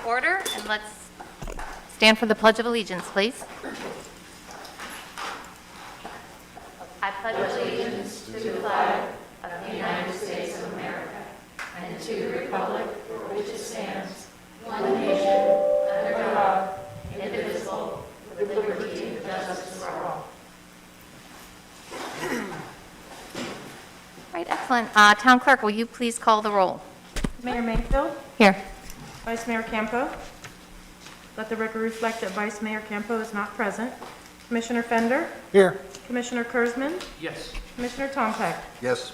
Order, and let's stand for the Pledge of Allegiance, please. I pledge allegiance to the flag of the United States of America and to the republic for which it stands, one nation, under God, indivisible, with liberty and justice for all. All right, excellent. Town Clerk, will you please call the roll? Mayor Mayfield, Here. Vice Mayor Campo. Let the record reflect that Vice Mayor Campo is not present. Commissioner Fender, Here. Commissioner Kurzman, Yes. Commissioner Tompak. Yes.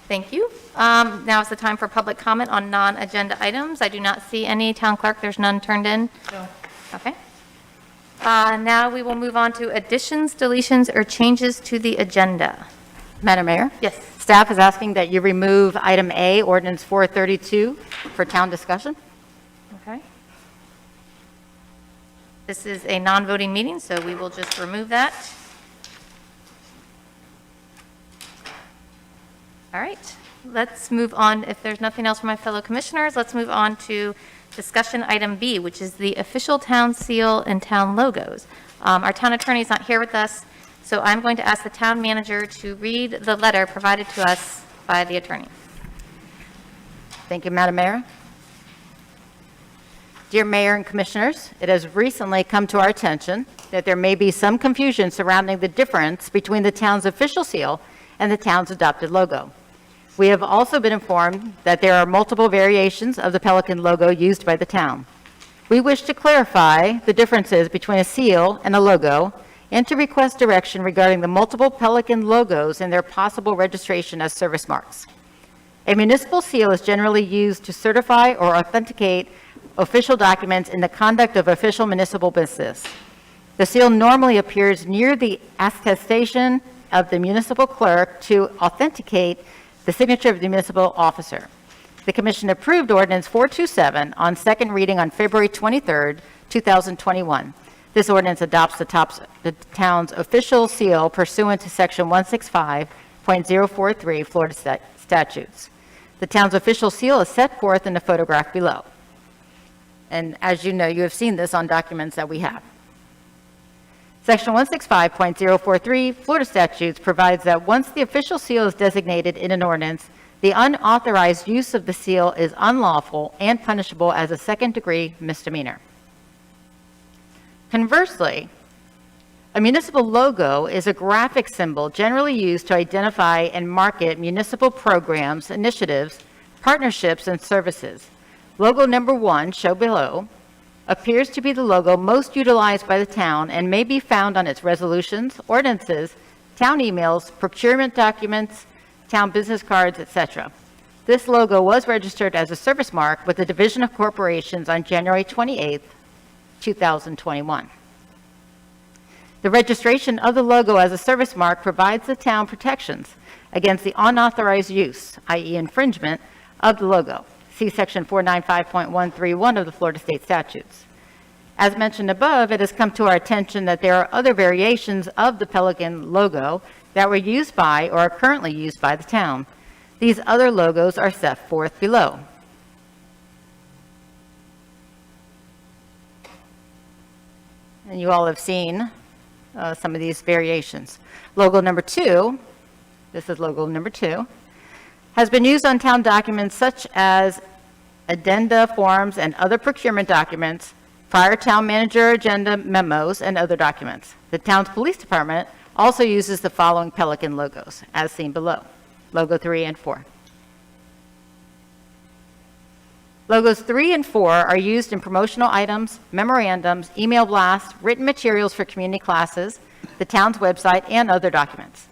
Thank you. Now is the time for public comment on non-agenda items. I do not see any. Town Clerk, there's none turned in. No. Okay. Now we will move on to additions, deletions, or changes to the agenda. Madam Mayor? Yes. Staff is asking that you remove item A, ordinance 432, for town discussion. Okay. This is a non-voting meeting, so we will just remove that. All right. Let's move on. If there's nothing else from my fellow commissioners, let's move on to discussion item B, which is the official town seal and town logos. Our town attorney is not here with us, so I'm going to ask the town manager to read the letter provided to us by the attorney. Thank you, Madam Mayor. Dear Mayor and Commissioners, it has recently come to our attention that there may be some confusion surrounding the difference between the town's official seal and the town's adopted logo. We have also been informed that there are multiple variations of the Pelican logo used by the town. We wish to clarify the differences between a seal and a logo and to request direction regarding the multiple Pelican logos and their possible registration as service marks. A municipal seal is generally used to certify or authenticate official documents in the conduct of official municipal business. The seal normally appears near the attestation of the municipal clerk to authenticate the signature of the municipal officer. The Commission approved Ordinance 427 on second reading on February 23rd, 2021. This ordinance adopts the town's official seal pursuant to Section 165.043 Florida statutes. The town's official seal is set forth in the photograph below. And as you know, you have seen this on documents that we have. Section 165.043 Florida statutes provides that once the official seal is designated in an ordinance, the unauthorized use of the seal is unlawful and punishable as a second-degree misdemeanor. Conversely, a municipal logo is a graphic symbol generally used to identify and market municipal programs, initiatives, partnerships, and services. Logo number 1, shown below, appears to be the logo most utilized by the town and may be found on its resolutions, ordinances, town emails, procurement documents, town business cards, etc. This logo was registered as a service mark with the Division of Corporations on January 28, 2021. The registration of the logo as a service mark provides the town protections against the unauthorized use, i.e. infringement, of the logo. See Section 495.131 of the Florida State Statutes. As mentioned above, it has come to our attention that there are other variations of the Pelican logo that were used by or are currently used by the town. These other logos are set forth below. And you all have seen some of these variations. Logo number 2, this is logo number 2, has been used on town documents such as addenda forms and other procurement documents, prior town manager agenda memos, and other documents. The town's police department also uses the following Pelican logos, as seen below, logo 3 and 4. Logos 3 and 4 are used in promotional items, memorandums, email blasts, written materials for community classes, the town's website, and other documents.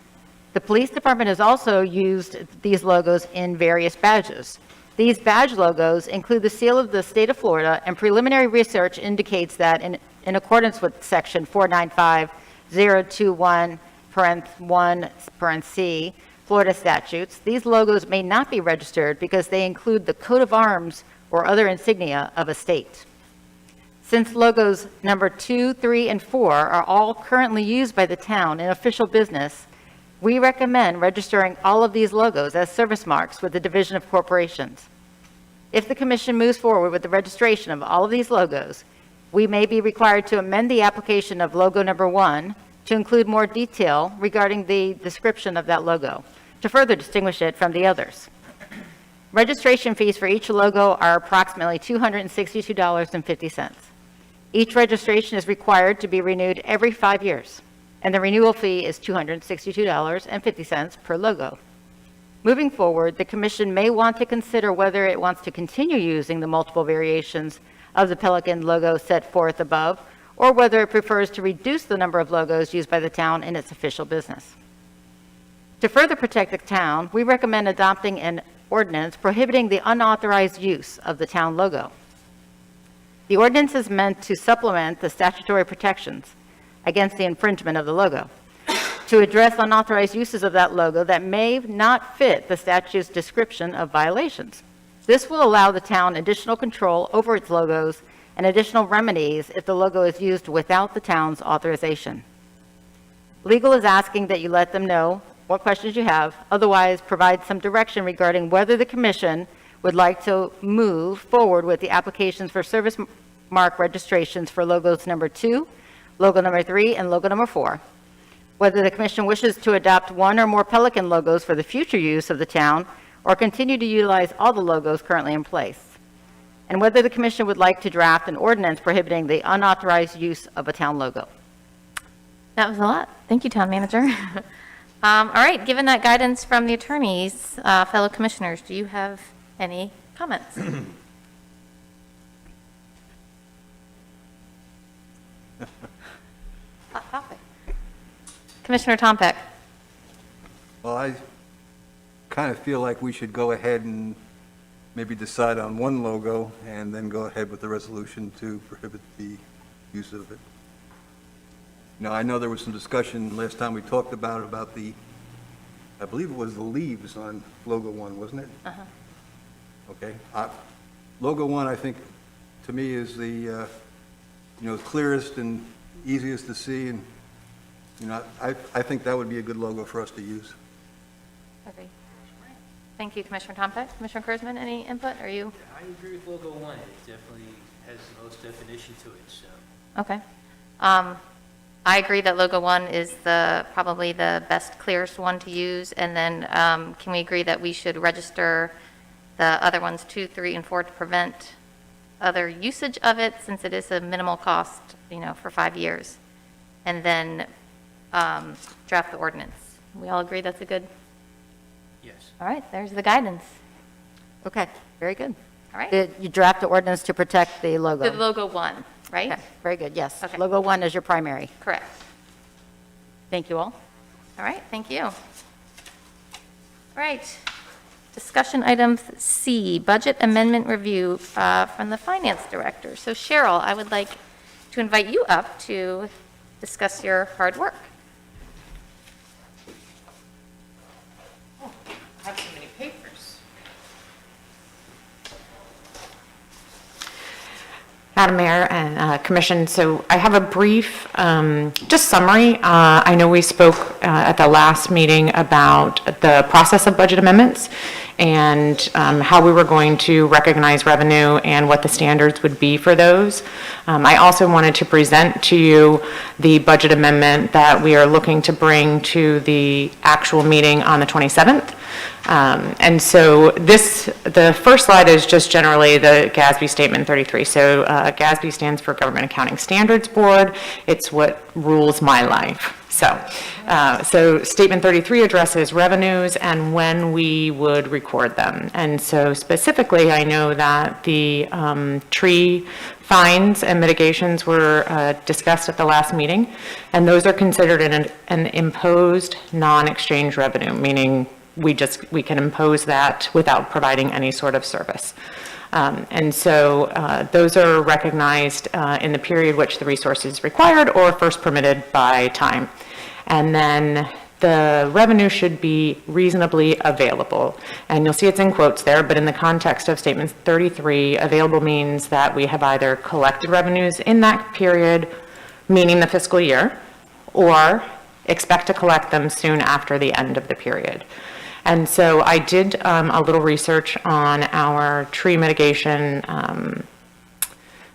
The police department has also used these logos in various badges. These badge logos include the seal of the state of Florida, and preliminary research indicates that in accordance with Section 495.021(1) Florida statutes, these logos may not be registered because they include the coat of arms or other insignia of a state. Since logos number 2, 3, and 4 are all currently used by the town in official business, we recommend registering all of these logos as service marks with the Division of Corporations. If the commission moves forward with the registration of all of these logos, we may be required to amend the application of logo number 1 to include more detail regarding the description of that logo, to further distinguish it from the others. Registration fees for each logo are approximately $262.50. Each registration is required to be renewed every 5 years, and the renewal fee is $262.50 per logo. Moving forward, the commission may want to consider whether it wants to continue using the multiple variations of the Pelican logo set forth above, or whether it prefers to reduce the number of logos used by the town in its official business. To further protect the town, we recommend adopting an ordinance prohibiting the unauthorized use of the town logo. The ordinance is meant to supplement the statutory protections against the infringement of the logo, to address unauthorized uses of that logo that may not fit the statute's description of violations. This will allow the town additional control over its logos and additional remedies if the logo is used without the town's authorization. Legal is asking that you let them know what questions you have, otherwise provide some direction regarding whether the commission would like to move forward with the applications for service mark registrations for logos number 2, logo number 3, and logo number 4. Whether the commission wishes to adopt one or more Pelican logos for the future use of the town, or continue to utilize all the logos currently in place. And whether the commission would like to draft an ordinance prohibiting the unauthorized use of a town logo. That was a lot. Thank you, Town Manager. All right, given that guidance from the attorneys, fellow commissioners, do you have any comments? Hot topic. Commissioner Tompeck. Well, I kind of feel like we should go ahead and maybe decide on one logo and then go ahead with the resolution to prohibit the use of it. Now, I know there was some discussion last time we talked about the, I believe it was the leaves on logo 1, wasn't it? Uh-huh. Okay. Logo 1, I think, to me, is the, clearest and easiest to see, and, I think that would be a good logo for us to use. Okay. Thank you, Commissioner Tompeck. Commissioner Kurzman, any input? Are you? I agree with logo 1. It definitely has the most definition to it, so. Okay. I agree that logo 1 is probably the best, clearest one to use. And then can we agree that we should register the other ones, 2, 3, and 4, to prevent other usage of it, since it is a minimal cost, for 5 years? And then draft the ordinance. We all agree that's a good? Yes. All right, there's the guidance. Okay, very good. All right. Did you draft the ordinance to protect the logo? The logo 1, right? Okay, very good, yes. Okay. Logo 1 is your primary. Correct. Thank you all. All right, thank you. All right, discussion item C, budget amendment review from the finance director. So Cheryl, I would like to invite you up to discuss your hard work. I have so many papers. Madam Mayor and Commission, so I have a brief, just summary. I know we spoke at the last meeting about the process of budget amendments and how we were going to recognize revenue and what the standards would be for those. I also wanted to present to you the budget amendment that we are looking to bring to the actual meeting on the 27th. And so the first slide is just generally the Gatsby Statement 33. So Gatsby stands for Government Accounting Standards Board. It's what rules my life. So Statement 33 addresses revenues and when we would record them. And so specifically, I know that the tree fines and mitigations were discussed at the last meeting, and those are considered an imposed non-exchange revenue, meaning we can impose that without providing any sort of service. And so those are recognized in the period which the resource is required or first permitted by time. And then the revenue should be reasonably available. And you'll see it's in quotes there, but in the context of Statement 33, available means that we have either collected revenues in that period, meaning the fiscal year, or expect to collect them soon after the end of the period. And so I did a little research on our tree mitigation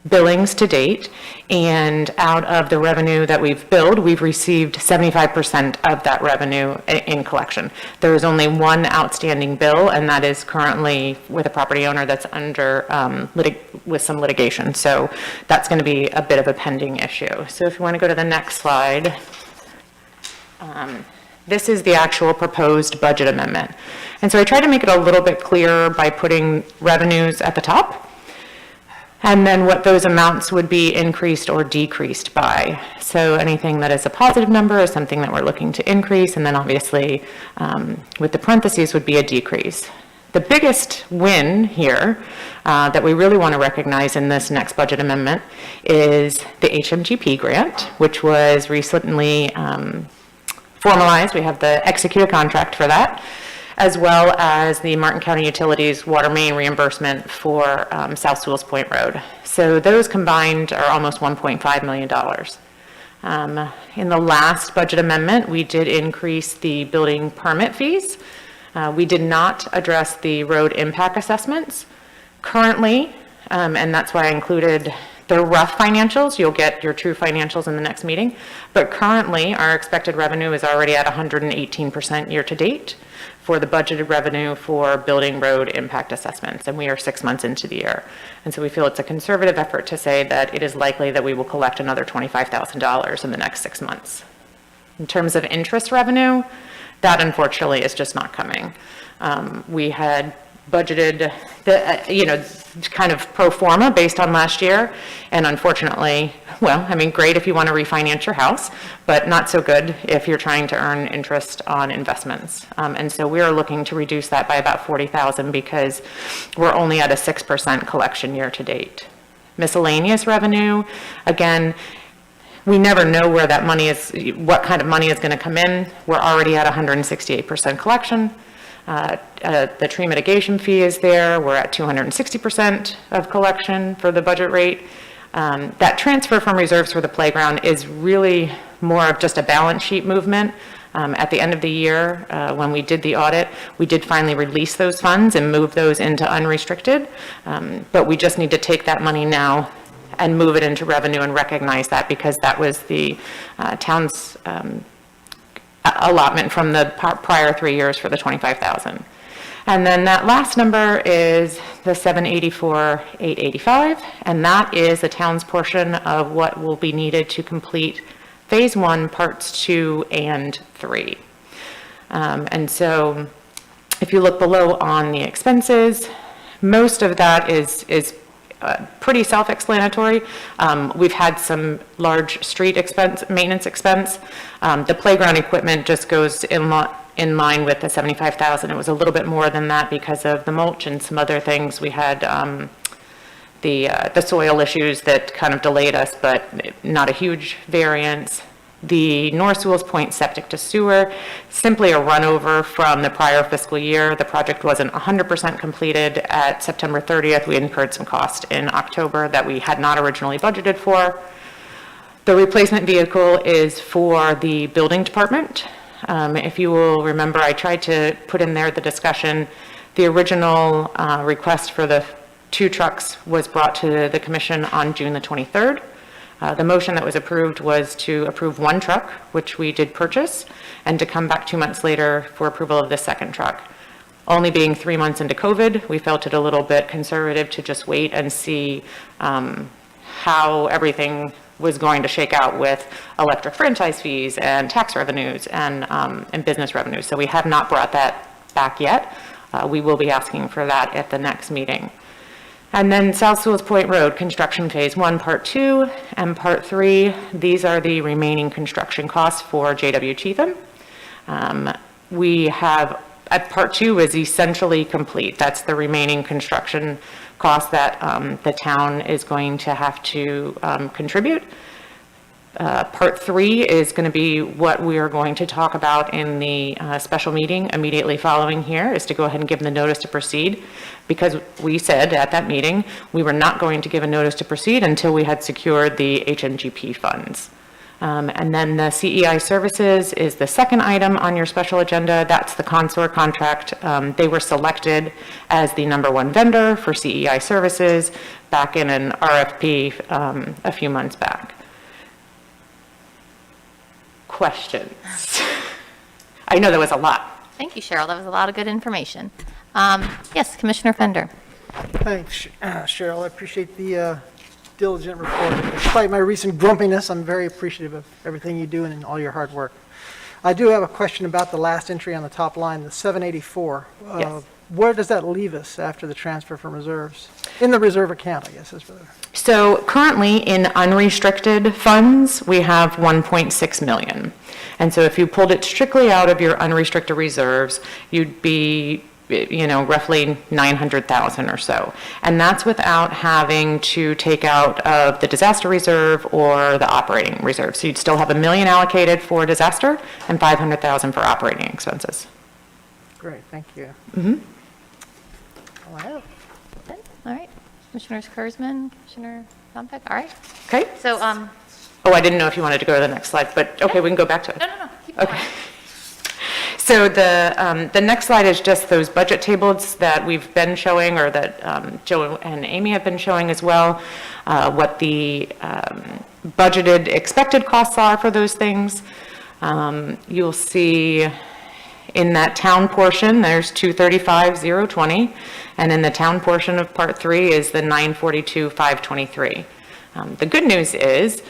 billings to date, and out of the revenue that we've billed, we've received 75% of that revenue in collection. There is only one outstanding bill, and that is currently with a property owner that's under with some litigation. So that's going to be a bit of a pending issue. So if you want to go to the next slide. This is the actual proposed budget amendment. And so I tried to make it a little bit clearer by putting revenues at the top, and then what those amounts would be increased or decreased by. So anything that is a positive number is something that we're looking to increase, and then obviously with the parentheses would be a decrease. The biggest win here that we really want to recognize in this next budget amendment is the HMGP grant, which was recently formalized. We have the executed contract for that, as well as the Martin County Utilities water main reimbursement for South Sewalls Point Road. So those combined are almost $1.5 million. In the last budget amendment, we did increase the building permit fees. We did not address the road impact assessments. Currently, and that's why I included the rough financials. You'll get your true financials in the next meeting. But currently, our expected revenue is already at 118% year to date for the budgeted revenue for building road impact assessments, and we are 6 months into the year. And so we feel it's a conservative effort to say that it is likely that we will collect another $25,000 in the next 6 months. In terms of interest revenue, that unfortunately is just not coming. We had budgeted the, kind of pro forma based on last year, and unfortunately, well, I mean, great if you want to refinance your house, but not so good if you're trying to earn interest on investments. And so we are looking to reduce that by about $40,000 because we're only at a 6% collection year to date. Miscellaneous revenue, again, we never know where that money is, what kind of money is going to come in. We're already at 168% collection. The tree mitigation fee is there. We're at 260% of collection for the budget rate. That transfer from reserves for the playground is really more of just a balance sheet movement. At the end of the year, when we did the audit, we did finally release those funds and move those into unrestricted. But we just need to take that money now and move it into revenue and recognize that, because that was the town's allotment from the prior 3 years for the $25,000. And then that last number is the $784,885, and that is the town's portion of what will be needed to complete Phase 1, Parts 2 and 3. And so if you look below on the expenses, most of that is pretty self-explanatory. We've had some large street expense, maintenance expense. The playground equipment just goes in line with the $75,000. It was a little bit more than that because of the mulch and some other things. We had the soil issues that kind of delayed us, but not a huge variance. The North Sewalls Point septic to sewer, simply a run over from the prior fiscal year. The project wasn't 100% completed at September 30th. We incurred some cost in October that we had not originally budgeted for. The replacement vehicle is for the building department. If you will remember, I tried to put in there the discussion. The original request for the 2 trucks was brought to the commission on June the 23rd. The motion that was approved was to approve 1 truck, which we did purchase, and to come back 2 months later for approval of the 2nd truck. Only being 3 months into COVID, we felt it a little bit conservative to just wait and see how everything was going to shake out with electric franchise fees and tax revenues and business revenues. So we have not brought that back yet. We will be asking for that at the next meeting. And then South Sewalls Point Road, construction Phase 1, Part 2, and Part 3. These are the remaining construction costs for J.W. Cheatham. We have, Part 2 is essentially complete. That's the remaining construction cost that the town is going to have to contribute. Part 3 is going to be what we are going to talk about in the special meeting immediately following here, is to go ahead and give the notice to proceed, because we said at that meeting we were not going to give a notice to proceed until we had secured the HMGP funds. And then the CEI services is the second item on your special agenda. That's the consort contract. They were selected as the #1 vendor for CEI services back in an RFP a few months back. Questions? I know that was a lot. Thank you, Cheryl. That was a lot of good information. Yes, Commissioner Fender. Thanks, Cheryl. I appreciate the diligent report. Despite my recent grumpiness, I'm very appreciative of everything you do and all your hard work. I do have a question about the last entry on the top line, the 784. Yes. Where does that leave us after the transfer from reserves? In the reserve account, I guess is better. So currently in unrestricted funds, we have 1.6 million. And so if you pulled it strictly out of your unrestricted reserves, you'd be, roughly 900,000 or so. And that's without having to take out of the disaster reserve or the operating reserve. So you'd still have $1 million allocated for disaster and 500,000 for operating expenses. Great, thank you. All I have. Good. All right. Commissioners Kurzman, Commissioner Tombeck. All right. Okay? So, Oh, I didn't know if you wanted to go to the next slide, but okay, we can go back to it. no. Keep going. Okay. So the next slide is just those budget tables that we've been showing, or that Joe and Amy have been showing as well, what the budgeted expected costs are for those things. You'll see in that town portion, there's 235,020, and in the town portion of Part 3 is the 942,523. The good news is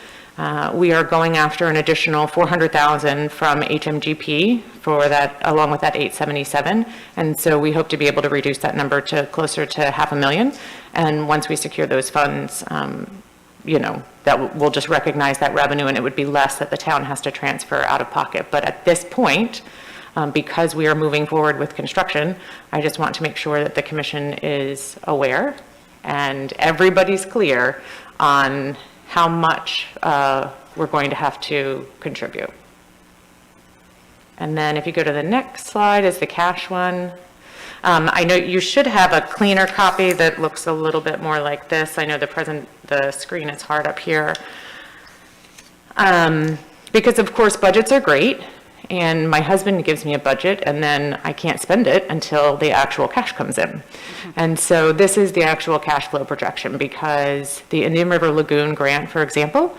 we are going after an additional 400,000 from HMGP for that, along with that 877. And so we hope to be able to reduce that number to closer to $500,000. And once we secure those funds, that we'll just recognize that revenue, and it would be less that the town has to transfer out of pocket. But at this point, because we are moving forward with construction, I just want to make sure that the commission is aware and everybody's clear on how much we're going to have to contribute. And then if you go to the next slide is the cash one. I know you should have a cleaner copy that looks a little bit more like this. I know the screen is hard up here. Because of course budgets are great, and my husband gives me a budget and then I can't spend it until the actual cash comes in. And so this is the actual cash flow projection, because the Indian River Lagoon grant, for example,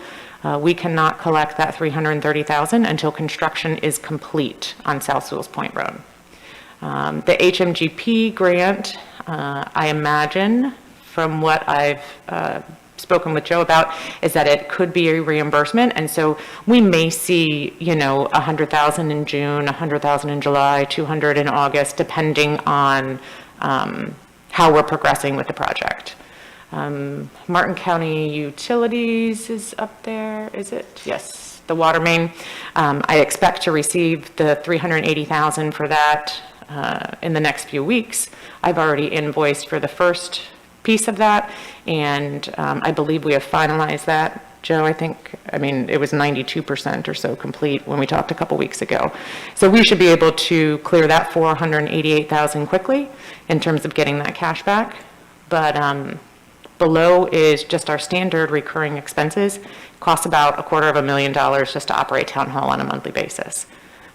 we cannot collect that $330,000 until construction is complete on South Sewalls Point Road. The HMGP grant, I imagine, from what I've spoken with Joe about, is that it could be a reimbursement. And so we may see, 100,000 in June, 100,000 in July, 200 in August, depending on how we're progressing with the project. Martin County Utilities is up there, is it? Yes, the water main. I expect to receive the $380,000 for that in the next few weeks. I've already invoiced for the first piece of that, and I believe we have finalized that. Joe, it was 92% or so complete when we talked a couple weeks ago. So we should be able to clear that $488,000 quickly in terms of getting that cash back. But below is just our standard recurring expenses. It costs about $250,000 just to operate Townhall on a monthly basis.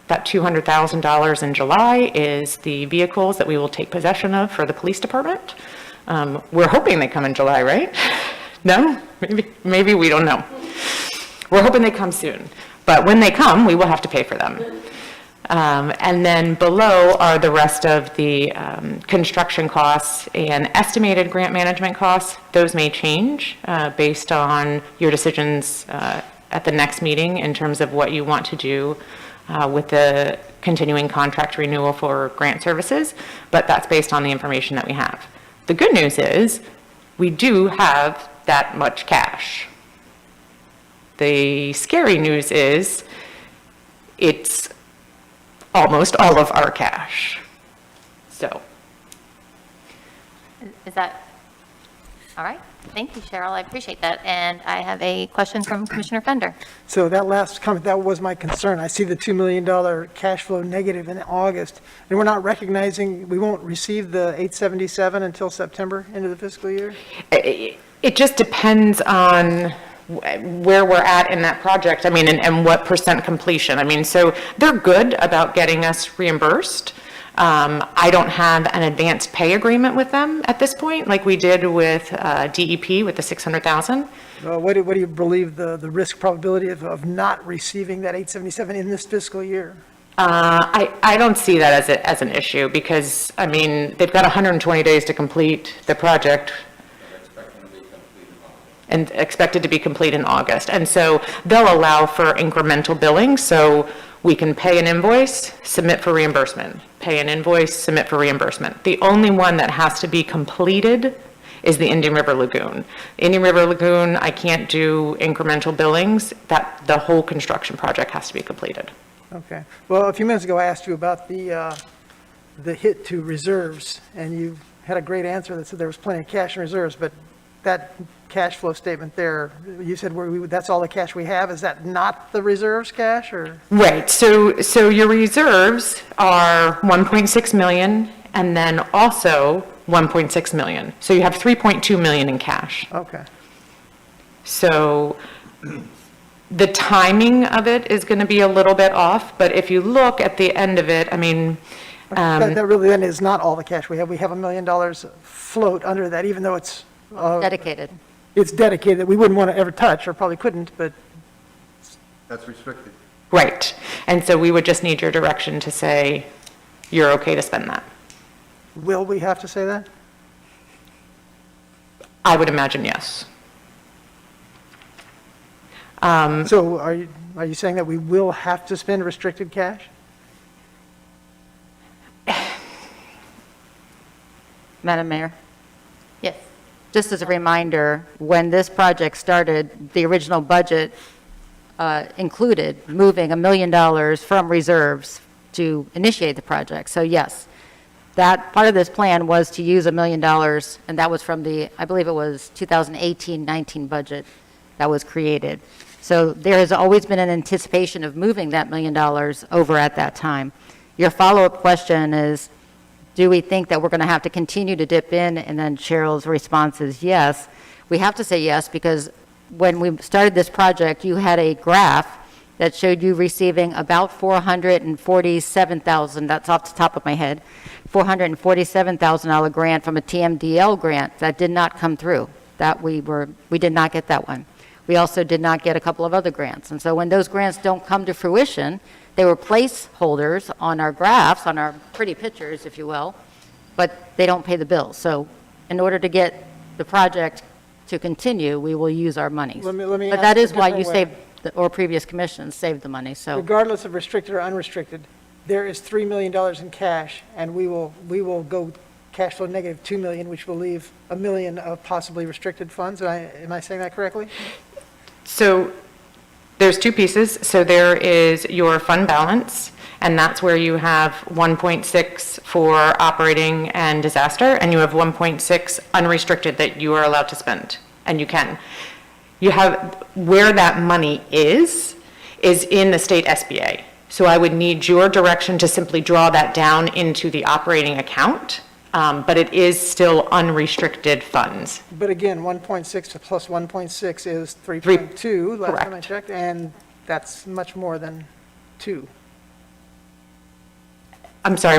That $200,000 in July is the vehicles that we will take possession of for the police department. We're hoping they come in July, right? No? Maybe we don't know. We're hoping they come soon. But when they come, we will have to pay for them. And then below are the rest of the construction costs and estimated grant management costs. Those may change based on your decisions at the next meeting in terms of what you want to do with the continuing contract renewal for grant services, but that's based on the information that we have. The good news is we do have that much cash. The scary news is it's almost all of our cash. So. Is that, all right? Thank you, Cheryl. I appreciate that. And I have a question from Commissioner Fender. So that last comment, that was my concern. I see the $2 million cash flow negative in August, and we're not recognizing, we won't receive the 877 until September, end of the fiscal year? It just depends on where we're at in that project, I mean, and what percent completion. I mean, so they're good about getting us reimbursed. I don't have an advanced pay agreement with them at this point, like we did with DEP with the 600,000. What do you believe the risk probability of not receiving that 877 in this fiscal year? I don't see that as an issue because, I mean, they've got 120 days to complete the project and expected to be complete in August. And so they'll allow for incremental billing, so we can pay an invoice, submit for reimbursement, pay an invoice, submit for reimbursement. The only one that has to be completed is the Indian River Lagoon. Indian River Lagoon, I can't do incremental billings, that the whole construction project has to be completed. Okay. Well, a few minutes ago, I asked you about the hit to reserves, and you had a great answer that said there was plenty of cash in reserves, but that cash flow statement there, you said that's all the cash we have. Is that not the reserves cash, or? Right, so your reserves are 1.6 million and then also 1.6 million. So you have 3.2 million in cash. Okay. So the timing of it is going to be a little bit off, but if you look at the end of it, I mean, That really then is not all the cash we have. We have $1 million float under that, even though it's Dedicated. it's dedicated, that we wouldn't want to ever touch, or probably couldn't, but That's restricted. right. And so we would just need your direction to say you're okay to spend that. will we have to say that? I would imagine yes. So are you saying that we will have to spend restricted cash? Madam Mayor? Yes. Just as a reminder, when this project started, the original budget included moving $1 million from reserves to initiate the project. So yes, that part of this plan was to use $1 million, and that was from the, I believe it was 2018-19 budget that was created. So there has always been an anticipation of moving that $1 million over at that time. Your follow-up question is, do we think that we're going to have to continue to dip in? And then Cheryl's response is yes. We have to say yes because when we started this project, you had a graph that showed you receiving about $447,000, that's off the top of my head, $447,000 grant from a TMDL grant that did not come through. That we did not get that one. We also did not get a couple of other grants. And so when those grants don't come to fruition, they were placeholders on our graphs, on our pretty pictures, if you will, but they don't pay the bills. So in order to get the project to continue, we will use our monies. Let me But ask that a is why you different way. saved, or previous commissions saved the money, so. Regardless of restricted or unrestricted, there is $3 million in cash, and we will go cash flow negative $2 million, which will leave $1 million of possibly restricted funds. Am I saying that correctly? So there's two pieces. So there is your fund balance, and that's where you have 1.6 for operating and disaster, and you have 1.6 unrestricted that you are allowed to spend, and you can. You have, where that money is in the state SBA. So I would need your direction to simply draw that down into the operating account, but it is still unrestricted funds. But again, 1.6 plus 1.6 is 3.2, last time I Correct. checked, and that's much more than 2. I'm sorry,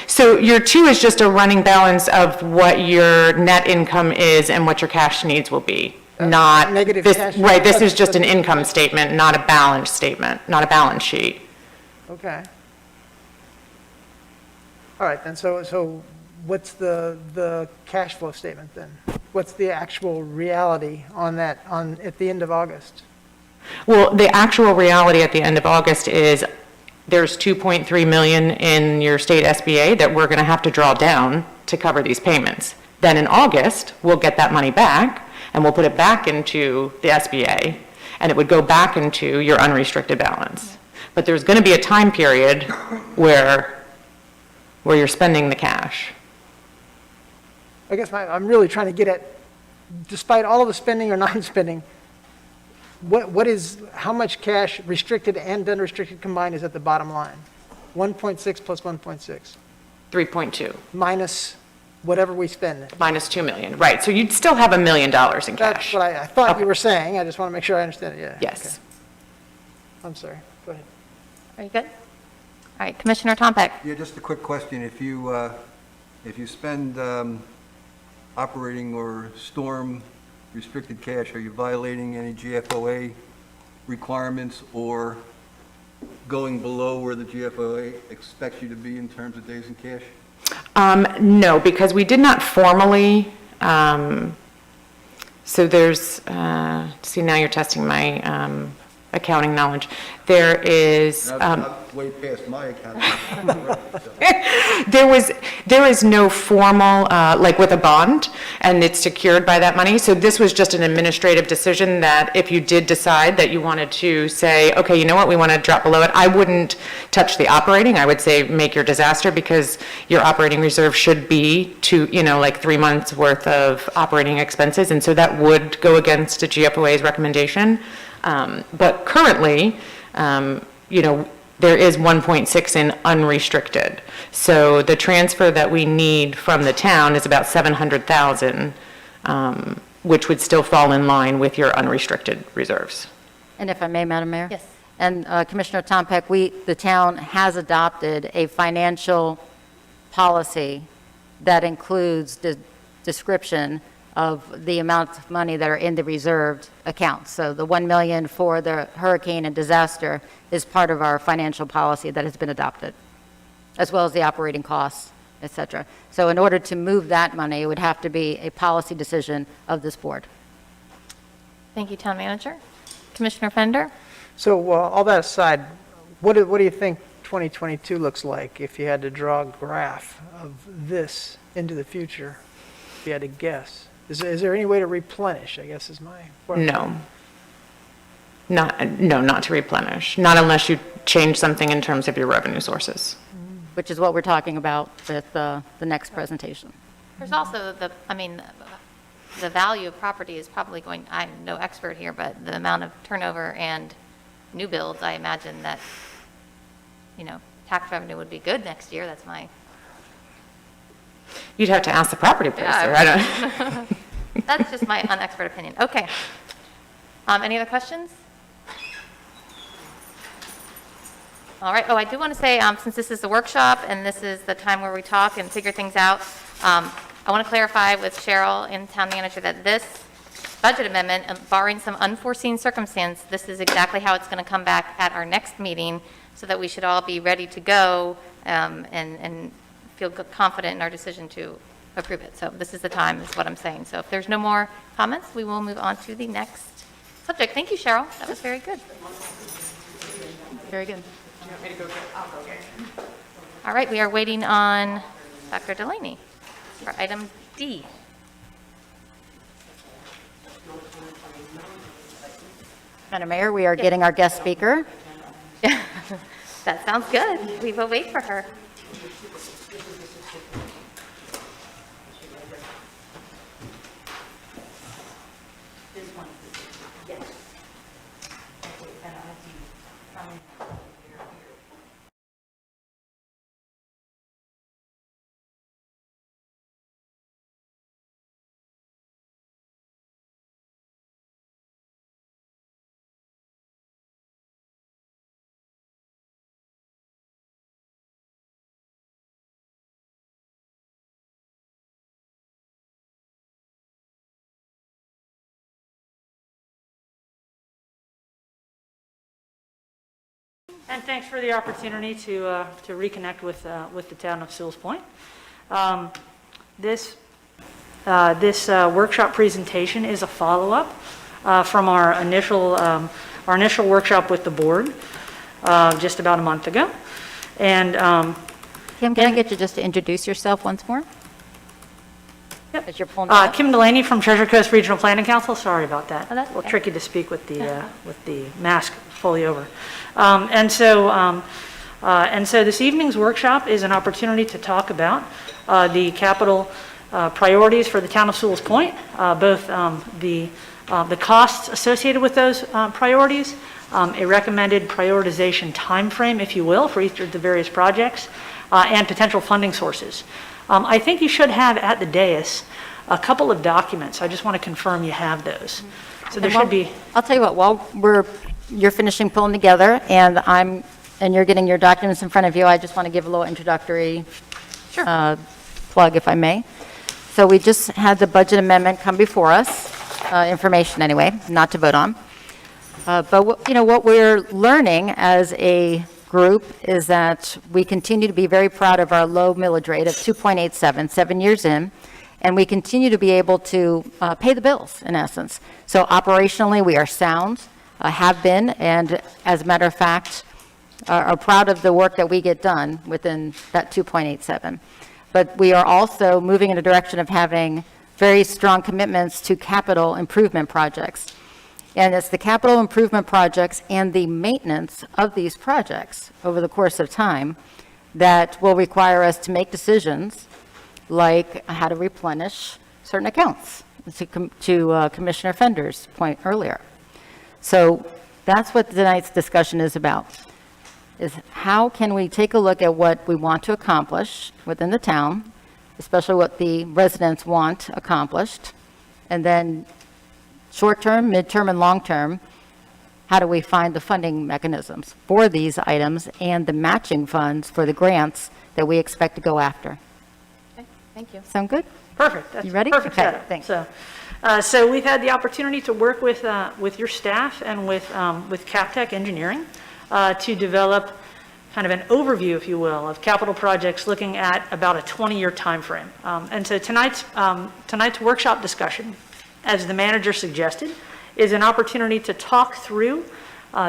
so your 2 is just a running balance of what your net income is and what your cash needs will be, not negative this, cash- right, this is just an income statement, not a balance statement, not a balance sheet. Okay. All right, then, so what's the cash flow statement then? What's the actual reality on that, at the end of August? Well, the actual reality at the end of August is there's 2.3 million in your state SBA that we're going to have to draw down to cover these payments. Then in August, we'll get that money back and we'll put it back into the SBA and it would go back into your unrestricted balance. But there's going to be a time period where you're spending the cash. I guess I'm really trying to get at, despite all of the spending or non-spending, how much cash, restricted and unrestricted combined, is at the bottom line? 1.6 plus 1.6, 3.2. minus whatever we spend. Minus 2 million, right. So you'd still have $1 million in That's cash. what I thought Okay. you were saying. I just want to make sure I understand it, yeah. Yes. Okay. I'm sorry, go ahead. Are you good? All right, Commissioner Tompeck. Yeah, just a quick question. If you spend operating or storm restricted cash, are you violating any GFOA requirements or going below where the GFOA expects you to be in terms of days in cash? No, because we did not formally, so there's, see, now you're testing my accounting knowledge. There is, I'm way past my account. there is no formal, like with a bond, and it's secured by that money. So this was just an administrative decision that if you did decide that you wanted to say, okay, you know what, we want to drop below it, I wouldn't touch the operating. I would say make your disaster, because your operating reserve should be to, like 3 months worth of operating expenses. And so that would go against the GFOA's recommendation. But currently, there is 1.6 in unrestricted. So the transfer that we need from the town is about 700,000, which would still fall in line with your unrestricted reserves. And if I may, Madam Mayor? Yes. And Commissioner Tompeck, the town has adopted a financial policy that includes the description of the amount of money that are in the reserved accounts. So the 1 million for the hurricane and disaster is part of our financial policy that has been adopted, as well as the operating costs, et cetera. So in order to move that money, it would have to be a policy decision of this board. Thank you, Town Manager. Commissioner Fender? So all that aside, what do you think 2022 looks like if you had to draw a graph of this into the future, if you had to guess? Is there any way to replenish, I guess is my question. No. Not to replenish, not unless you change something in terms of your revenue sources. Which is what we're talking about with the next presentation. There's also the value of property is probably going, I'm no expert here, but the amount of turnover and new builds, I imagine that, tax revenue would be good next year. That's my, You'd have to ask the property appraiser. I don't. that's just my unexpert opinion. Okay. Any other questions? All right. Oh, I do want to say, since this is a workshop and this is the time where we talk and figure things out, I want to clarify with Cheryl and Town Manager that this budget amendment, barring some unforeseen circumstance, this is exactly how it's going to come back at our next meeting, so that we should all be ready to go and feel confident in our decision to approve it. So this is the time, is what I'm saying. So if there's no more comments, we will move on to the next subject. Thank you, Cheryl. That was very good. Very good. All right, we are waiting on Dr. Delaney for item D. Madam Mayor, we are getting our guest speaker. That sounds good. We will wait for her. And thanks for the opportunity to reconnect with the town of Sewalls Point. This workshop presentation is a follow-up from our initial workshop with the board just about a month ago. And Kim, can I get you just to introduce yourself once more? Yep. As you're pulling it up. Kim Delaney from Treasure Coast Regional Planning Council. Sorry about that. Oh, that's A little okay. tricky to speak with the mask fully over. And so this evening's workshop is an opportunity to talk about the capital priorities for the town of Sewalls Point, both the costs associated with those priorities, a recommended prioritization timeframe, if you will, for each of the various projects, and potential funding sources. I think you should have at the dais a couple of documents. I just want to confirm you have those. So there should be, I'll tell you what, while you're finishing pulling together and you're getting your documents in front of you, I just want to give a little introductory plug, if I may. So we just had the budget amendment come before us, information anyway, not to vote on. But what we're learning as a group is that we continue to be very proud of our low millage rate of 2.87, 7 years in, and we continue to be able to pay the bills, in essence. So operationally, we are sound, have been, and as a matter of fact, are proud of the work that we get done within that 2.87. But we are also moving in a direction of having very strong commitments to capital improvement projects. And it's the capital improvement projects and the maintenance of these projects over the course of time that will require us to make decisions like how to replenish certain accounts, to Commissioner Fender's point earlier. So that's what tonight's discussion is about, is how can we take a look at what we want to accomplish within the town, especially what the residents want accomplished, and then short-term, mid-term, and long-term, how do we find the funding mechanisms for these items and the matching funds for the grants that we expect to go after? Okay, thank you. Sound good? perfect. That's You ready? Perfect Okay, setup. thanks. So we've had the opportunity to work with your staff and with CapTech Engineering to develop kind of an overview, if you will, of capital projects looking at about a 20-year timeframe. And so tonight's workshop discussion, as the manager suggested, is an opportunity to talk through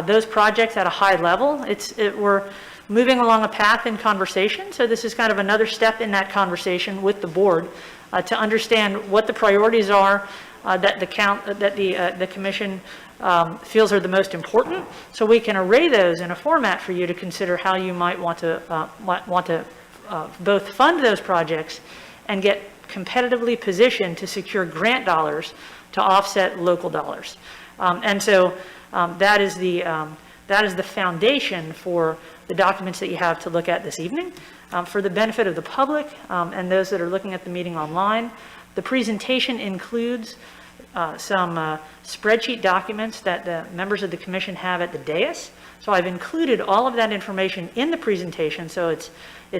those projects at a high level. We're moving along a path in conversation, so this is kind of another step in that conversation with the board to understand what the priorities are that the commission feels are the most important, so we can array those in a format for you to consider how you might want to both fund those projects and get competitively positioned to secure grant dollars to offset local dollars. And so that is the foundation for the documents that you have to look at this evening. For the benefit of the public and those that are looking at the meeting online, the presentation includes some spreadsheet documents that the members of the commission have at the dais. So I've included all of that information in the presentation so it's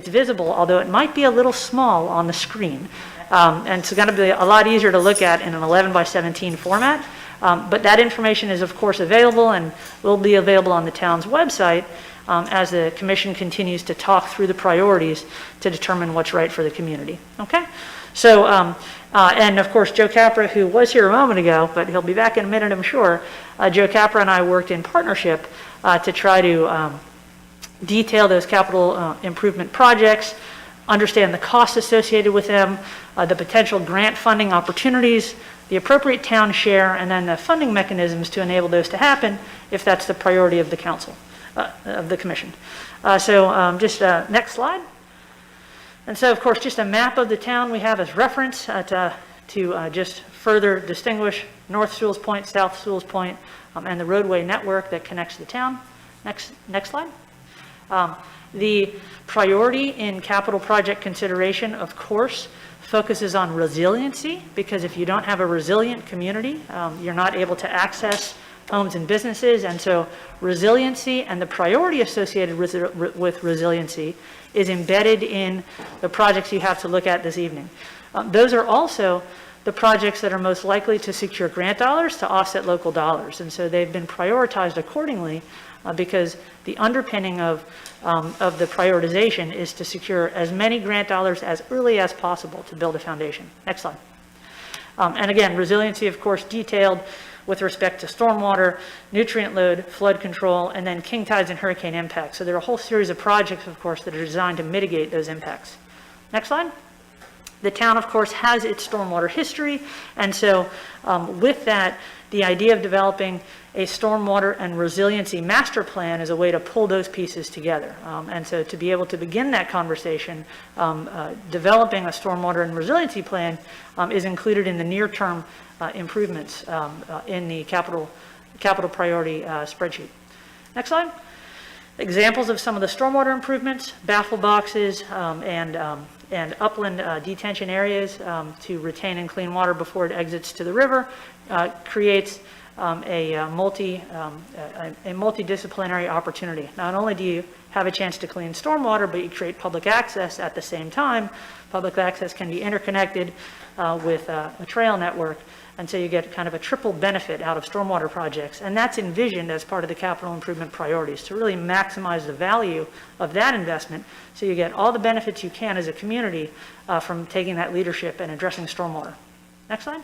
visible, although it might be a little small on the screen. And it's going to be a lot easier to look at in an 11 by 17 format. But that information is, of course, available and will be available on the town's website as the commission continues to talk through the priorities to determine what's right for the community. Okay? So, and of course, Joe Capra, who was here a moment ago, but he'll be back in a minute, I'm sure. Joe Capra and I worked in partnership to try to detail those capital improvement projects, understand the costs associated with them, the potential grant funding opportunities, the appropriate town share, and then the funding mechanisms to enable those to happen if that's the priority of the council, of the commission. Just next slide. And so, of course, just a map of the town we have as reference to just further distinguish North Sewalls Point, South Sewalls Point, and the roadway network that connects the town. Next slide. The priority in capital project consideration, of course, focuses on resiliency, because if you don't have a resilient community, you're not able to access homes and businesses. And so resiliency and the priority associated with resiliency is embedded in the projects you have to look at this evening. Those are also the projects that are most likely to secure grant dollars to offset local dollars. And so they've been prioritized accordingly because the underpinning of the prioritization is to secure as many grant dollars as early as possible to build a foundation. Next slide. And again, resiliency, of course, detailed with respect to stormwater, nutrient load, flood control, and then king tides and hurricane impacts. So there are a whole series of projects, of course, that are designed to mitigate those impacts. Next slide. The town, of course, has its stormwater history, and so with that, the idea of developing a stormwater and resiliency master plan is a way to pull those pieces together. And so to be able to begin that conversation, developing a stormwater and resiliency plan is included in the near-term improvements in the capital priority spreadsheet. Next slide. Examples of some of the stormwater improvements, baffle boxes, and and upland detention areas to retain and clean water before it exits to the river, creates a multidisciplinary opportunity. Not only do you have a chance to clean stormwater, but you create public access at the same time. Public access can be interconnected with a trail network, and so you get kind of a triple benefit out of stormwater projects. And that's envisioned as part of the capital improvement priorities, to really maximize the value of that investment, so you get all the benefits you can as a community from taking that leadership and addressing stormwater. Next slide.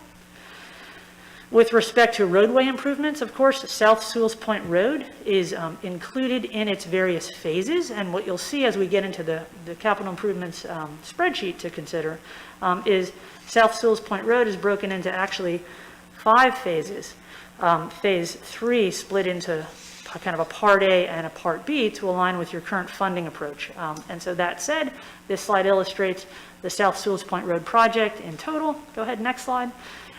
With respect to roadway improvements, of course, South Sewalls Point Road is included in its various phases, and what you'll see as we get into the capital improvements spreadsheet to consider is South Sewalls Point Road is broken into actually 5 phases. Phase 3 split into kind of a Part A and a Part B to align with your current funding approach. And so that said, this slide illustrates the South Sewalls Point Road project in total. Go ahead, next slide.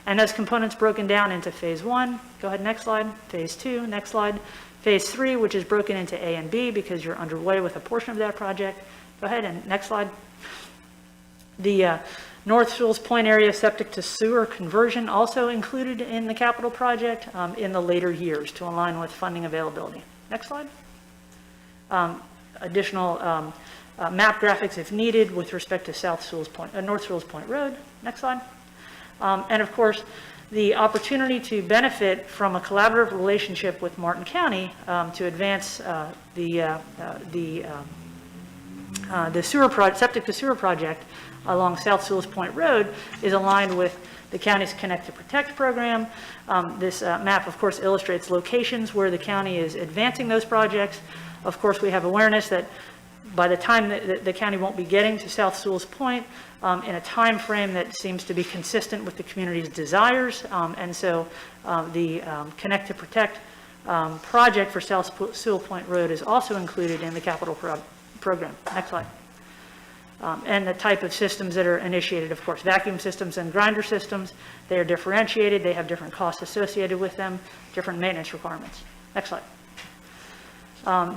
And those components broken down into phase 1, go ahead, next slide, phase 2, next slide, phase 3, which is broken into A and B because you're underway with a portion of that project. Go ahead, and next slide. The North Sewalls Point area septic to sewer conversion also included in the capital project in the later years to align with funding availability. Next slide. Additional map graphics if needed with respect to North Sewalls Point Road. Next slide. And of course, the opportunity to benefit from a collaborative relationship with Martin County to advance the septic to sewer project along South Sewalls Point Road is aligned with the county's Connect to Protect program. This map, of course, illustrates locations where the county is advancing those projects. Of course, we have awareness that by the time that the county won't be getting to South Sewalls Point in a time frame that seems to be consistent with the community's desires. And so the Connect to Protect project for South Sewalls Point Road is also included in the capital program. Next slide. And the type of systems that are initiated, of course, vacuum systems and grinder systems, they are differentiated. They have different costs associated with them, different maintenance requirements. Next slide.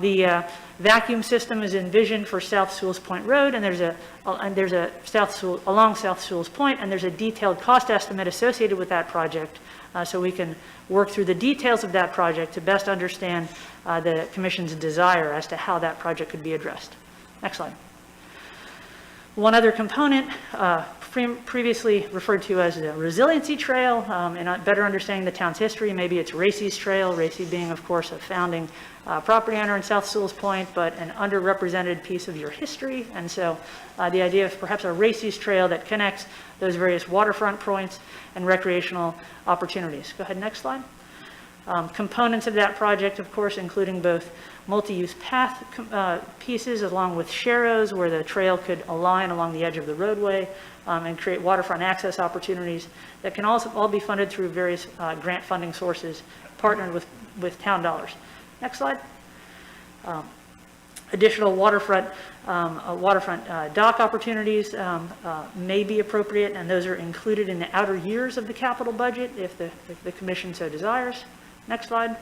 The vacuum system is envisioned for South Sewalls Point Road, and there's a along South Sewalls Point, and there's a detailed cost estimate associated with that project, so we can work through the details of that project to best understand the Commission's desire as to how that project could be addressed. Next slide. One other component, previously referred to as the resiliency trail, and better understanding the town's history, maybe it's Racy's Trail, Racy being, of course, a founding property owner in South Sewalls Point, but an underrepresented piece of your history. And so the idea of perhaps a Racy's Trail that connects those various waterfront points and recreational opportunities. Go ahead, next slide. Components of that project, of course, including both multi-use path pieces along with sharrows where the trail could align along the edge of the roadway and create waterfront access opportunities that can also all be funded through various grant funding sources partnered with town dollars. Next slide. Additional waterfront dock opportunities may be appropriate, and those are included in the outer years of the capital budget if the commission so desires. Next slide.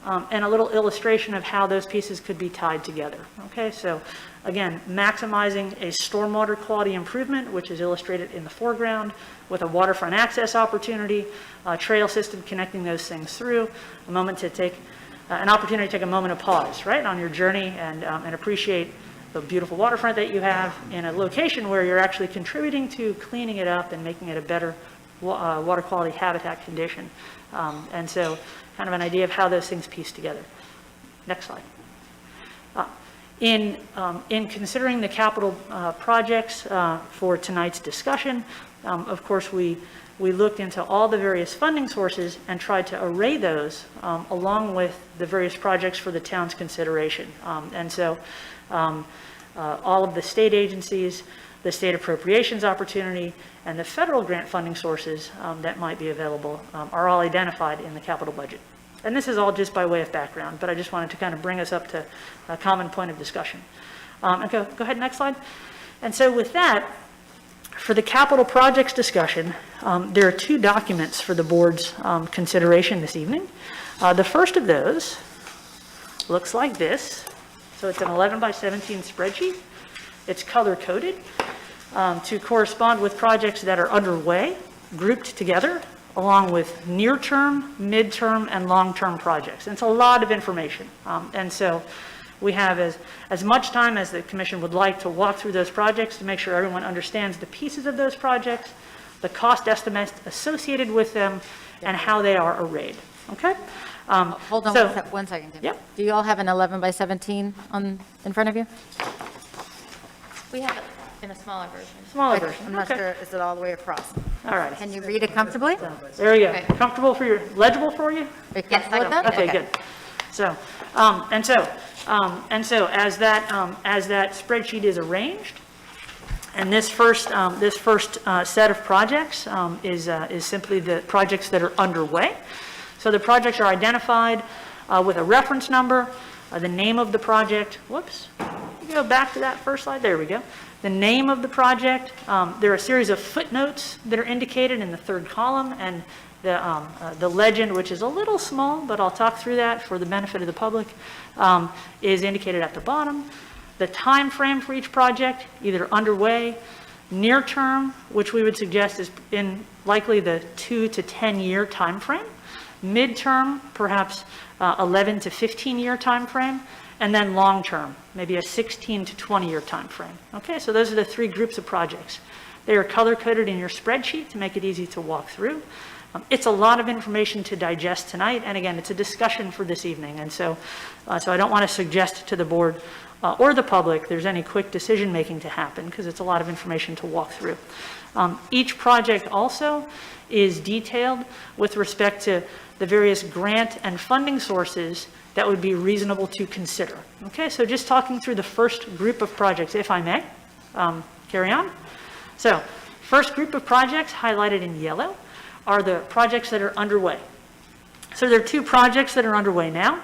And a little illustration of how those pieces could be tied together. Okay, so again, maximizing a stormwater quality improvement, which is illustrated in the foreground, with a waterfront access opportunity, a trail system connecting those things through, an opportunity to take a moment of pause, right, on your journey and appreciate the beautiful waterfront that you have in a location where you're actually contributing to cleaning it up and making it a better water quality habitat condition. And so kind of an idea of how those things piece together. Next slide. In considering the capital projects for tonight's discussion, of course, we looked into all the various funding sources and tried to array those along with the various projects for the town's consideration. And so all of the state agencies, the state appropriations opportunity, and the federal grant funding sources that might be available are all identified in the capital budget. And this is all just by way of background, but I just wanted to kind of bring us up to a common point of discussion. And go ahead, next slide. And so with that, for the capital projects discussion, there are 2 documents for the board's consideration this evening. The first of those looks like this. So it's an 11 by 17 spreadsheet. It's color coded. to correspond with projects that are underway, grouped together, along with near-term, midterm, and long-term projects. And it's a lot of information. And so we have as much time as the commission would like to walk through those projects to make sure everyone understands the pieces of those projects, the cost estimates associated with them, and how they are arrayed. Okay? Hold on So- 1 second, Tim. Yep. Do you all have an 11 by 17 in front of you? We have it in a smaller version. Smaller version. I'm not Okay. sure, is it all the way across? All right. Can you read it comfortably? There you go. Okay. Comfortable for your, legible for you? Are you Yes, comfortable with I that? Okay, good. So, as that spreadsheet is arranged, and this first set of projects is simply the projects that are underway. So the projects are identified with a reference number, the name of the project. Whoops. Go back to that first slide. There we go. The name of the project. There are a series of footnotes that are indicated in the third column, and the legend, which is a little small, but I'll talk through that for the benefit of the public, is indicated at the bottom. The time frame for each project, either underway, near term, which we would suggest is in likely the 2 to 10 year time frame, midterm, perhaps 11 to 15 year time frame, and then long term, maybe a 16 to 20 year time frame. Okay, so those are the 3 groups of projects. They are color coded in your spreadsheet to make it easy to walk through. It's a lot of information to digest tonight, and again, it's a discussion for this evening, and so I don't want to suggest to the board or the public there's any quick decision making to happen, because it's a lot of information to walk through. Each project also is detailed with respect to the various grant and funding sources that would be reasonable to consider. Okay, so just talking through the first group of projects, if I may, carry on. So, first group of projects highlighted in yellow are the projects that are underway. So there are 2 projects that are underway now,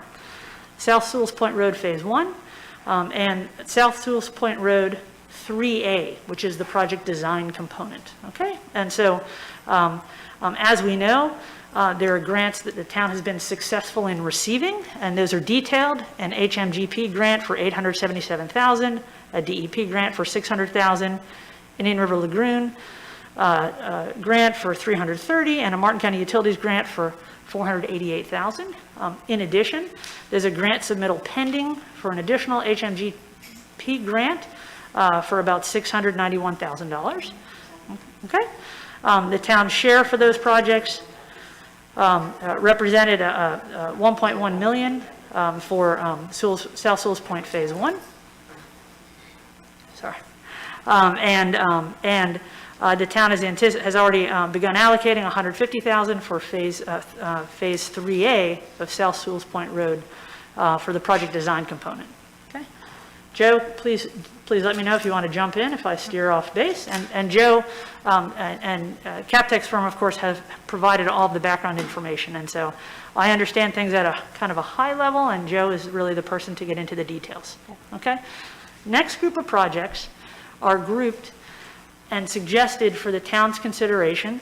South Sewalls Point Road Phase 1 and South Sewalls Point Road 3A, which is the project design component. Okay, and so as we know, there are grants that the town has been successful in receiving, and those are detailed: an HMGP grant for $877,000, a DEP grant for $600,000, an In River Lagoon grant for $330,000, and a Martin County Utilities grant for $488,000. In addition, there's a grant submittal pending for an additional HMGP grant for about $691,000. Okay, the town's share for those projects represented $1.1 million for South Sewalls Point Phase 1. Sorry. The town has already begun allocating $150,000 for Phase 3A of South Sewalls Point Road for the project design component. Okay, Joe, please let me know if you want to jump in if I steer off base. And Joe and Captech's firm, of course, have provided all of the background information, and so I understand things at a kind of a high level, and Joe is really the person to get into the details. Okay, next group of projects are grouped and suggested for the town's consideration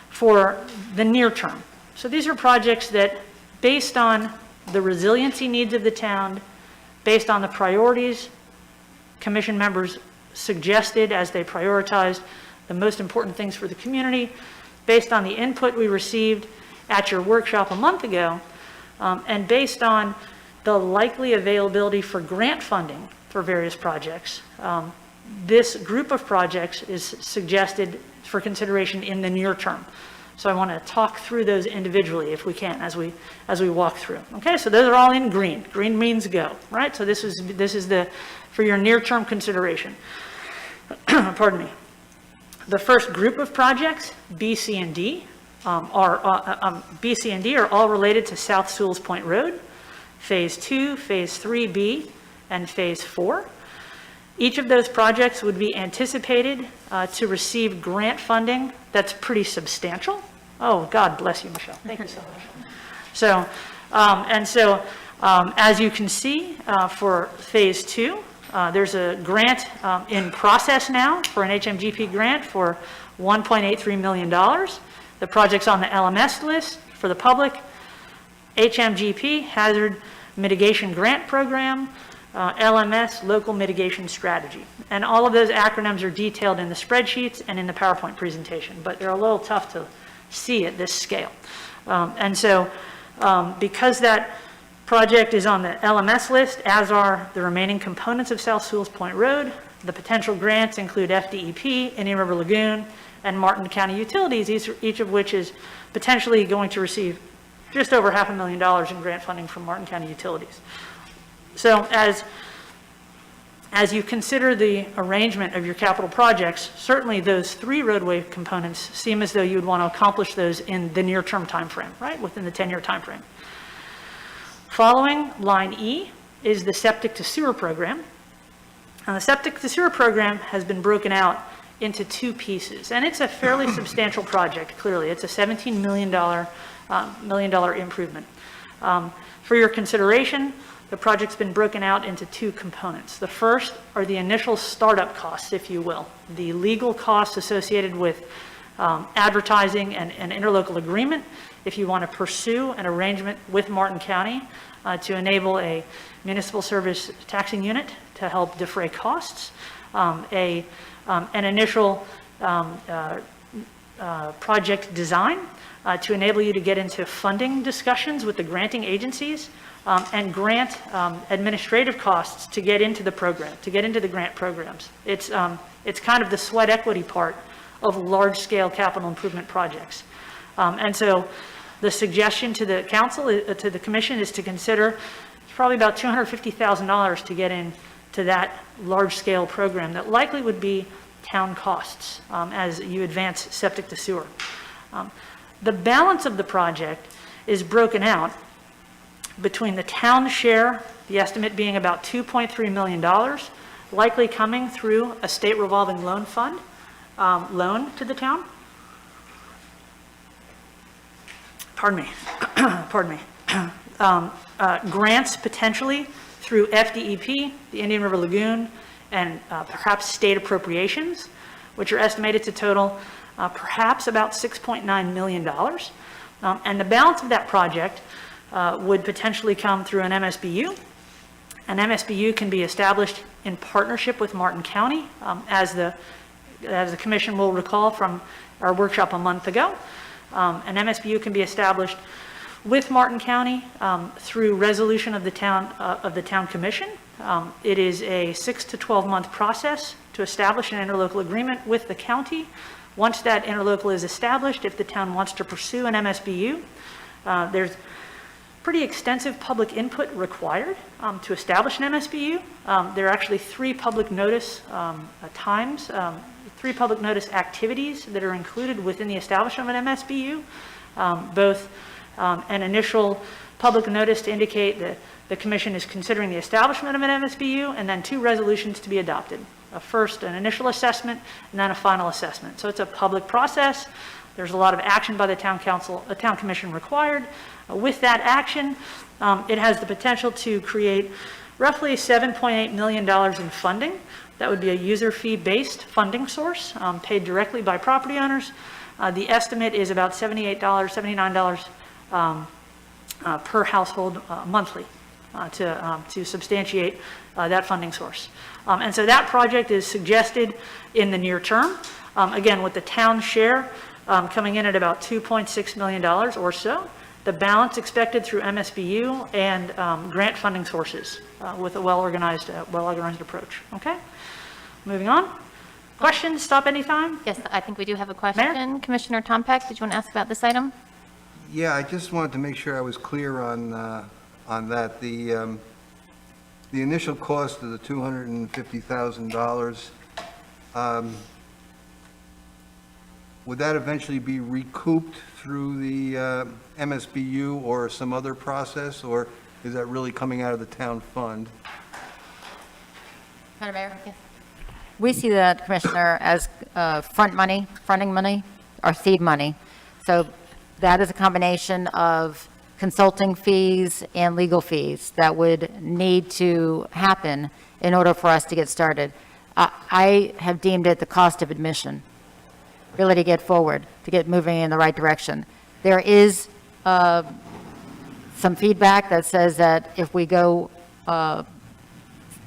for the near term. So these are projects that, based on the resiliency needs of the town, based on the priorities commission members suggested as they prioritized the most important things for the community, based on the input we received at your workshop a month ago, and based on the likely availability for grant funding for various projects, this group of projects is suggested for consideration in the near term. So I want to talk through those individually if we can as we walk through. Okay, so those are all in green. Green means go, right? So this is the for your near-term consideration. Pardon me. The first group of projects, B, C, and D, B, C, and D are all related to South Sewalls Point Road, Phase 2, Phase 3B, and Phase 4. Each of those projects would be anticipated to receive grant funding that's pretty substantial. Oh, God bless you, Michelle. Thank you so much. So, as you can see, for Phase 2, there's a grant in process now for an HMGP grant for $1.83 million. The project's on the LMS list for the public. HMGP, Hazard Mitigation Grant Program, LMS, Local Mitigation Strategy. And all of those acronyms are detailed in the spreadsheets and in the PowerPoint presentation, but they're a little tough to see at this scale. And so because that project is on the LMS list, as are the remaining components of South Sewalls Point Road, the potential grants include FDEP, Indian River Lagoon, and Martin County Utilities, each of which is potentially going to receive just over $500,000 in grant funding from Martin County Utilities. So as you consider the arrangement of your capital projects, certainly those 3 roadway components seem as though you would want to accomplish those in the near-term timeframe, right, within the 10-year timeframe. Following line E is the septic to sewer program. Now, the septic to sewer program has been broken out into 2 pieces, and it's a fairly substantial project, clearly. It's a $17 million improvement. For your consideration, the project's been broken out into 2 components. The first are the initial startup costs, if you will, the legal costs associated with advertising and an interlocal agreement if you want to pursue an arrangement with Martin County to enable a municipal service taxing unit to help defray costs, an initial project design to enable you to get into funding discussions with the granting agencies, and grant administrative costs to get into the program, to get into the grant programs. It's kind of the sweat equity part of large-scale capital improvement projects. And so the suggestion to the council, to the commission, is to consider probably about $250,000 to get into that large-scale program that likely would be town costs as you advance septic to sewer. The balance of the project is broken out between the town share, the estimate being about $2.3 million, likely coming through a state revolving loan fund, loan to the town. Pardon me. Grants potentially through FDEP, the Indian River Lagoon, and perhaps state appropriations, which are estimated to total perhaps about $6.9 million. And the balance of that project would potentially come through an MSBU. An MSBU can be established in partnership with Martin County, as the commission will recall from our workshop a month ago. An MSBU can be established with Martin County through resolution of the town commission. It is a 6 to 12-month process to establish an interlocal agreement with the county. Once that interlocal is established, if the town wants to pursue an MSBU, there's pretty extensive public input required to establish an MSBU. There are actually 3 public notice times, 3 public notice activities that are included within the establishment of an MSBU, both an initial public notice to indicate that the commission is considering the establishment of an MSBU, and then 2 resolutions to be adopted. First, an initial assessment, and then a final assessment. So it's a public process. There's a lot of action by the town council, a town commission required. With that action, it has the potential to create roughly $7.8 million in funding. That would be a user fee-based funding source paid directly by property owners. The estimate is about $79 per household monthly to substantiate that funding source. And so that project is suggested in the near term, again, with the town share coming in at about $2.6 million or so. The balance expected through MSBU and grant funding sources with a well-organized approach. Okay? Moving on. Questions? Stop anytime? Yes, I think we do have a question. Commissioner Tom Peck, did you want to ask about this item? Yeah, I just wanted to make sure I was clear on that. The initial cost of the $250,000, would that eventually be recouped through the MSBU or some other process, or is that really coming out of the town fund? Madam Mayor? Yes. We see that, Commissioner, as fronting money, or seed money. So that is a combination of consulting fees and legal fees that would need to happen in order for us to get started. I have deemed it the cost of admission, really, to get forward, to get moving in the right direction. There is some feedback that says that if we go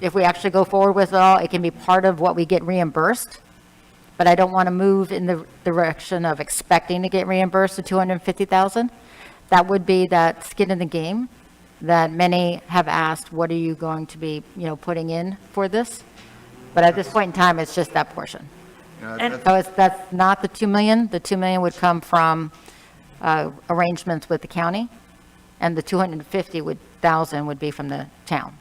if we actually go forward with it all, it can be part of what we get reimbursed. But I don't want to move in the direction of expecting to get reimbursed the $250,000. That would be that skin in the game that many have asked, what are you going to be, putting in for this? But at this point in time, it's just that portion. And- So that's not the 2 million. The 2 million would come from arrangements with the county, and the 250,000 would be from the town.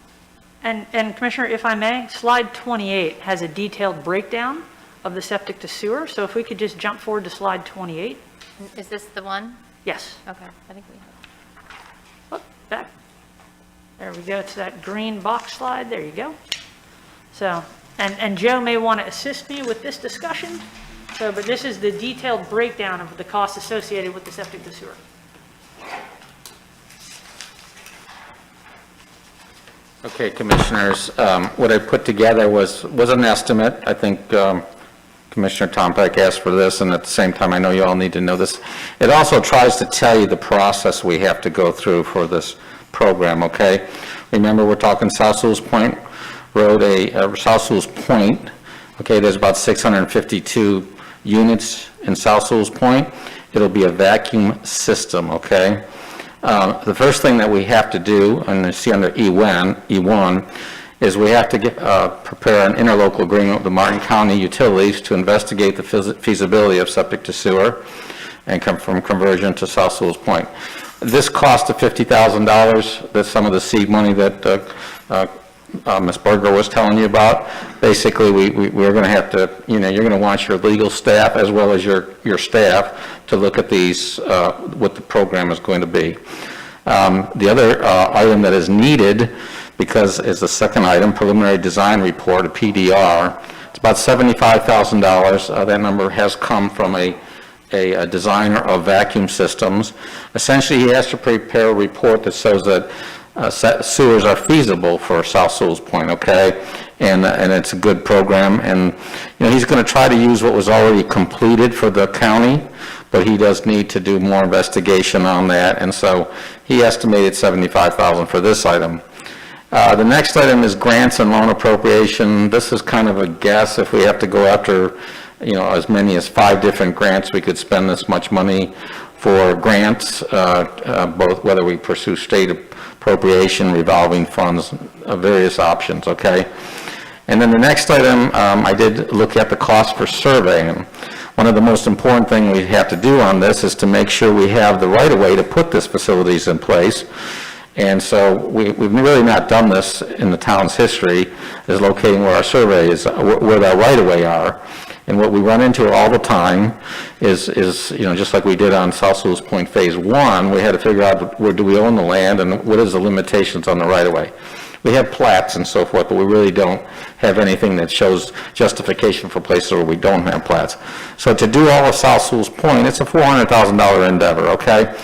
And Commissioner, if I may, slide 28 has a detailed breakdown of the septic to sewer, so if we could just jump forward to slide 28. Is this the one? Yes, Okay, I think we have. look, back. There we go, it's that green box slide, there you go. So, and Joe may want to assist me with this discussion, but this is the detailed breakdown of the costs associated with the septic to sewer. Okay, Commissioners, what I put together was an estimate. I think Commissioner Tompeck asked for this, and at the same time, I know you all need to know this. It also tries to tell you the process we have to go through for this program, okay? Remember, we're talking South Sewalls Point Road, South Sewalls Point, okay? There's about 652 units in South Sewalls Point. It'll be a vacuum system, okay? The first thing that we have to do, and you see under E1, is we have to prepare an interlocal agreement with the Martin County Utilities to investigate the feasibility of septic to sewer and come from conversion to South Sewalls Point. This cost of $50,000, that's some of the seed money that Ms. Berger was telling you about. Basically, we're going to have to, you're going to want your legal staff as well as your staff to look at these, what the program is going to be. The other item that is needed, because it's the second item, preliminary design report, a PDR, it's about $75,000. That number has come from a designer of vacuum systems. Essentially, he has to prepare a report that shows that sewers are feasible for South Sewalls Point, okay? And it's a good program, and he's going to try to use what was already completed for the county, but he does need to do more investigation on that, and so he estimated $75,000 for this item. The next item is grants and loan appropriation. This is kind of a guess. If we have to go after, as many as 5 different grants, we could spend this much money for grants, both whether we pursue state appropriation, revolving funds, various options, okay? And then the next item, I did look at the cost for surveying. One of the most important things we have to do on this is to make sure we have the right-of-way to put these facilities in place. And so we've really not done this in the town's history, is locating where our survey is, where our right-of-way are. And what we run into all the time is just like we did on South Sewalls Point Phase 1, we had to figure out where do we own the land and what is the limitations on the right-of-way. We have plats and so forth, but we really don't have anything that shows justification for places where we don't have plats. So to do all of South Sewalls Point, it's a $400,000 endeavor, okay?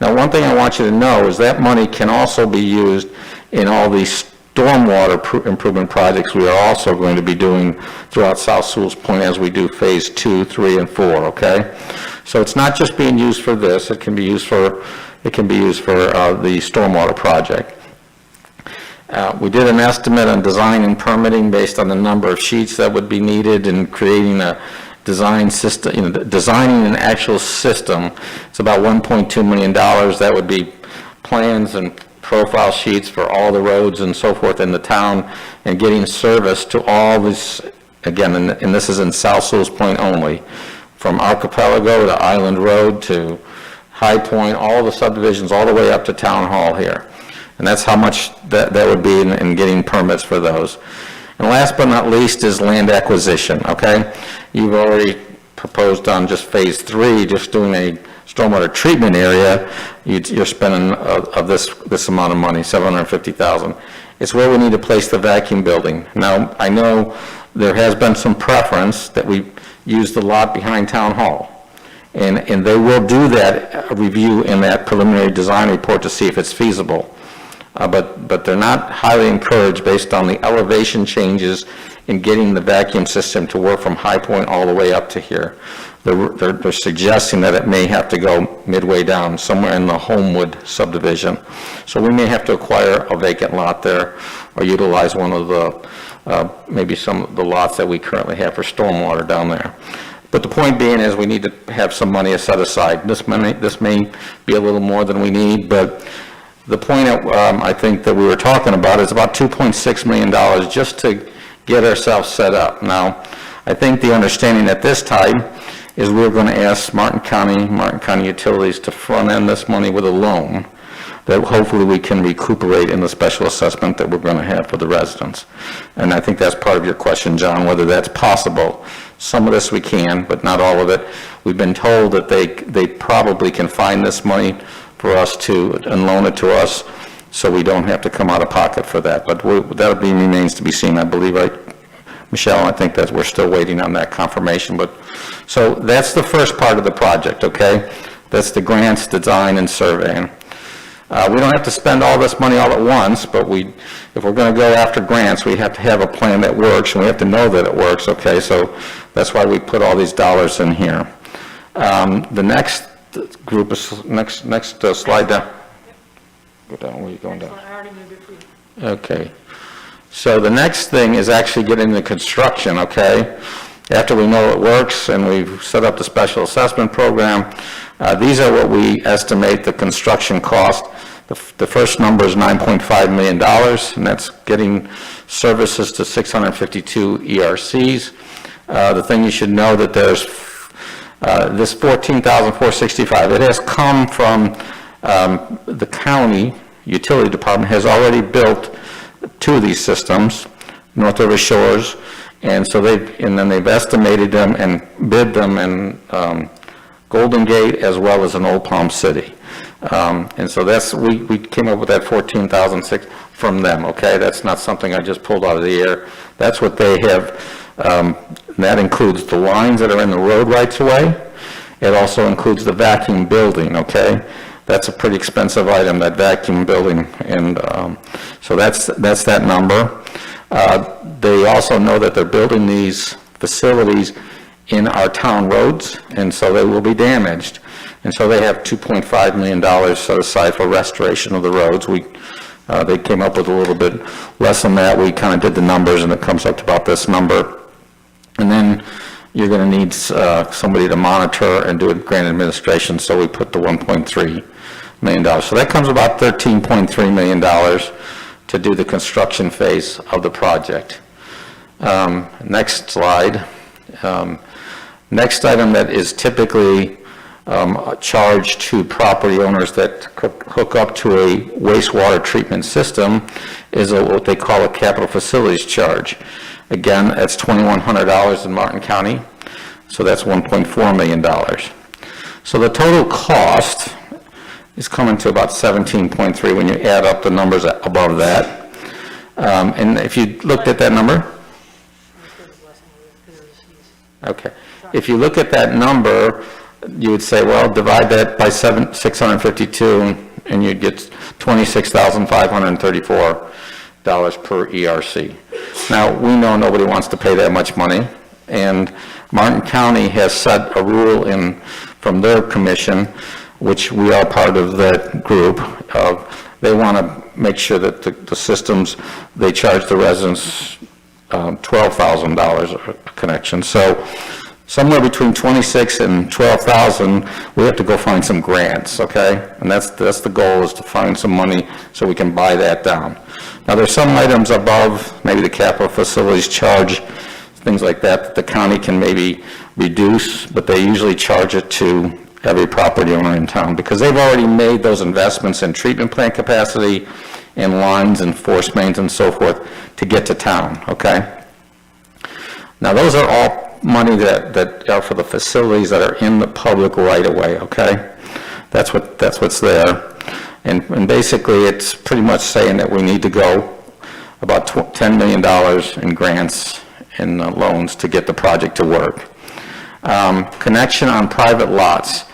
Now, one thing I want you to know is that money can also be used in all these stormwater improvement projects we are also going to be doing throughout South Sewalls Point as we do Phase 2, 3, and 4, okay? So it's not just being used for this, it can be used for the stormwater project. We did an estimate on design and permitting based on the number of sheets that would be needed and creating a design system, designing an actual system. It's about $1.2 million. That would be plans and profile sheets for all the roads and so forth in the town, and getting service to all this, again, and this is in South Sewalls Point only, from Archipelago to Island Road to High Point, all the subdivisions, all the way up to Townhall here. And that's how much that would be in getting permits for those. And last but not least is land acquisition, okay? You've already proposed on just Phase 3, just doing a stormwater treatment area, you're spending of this amount of money, $750,000. It's where we need to place the vacuum building. Now, I know there has been some preference that we use the lot behind Town Hall. And they will do that review in that preliminary design report to see if it's feasible. But they're not highly encouraged based on the elevation changes in getting the vacuum system to work from High Point all the way up to here. They're suggesting that it may have to go midway down, somewhere in the Homewood subdivision. So we may have to acquire a vacant lot there, or utilize one of the, maybe some of the lots that we currently have for stormwater down there. But the point being is we need to have some money set aside. This may be a little more than we need, but the point I think that we were talking about is about $2.6 million just to get ourselves set up. Now, I think the understanding at this time is we're going to ask Martin County Utilities to front end this money with a loan that hopefully we can recuperate in the special assessment that we're going to have for the residents. And I think that's part of your question, John, whether that's possible. Some of this we can, but not all of it. We've been told that they probably can find this money for us to, and loan it to us, so we don't have to come out of pocket for that. But that remains to be seen. I believe, Michelle, I think that we're still waiting on that confirmation. But so that's the first part of the project, okay? That's the grants, design, and surveying. We don't have to spend all this money all at once, but if we're going to go after grants, we have to have a plan that works, and we have to know that it works, okay? So that's why we put all these dollars in here. The next group is, next slide down. Go down, where are you going down? I already moved it for you. Okay. So the next thing is actually getting the construction, okay? After we know it works and we've set up the special assessment program, these are what we estimate the construction cost. The first number is $9.5 million, and that's getting services to 652 ERCs. The thing you should know that there's this $14,465. It has come from the county utility department has already built 2 of these systems, North River Shores, and so they've estimated them and bid them in Golden Gate as well as in Old Palm City. And so we came up with that $14,006 from them, okay? That's not something I just pulled out of the air. That's what they have. That includes the lines that are in the road rights of way. It also includes the vacuum building, okay? That's a pretty expensive item, that vacuum building, and so that's that number. They also know that they're building these facilities in our town roads, and so they will be damaged. And so they have $2.5 million set aside for restoration of the roads. They came up with a little bit less than that. We kind of did the numbers, and it comes up to about this number. And then you're going to need somebody to monitor and do a grant administration, so we put the $1.3 million. So that comes about $13.3 million to do the construction phase of the project. Next slide. Next item that is typically charged to property owners that hook up to a wastewater treatment system is what they call a capital facilities charge. Again, that's $2,100 in Martin County, so that's $1.4 million. So the total cost is coming to about 17.3 when you add up the numbers above that. And if you looked at that number, okay. If you look at that number, you would say, well, divide that by 652, and you'd get $26,534 per ERC. Now, we know nobody wants to pay that much money, and Martin County has set a rule from their commission, which we are part of that group. They want to make sure that the systems, they charge the residents $12,000 a connection. So somewhere between $26,000 and $12,000, we have to go find some grants, okay? And that's the goal, is to find some money so we can buy that down. Now, there's some items above, maybe the capital facilities charge, things like that the county can maybe reduce, but they usually charge it to every property owner in town, because they've already made those investments in treatment plant capacity and lines and force mains and so forth to get to town, okay? Now, those are all money that are for the facilities that are in the public right of way, okay? That's what's there. And basically, it's pretty much saying that we need to go about $10 million in grants and loans to get the project to work. Connection on private lots.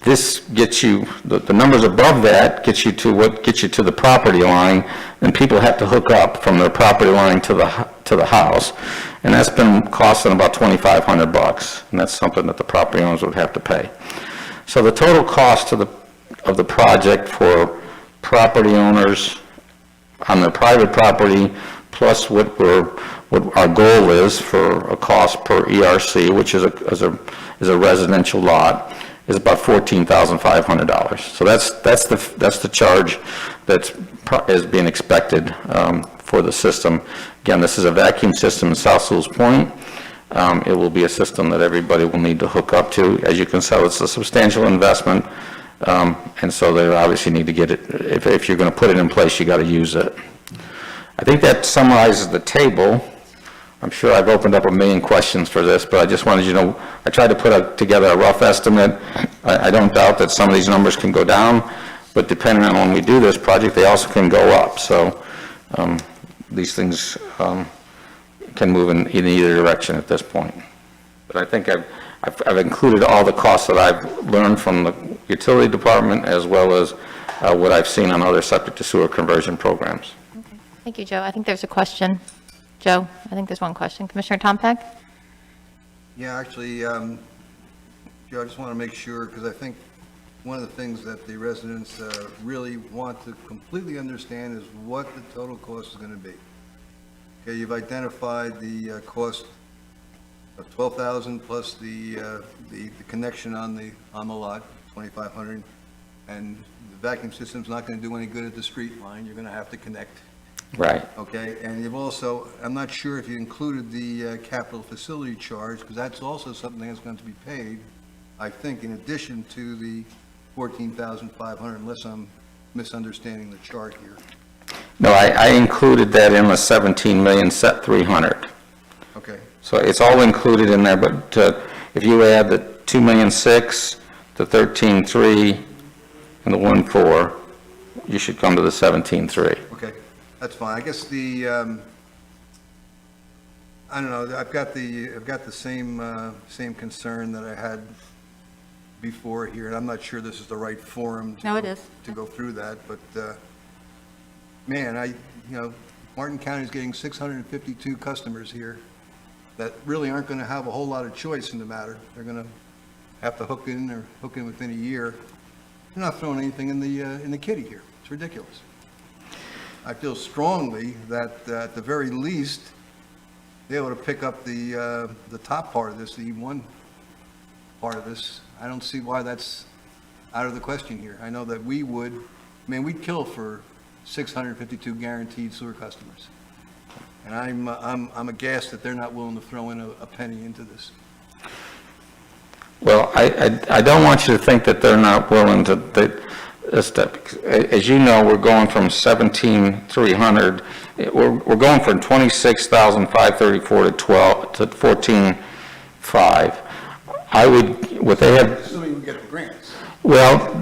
this gets you, the numbers above that gets you to what gets you to the property line, and people have to hook up from their property line to the house. And that's been costing about $2,500, and that's something that the property owners would have to pay. So the total cost of the project for property owners on their private property, plus what our goal is for a cost per ERC, which is a residential lot, is about $14,500. So that's the charge is being expected for the system. Again, this is a vacuum system in South Sewalls Point. It will be a system that everybody will need to hook up to. As you can tell, it's a substantial investment, and so they obviously need to get it. If you're going to put it in place, you got to use it. I think that summarizes the table. I'm sure I've opened up a million questions for this, but I just wanted you to know, I tried to put together a rough estimate. I don't doubt that some of these numbers can go down, but depending on when we do this project, they also can go up. So these things can move in either direction at this point. But I think I've included all the costs that I've learned from the utility department, as well as what I've seen on other septic to sewer conversion programs. Thank you, Joe. I think there's a question. Joe, I think there's one question. Commissioner Tompeck? Yeah, actually, Joe, I just want to make sure, because I think one of the things that the residents really want to completely understand is what the total cost is going to be. Okay, you've identified the cost of $12,000 plus the connection on the lot, $2,500, and the vacuum system's not going to do any good at the street line. You're going to have to connect. Right. Okay, and you've also, I'm not sure if you included the capital facility charge, because that's also something that's going to be paid, I think, in addition to the $14,500, unless I'm misunderstanding the chart here. No, I included that in the 17 million set 300. Okay, So it's all included in there, but if you add the 2,600,000, the 13,300, and the 1,400, you should come to the 17,300. okay, that's fine. I guess the, I don't know, I've got the same concern that I had before here, and I'm not sure this is the right forum No, it is. to go through that, but, man, Martin County is getting 652 customers here that really aren't going to have a whole lot of choice in the matter. They're going to have to hook in within a year. They're not throwing anything in the kitty here. It's ridiculous. I feel strongly that at the very least, they ought to pick up the top part of this, the E1 part of this. I don't see why that's out of the question here. I know that we'd kill for 652 guaranteed sewer customers. And I'm aghast that they're not willing to throw in a penny into this. Well, I don't want you to think that they're not willing to step. As you know, we're going from 17,300, we're going from 26,534 to 14,500. What they have. Assuming we get the grants. Well,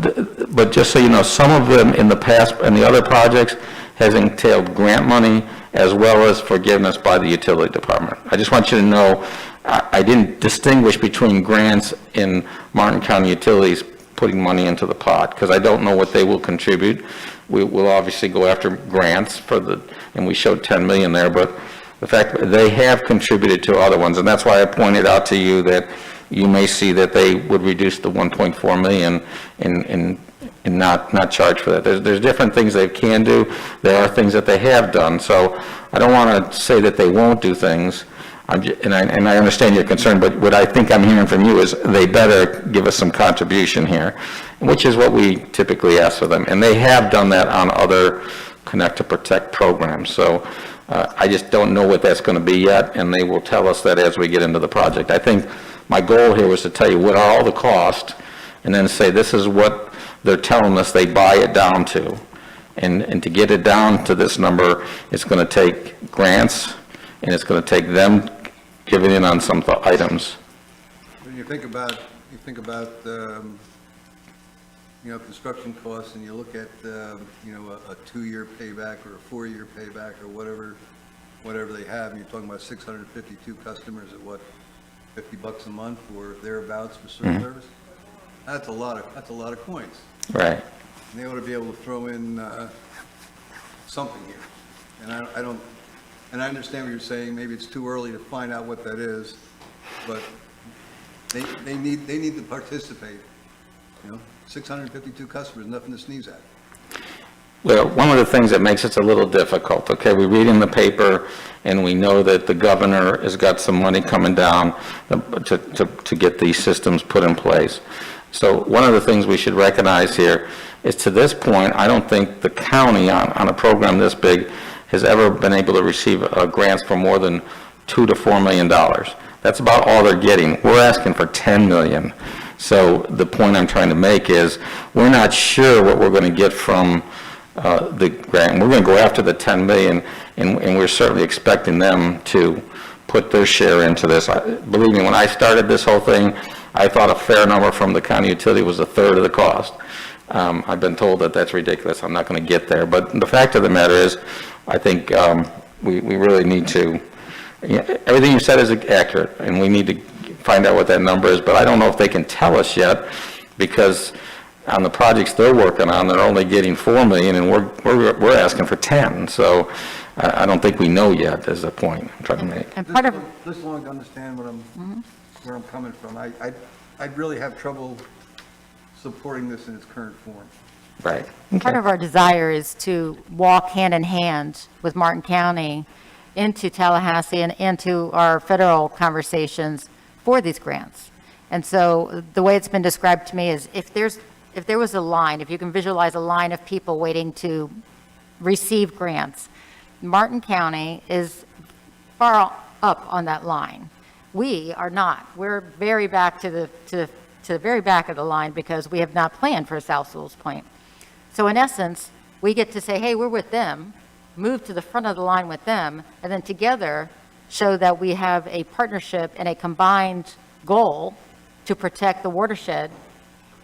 but just so you know, some of them in the past and the other projects has entailed grant money as well as forgiveness by the utility department. I just want you to know, I didn't distinguish between grants in Martin County Utilities putting money into the pot, because I don't know what they will contribute. We will obviously go after grants and we showed 10 million there, but the fact that they have contributed to other ones, and that's why I pointed out to you that you may see that they would reduce the 1.4 million and not charge for that. There's different things they can do. There are things that they have done. So I don't want to say that they won't do things. And I understand your concern, but what I think I'm hearing from you is they better give us some contribution here, which is what we typically ask for them. And they have done that on other Connect to Protect programs. So I just don't know what that's going to be yet, and they will tell us that as we get into the project. I think my goal here was to tell you what are all the costs, and then say this is what they're telling us they buy it down to. And to get it down to this number, it's going to take grants, and it's going to take them giving in on some items. When you think about construction costs, and you look at, a 2-year payback or a 4-year payback or whatever they have, and you're talking about 652 customers at what, $50 a month or thereabouts for sewer service? That's a lot of coins. Right. And they ought to be able to throw in something here. And I don't, and I understand what you're saying, maybe it's too early to find out what that is, but they need to participate. 652 customers, nothing to sneeze at. Well, one of the things that makes it a little difficult, okay, we read in the paper, and we know that the governor has got some money coming down to get these systems put in place. So one of the things we should recognize here is, to this point, I don't think the county on a program this big has ever been able to receive grants for more than $2 to $4 million. That's about all they're getting. We're asking for $10 million. So the point I'm trying to make is, we're not sure what we're going to get from the grant. We're going to go after the $10 million, and we're certainly expecting them to put their share into this. Believe me, when I started this whole thing, I thought a fair number from the county utility was a third of the cost. I've been told that that's ridiculous. I'm not going to get there. But the fact of the matter is, I think we really need to, everything you said is accurate, and we need to find out what that number is. But I don't know if they can tell us yet, because on the projects they're working on, they're only getting $4 million, and we're asking for 10. So I don't think we know yet, is the point I'm trying to make. And part of, Just long to understand where I'm coming from. I'd really have trouble supporting this in its current form. Right. part of our desire is to walk hand in hand with Martin County into Tallahassee and into our federal conversations for these grants. And so the way it's been described to me is, if there was a line, if you can visualize a line of people waiting to receive grants, Martin County is far up on that line. We are not. We're very back to the very back of the line, because we have not planned for South Sewalls Point. So in essence, we get to say, hey, we're with them, move to the front of the line with them, and then together show that we have a partnership and a combined goal to protect the watershed.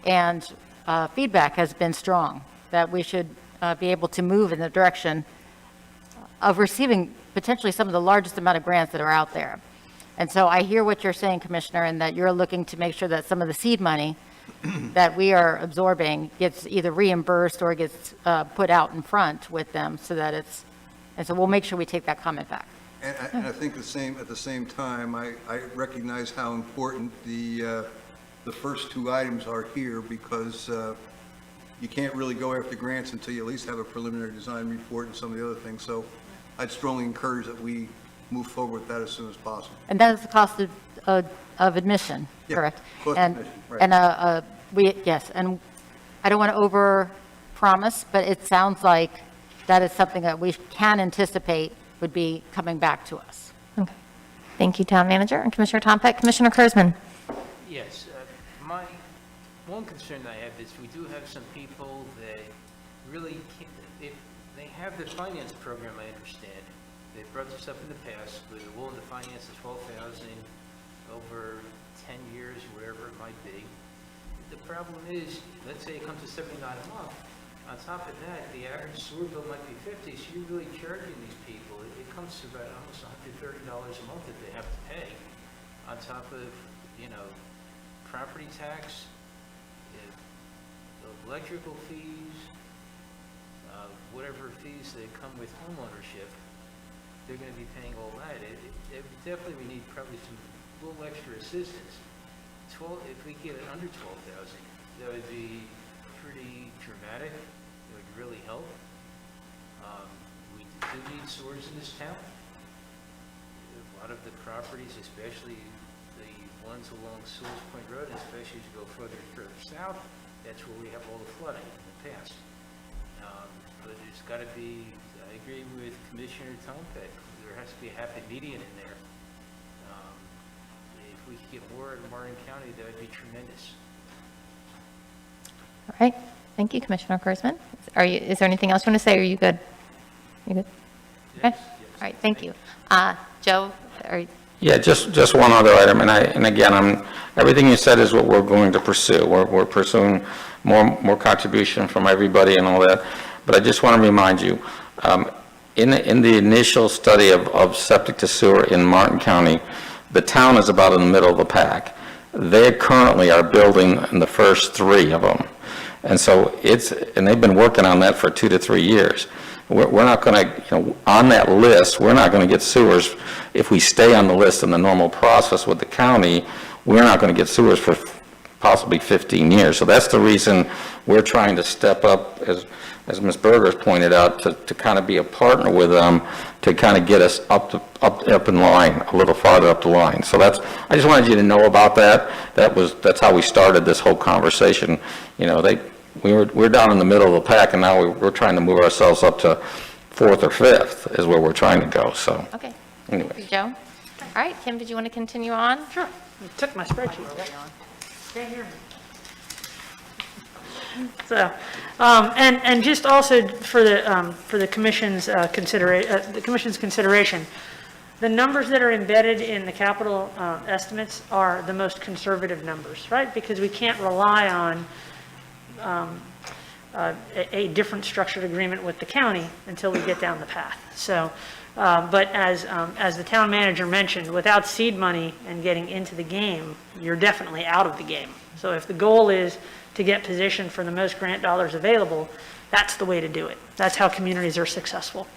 And feedback has been strong that we should be able to move in the direction of receiving potentially some of the largest amount of grants that are out there. And so I hear what you're saying, Commissioner, and that you're looking to make sure that some of the seed money that we are absorbing gets either reimbursed or gets put out in front with them, so that it's, and so we'll make sure we take that comment back. And I think at the same time, I recognize how important the first two items are here, because you can't really go after grants until you at least have a preliminary design report and some of the other things. So I'd strongly encourage that we move forward with that as soon as possible. And that is the cost of admission, Yeah, correct? cost of And admission, right. and yes, and I don't want to over-promise, but it sounds like that is something that we can anticipate would be coming back to us. Okay. Thank you, Town Manager. And Commissioner Tompeck. Commissioner Kurzman. Yes, my one concern I have is, we do have some people that really can't, if they have the finance program, I understand. They've brought this up in the past, where they're willing to finance the 12,000 over 10 years, whatever it might be. The problem is, let's say it comes to $79 a month. On top of that, the average sewer bill might be $50, so you're really charging these people. It comes to about almost $130 a month that they have to pay, on top of, property tax, the electrical fees, whatever fees that come with home ownership. They're going to be paying all that. Definitely, we need probably some little extra assistance. If we get it under 12,000, that would be pretty dramatic. It would really help. We do need sewers in this town. A lot of the properties, especially the ones along Sewalls Point Road, especially as you go further south, that's where we have all the flooding in the past. But there's got to be, I agree with Commissioner Tompeck, there has to be a happy median in there. If we could get more in Martin County, that would be tremendous. All right. Thank you, Commissioner Kurzman. Is there anything else you want to say, or are you good? You good? Okay. All right. Thank you. Joe, Yeah, just one other item, and again, everything you said is what we're going to pursue. We're pursuing more contribution from everybody and all that, but I just want to remind you, in the initial study of septic to sewer in Martin County, the town is about in the middle of the pack. They currently are building in the first 3 of them. And so and they've been working on that for 2 to 3 years. We're not going to, on that list, we're not going to get sewers. If we stay on the list in the normal process with the county, we're not going to get sewers for possibly 15 years. So that's the reason we're trying to step up, as Ms. Berger's pointed out, to kind of be a partner with them to kind of get us up in line, a little farther up the line. So I just wanted you to know about that. That's how we started this whole conversation. We're down in the middle of the pack, and now we're trying to move ourselves up to 4th or 5th is where we're trying to go, so. Okay. Anyway. Thank you, Joe. All right, Kim, did you want to continue on? Sure. You took my spreadsheet. Can't hear me. So, and just also for the commission's consideration, the numbers that are embedded in the capital estimates are the most conservative numbers, right? Because we can't rely on a different structured agreement with the county until we get down the path. So, but as the town manager mentioned, without seed money and getting into the game, you're definitely out of the game. So if the goal is to get positioned for the most grant dollars available, that's the way to do it. That's how communities are successful.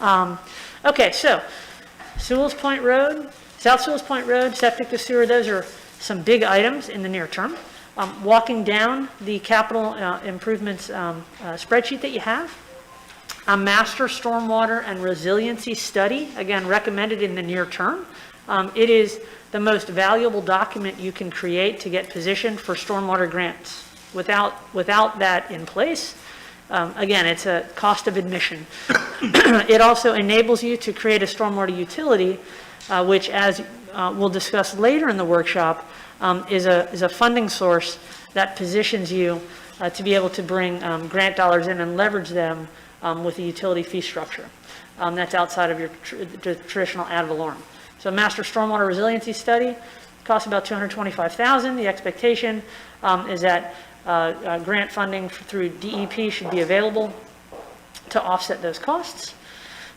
Okay, so Sewalls Point Road, South Sewalls Point Road, septic to sewer, those are some big items in the near term. Walking down the capital improvements spreadsheet that you have, a master stormwater and resiliency study, again, recommended in the near term. It is the most valuable document you can create to get positioned for stormwater grants. Without that in place, again, it's a cost of admission. It also enables you to create a stormwater utility, which, as we'll discuss later in the workshop, is a funding source that positions you to be able to bring grant dollars in and leverage them with a utility fee structure that's outside of your traditional ad valorem. So master stormwater resiliency study costs about $225,000. The expectation is that grant funding through DEP should be available to offset those costs.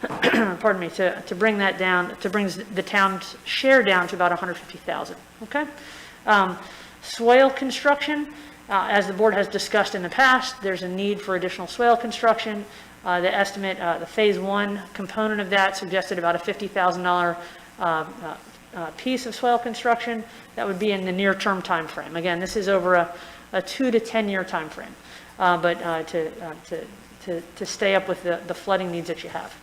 Pardon me, to bring that down, to bring the town's share down to about $150,000. Okay. Swale construction, as the board has discussed in the past, there's a need for additional swale construction. The estimate, the phase 1 component of that suggested about a $50,000 piece of swale construction. That would be in the near-term time frame. Again, this is over a 2 to 10 year time frame, but to stay up with the flooding needs that you have.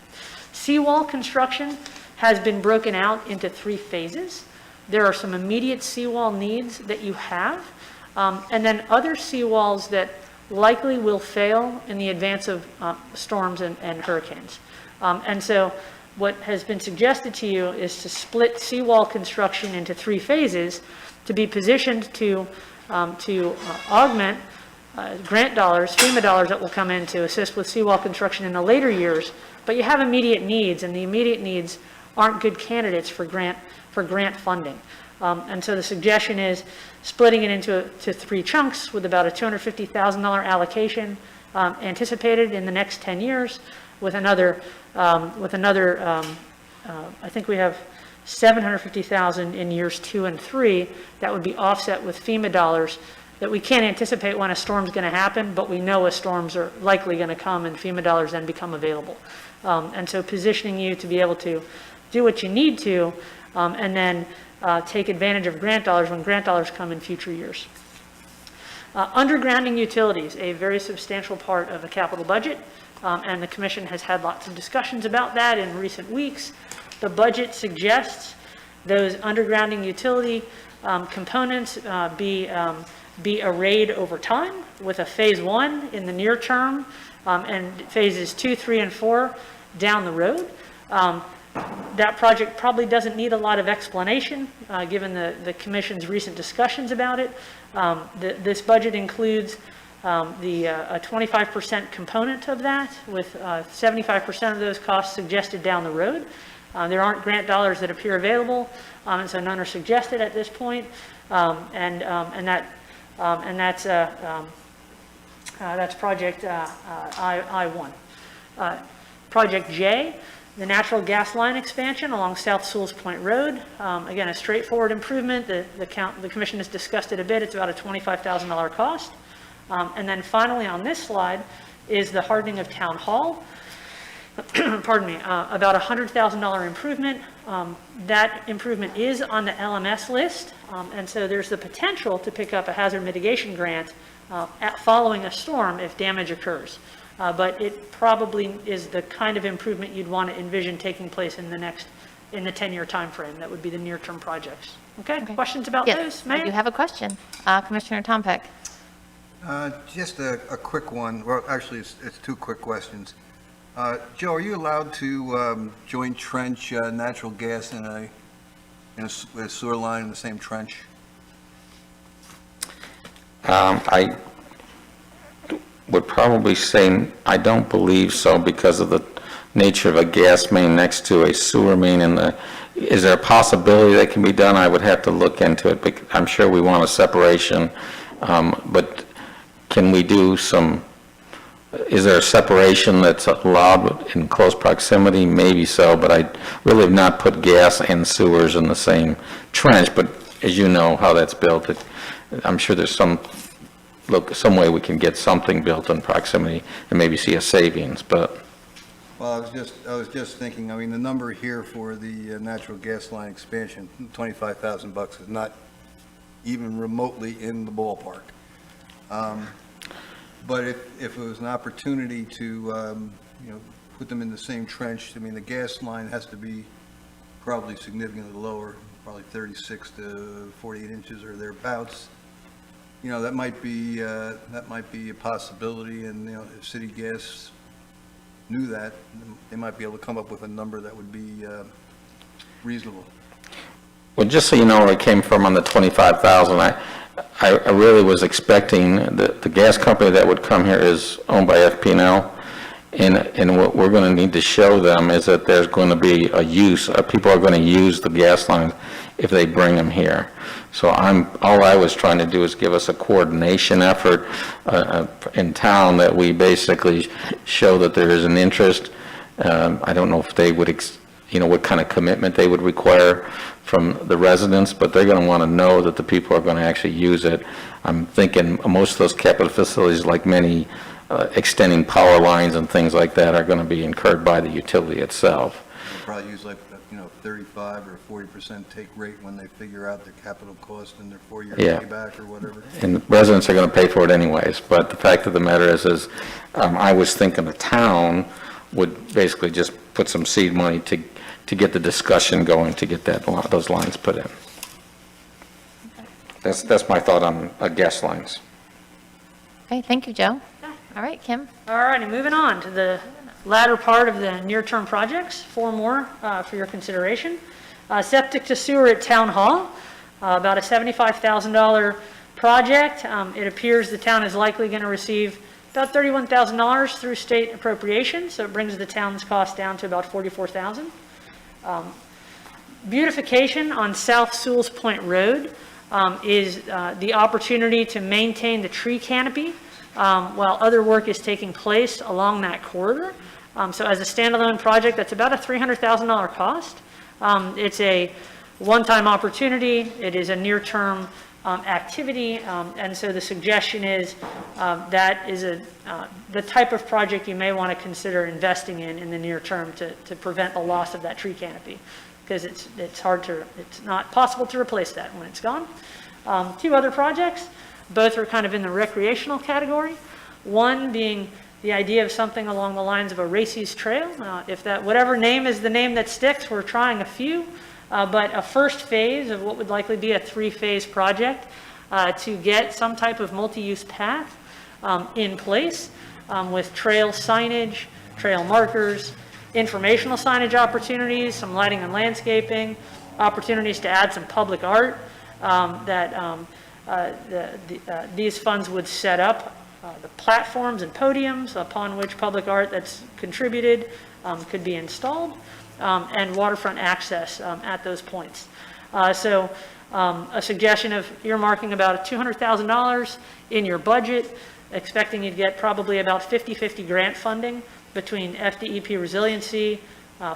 Seawall construction has been broken out into 3 phases. There are some immediate seawall needs that you have, and then other seawalls that likely will fail in the advance of storms and hurricanes. And so what has been suggested to you is to split seawall construction into 3 phases to be positioned to augment grant dollars, FEMA dollars that will come in to assist with seawall construction in the later years, but you have immediate needs, and the immediate needs aren't good candidates for grant funding. And so the suggestion is splitting it into 3 chunks with about a $250,000 allocation anticipated in the next 10 years, with another I think we have $750,000 in years 2 and 3 that would be offset with FEMA dollars that we can't anticipate when a storm's going to happen, but we know a storms are likely going to come and FEMA dollars then become available. And so positioning you to be able to do what you need to, and then take advantage of grant dollars when grant dollars come in future years. Undergrounding utilities, a very substantial part of a capital budget, and the commission has had lots of discussions about that in recent weeks. The budget suggests those undergrounding utility components be arrayed over time with a phase 1 in the near term, and phases 2, 3, and 4 down the road. That project probably doesn't need a lot of explanation, given the commission's recent discussions about it. This budget includes a 25% component of that, with 75% of those costs suggested down the road. There aren't grant dollars that appear available, and so none are suggested at this point. And that's project I-1. Project J The natural gas line expansion along South Sewalls Point Road, again, a straightforward improvement. The commission has discussed it a bit. It's about a $25,000 cost. And then finally on this slide is the hardening of Townhall. Pardon me, about a $100,000 improvement. That improvement is on the LMS list, and so there's the potential to pick up a hazard mitigation grant following a storm if damage occurs. But it probably is the kind of improvement you'd want to envision taking place in the 10-year time frame. That would be the near-term projects. Okay, questions about Yes, those, I do Mayor? have a question. Commissioner Tompeck. Just a quick one. Well, actually, it's two quick questions. Joe, are you allowed to joint trench natural gas in a sewer line in the same trench? I would probably say I don't believe so because of the nature of a gas main next to a sewer main. Is there a possibility that can be done? I would have to look into it, but I'm sure we want a separation. But can we do some, is there a separation that's allowed in close proximity? Maybe so, but I really have not put gas and sewers in the same trench. But as you know how that's built, I'm sure there's some way we can get something built in proximity and maybe see a savings, but. Well, I was just thinking, I mean, the number here for the natural gas line expansion, $25,000 is not even remotely in the ballpark. But if it was an opportunity to, put them in the same trench, I mean, the gas line has to be probably significantly lower, probably 36 to 48 inches or thereabouts. That might be a possibility, and, if city gas knew that, they might be able to come up with a number that would be reasonable. Well, just so you know where I came from on the 25,000, I really was expecting the gas company that would come here is owned by FP&L, and what we're going to need to show them is that there's going to be a use, people are going to use the gas lines if they bring them here. So all I was trying to do is give us a coordination effort in town that we basically show that there is an interest. I don't know if they would, what kind of commitment they would require from the residents, but they're going to want to know that the people are going to actually use it. I'm thinking most of those capital facilities, like many extending power lines and things like that, are going to be incurred by the utility itself. They'll probably use 35 or 40% take rate when they figure out their capital cost and their 4-year Yeah. payback or whatever. And residents are going to pay for it anyways, but the fact of the matter is I was thinking the town would basically just put some seed money to get the discussion going, to get those lines put in. That's my thought on gas lines. Okay, thank you, Joe. All right, Kim. All righty, moving on to the latter part of the near-term projects, 4 more for your consideration. Septic to sewer at Townhall, about a $75,000 project. It appears the town is likely going to receive about $31,000 through state appropriation, so it brings the town's cost down to about $44,000. Beautification on South Sewalls Point Road is the opportunity to maintain the tree canopy while other work is taking place along that corridor. So as a standalone project, that's about a $300,000 cost. It's a one-time opportunity. It is a near-term activity, and so the suggestion is that is the type of project you may want to consider investing in the near term to prevent the loss of that tree canopy, because it's not possible to replace that when it's gone. 2 other projects, both are kind of in the recreational category. One being the idea of something along the lines of a Racy's Trail. If that, whatever name is the name that sticks, we're trying a few, but a first phase of what would likely be a 3-phase project to get some type of multi-use path in place with trail signage, trail markers, informational signage opportunities, some lighting and landscaping, opportunities to add some public art these funds would set up the platforms and podiums upon which public art that's contributed could be installed, and waterfront access at those points. So a suggestion of earmarking about $200,000 in your budget, expecting you'd get probably about 50-50 grant funding between FDEP resiliency,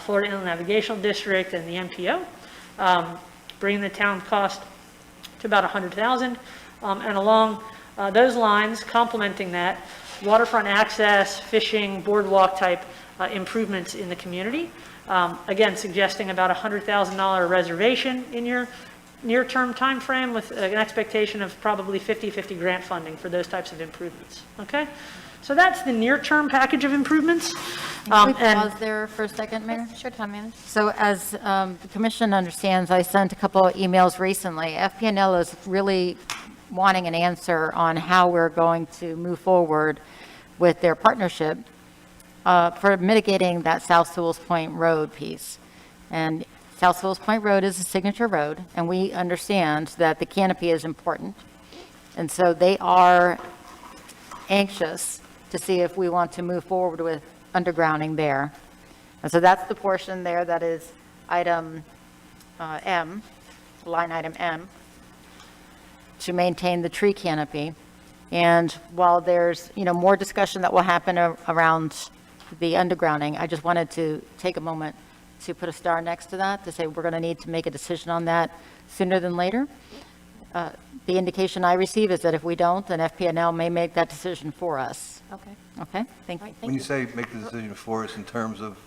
Florida Inland Navigational District and the MPO, bringing the town cost to about $100,000. And along those lines, complementing that, waterfront access, fishing, boardwalk type improvements in the community. Again, suggesting about $100,000 reservation in your near-term time frame with an expectation of probably 50/50 grant funding for those types of improvements. Okay? So that's the near-term package of improvements. Can we pause there for a second, Mayor? Sure, Town Manager. So as the commission understands, I sent a couple of emails recently. FPNL is really wanting an answer on how we're going to move forward with their partnership for mitigating that South Sewalls Point Road piece. And South Sewalls Point Road is a signature road, and we understand that the canopy is important. And so they are anxious to see if we want to move forward with undergrounding there. And so that's the portion there that is item M, line item M, to maintain the tree canopy. And while there's, more discussion that will happen around the undergrounding, I just wanted to take a moment to put a star next to that, to say we're going to need to make a decision on that sooner than later. The indication I receive is that if we don't, then FPNL may make that decision for us. Okay. Okay, thank you. When you say make the decision for us in terms of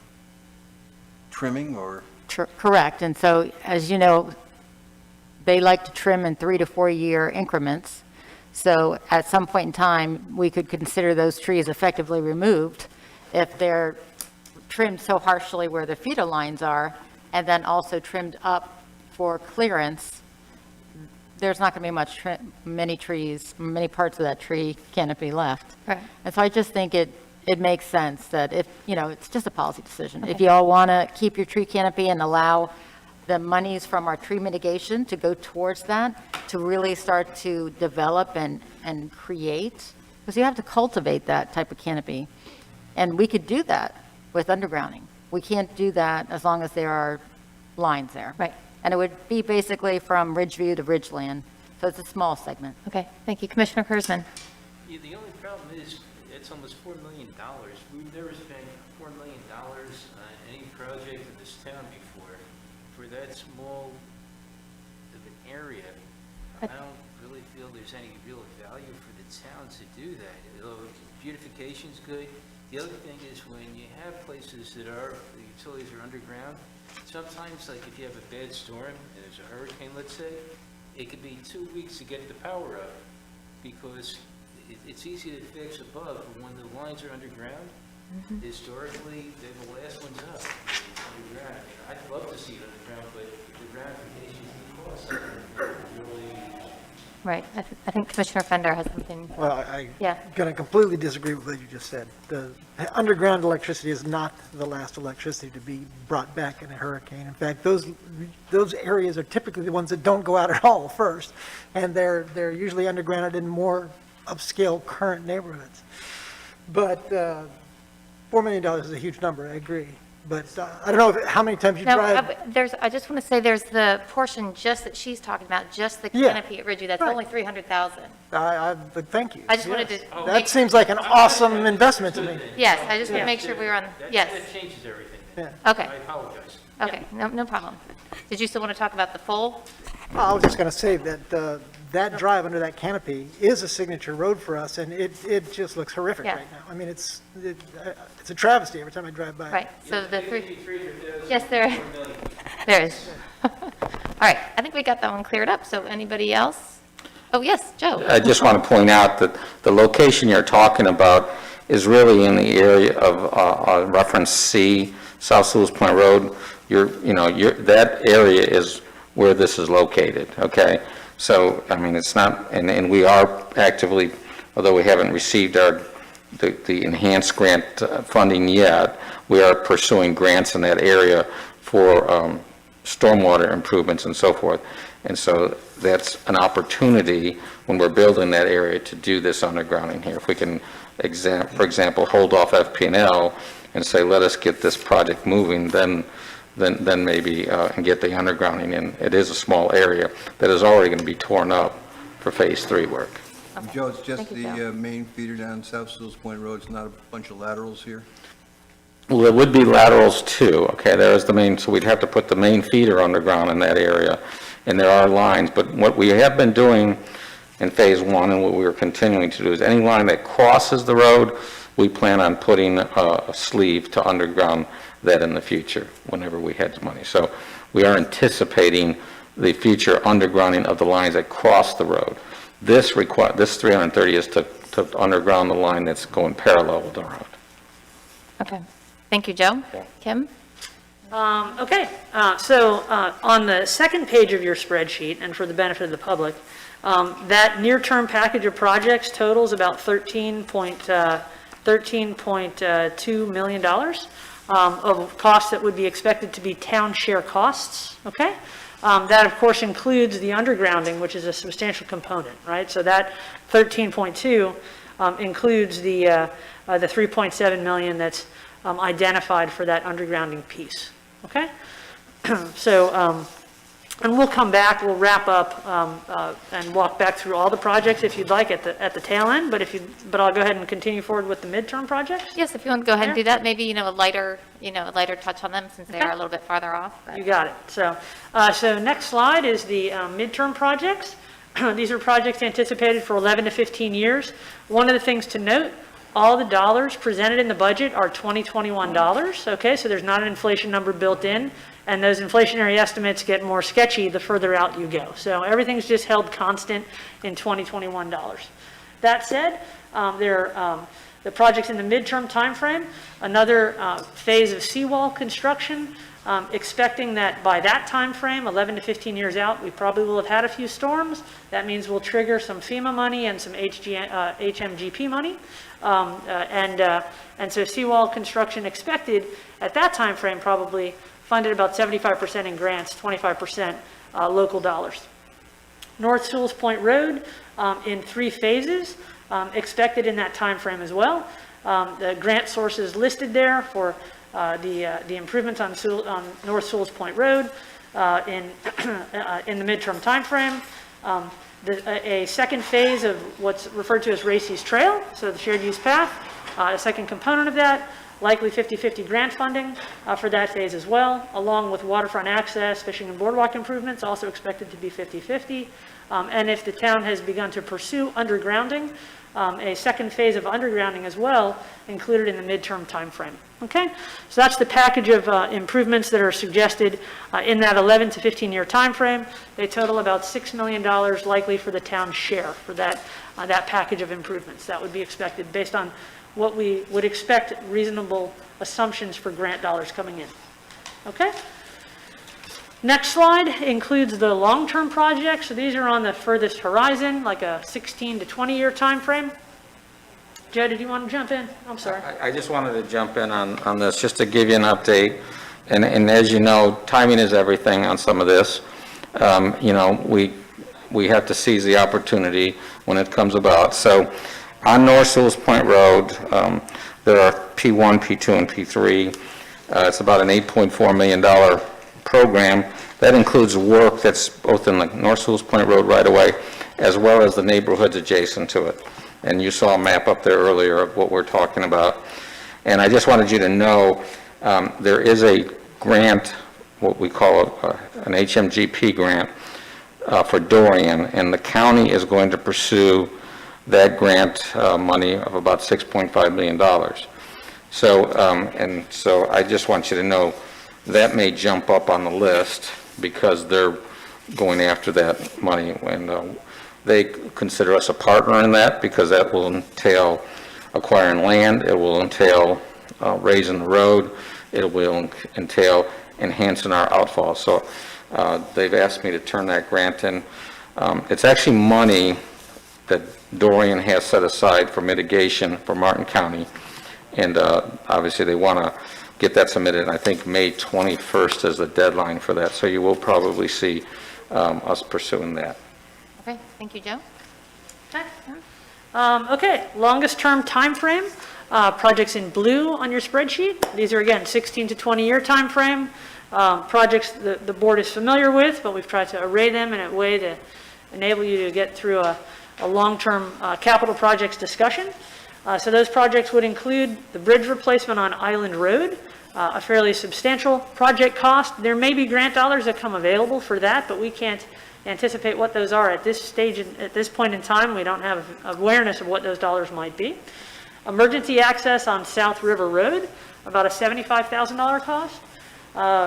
trimming or? Correct, and so, as you know, they like to trim in 3 to 4 year increments. So at some point in time, we could consider those trees effectively removed if they're trimmed so harshly where the feeder lines are, and then also trimmed up for clearance. There's not going to be many parts of that tree canopy left. Right. And so I just think it makes sense that if, it's just a policy decision. If you all want to keep your tree canopy and allow the monies from our tree mitigation to go towards that, to really start to develop and create, because you have to cultivate that type of canopy. And we could do that with undergrounding. We can't do that as long as there are lines there. Right. And it would be basically from Ridgeview to Ridgeland. So it's a small segment. Okay, thank you. Commissioner Kurzman. Yeah, the only problem is, it's almost $4 million. We've never spent $4 million on any project in this town before for that small of an area. I don't really feel there's any real value for the town to do that. Although beautification's good. The other thing is when you have places that the utilities are underground, sometimes, like if you have a bad storm and there's a hurricane, let's say, it could be 2 weeks to get the power up because it's easy to fix above, but when the lines are underground, historically, they're the last ones up. Underground. I'd love to see it underground, but the ramifications of the cost are really. Right, I think Commissioner Fender has something. Well, I'm Yeah. going to completely disagree with what you just said. The underground electricity is not the last electricity to be brought back in a hurricane. In fact, those areas are typically the ones that don't go out at all first, and they're usually undergrounded in more upscale current neighborhoods. But $4 million is a huge number, I agree. But I don't know how many times you No, drive. I just want to say there's the portion just that she's talking about, just the Yeah. canopy at Ridgeview, that's Right. only 300,000. But thank you. I just wanted Yes. to. That seems like an awesome investment to me. Yes, I just want to make sure we were on, yes, That changes everything. Yeah. okay, I apologize. okay, no problem. Did you still want to talk about the full? Well, I was just going to say that that drive under that canopy is a signature road for us, and it just looks horrific Yeah. right now. I mean, it's a travesty every time I drive by. Right, so the three, 300,000, yes, there is. All right, I think we got that one cleared up, so anybody else? Oh, yes, Joe. I just want to point out that the location you're talking about is really in the area of reference C, South Sewalls Point Road. That area is where this is located, okay? So, I mean, it's not, and we are actively, although we haven't received the enhanced grant funding yet, we are pursuing grants in that area for stormwater improvements and so forth. And so that's an opportunity when we're building that area to do this undergrounding here. If we can, for example, hold off FP&L and say, let us get this project moving, then maybe, and get the undergrounding in. It is a small area that is already going to be torn up for Phase 3 work. Joe, it's just Thank you, Joe. the main feeder down South Sewalls Point Road, it's not a bunch of laterals here? Well, it would be laterals too, okay, there's the main, so we'd have to put the main feeder underground in that area, and there are lines, but what we have been doing in phase one, and what we are continuing to do, is any line that crosses the road, we plan on putting a sleeve to underground that in the future, whenever we had money. So we are anticipating the future undergrounding of the lines that cross the road. This 330 is to underground the line that's going parallel with the road. Okay. Thank you, Joe. Yeah. Kim? Okay, so on the second page of your spreadsheet, and for the benefit of the public, that near-term package of projects totals about $13.2 million of costs that would be expected to be town share costs, okay? That, of course, includes the undergrounding, which is a substantial component, right? So that 13.2 includes the 3.7 million that's identified for that undergrounding piece, okay? So, and we'll come back, we'll wrap up and walk back through all the projects if you'd like at the tail end, but I'll go ahead and continue forward with the midterm projects. Yes, if you want to go ahead and do that, maybe, a lighter touch on them since they are a little bit farther off. but- You got it. So, so next slide is the midterm projects. These are projects anticipated for 11 to 15 years. One of the things to note, all the dollars presented in the budget are 2021 dollars, okay? So there's not an inflation number built in, and those inflationary estimates get more sketchy the further out you go. So everything's just held constant in 2021 dollars. That said, the projects in the midterm timeframe, another phase of seawall construction, expecting that by that time frame, 11 to 15 years out, we probably will have had a few storms. That means we'll trigger some FEMA money and some HMGP money. And so seawall construction expected at that time frame probably funded about 75% in grants, 25% local dollars. North Sewalls Point Road in 3 phases, expected in that time frame as well. The grant sources listed there for the improvements on North Sewalls Point Road in the midterm time frame. A second phase of what's referred to as Racy's Trail, so the shared use path, a second component of that, likely 50-50 grant funding for that phase as well, along with waterfront access, fishing and boardwalk improvements, also expected to be 50-50. And if the town has begun to pursue undergrounding, a second phase of undergrounding as well, included in the midterm timeframe. Okay, so that's the package of improvements that are suggested in that 11 to 15 year timeframe. They total about $6 million likely for the town's share for that package of improvements. That would be expected based on what we would expect reasonable assumptions for grant dollars coming in. Okay. Next slide includes the long-term projects. So these are on the furthest horizon, like a 16 to 20 year time frame. Joe, did you want to jump in? I'm sorry. I just wanted to jump in on this, just to give you an update. And as you know, timing is everything on some of this. We have to seize the opportunity when it comes about. So on North Sewalls Point Road, there are P1, P2, and P3. It's about an $8.4 million program. That includes work that's both in the North Sewalls Point Road right-of-way, as well as the neighborhoods adjacent to it. And you saw a map up there earlier of what we're talking about. And I just wanted you to know there is a grant, what we call an HMGP grant for Dorian, and the county is going to pursue that grant money of about $6.5 million. So I just want you to know that may jump up on the list because they're going after that money, and they consider us a partner in that because that will entail acquiring land, it will entail raising the road, it will entail enhancing our outfall. So they've asked me to turn that grant in. It's actually money that Dorian has set aside for mitigation for Martin County, and obviously they want to get that submitted, and I think May 21st is the deadline for that, so you will probably see us pursuing that. Okay, thank you, Joe. Okay, longest term time frame, projects in blue on your spreadsheet. These are again 16 to 20 year time frame. Projects the board is familiar with, but we've tried to array them in a way to enable you to get through a long-term capital projects discussion. So those projects would include the bridge replacement on Island Road, a fairly substantial project cost. There may be grant dollars that come available for that, but we can't anticipate what those are at this stage, at this point in time. We don't have awareness of what those dollars might be. Emergency access on South River Road, about a $75,000 cost.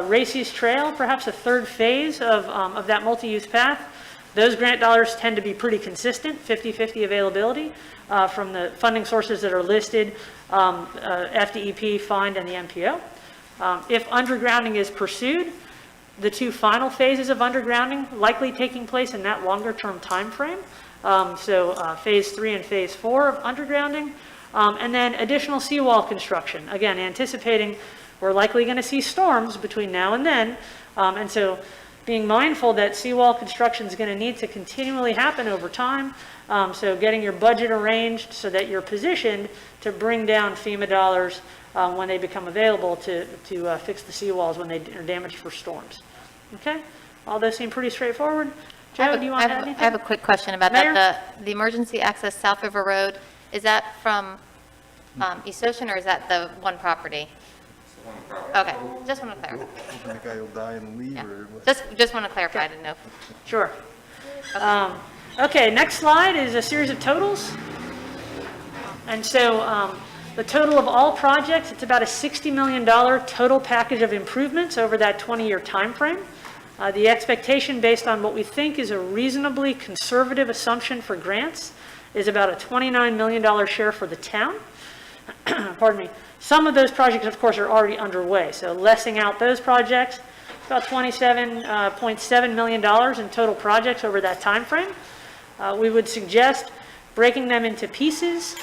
Racy's Trail, perhaps a third phase of that multi-use path. Those grant dollars tend to be pretty consistent, 50-50 availability from the funding sources that are listed, FDEP, FIND, and the MPO. If undergrounding is pursued, the two final phases of undergrounding likely taking place in that longer-term time frame. Phase 3 and Phase 4 of undergrounding. And then additional seawall construction. Again, anticipating we're likely going to see storms between now and then. And so being mindful that seawall construction is going to need to continually happen over time. So getting your budget arranged so that you're positioned to bring down FEMA dollars when they become available to fix the seawalls when they are damaged for storms. Okay? All those seem pretty straightforward. Joe, do you want to add anything? I have a quick question about Mayor? that. The emergency access South River Road, is that from East Ocean, or is that the one property? Okay, just want to clarify. Hoping the guy will die and leave, Yeah. or what? Just want to clarify, I didn't know. Sure. Okay, next slide is a series of totals. And so the total of all projects, it's about a $60 million total package of improvements over that 20-year time frame. The expectation based on what we think is a reasonably conservative assumption for grants is about a $29 million share for the town. Pardon me. Some of those projects, of course, are already underway. So lessing out those projects, about $27.7 million in total projects over that time frame. We would suggest breaking them into pieces,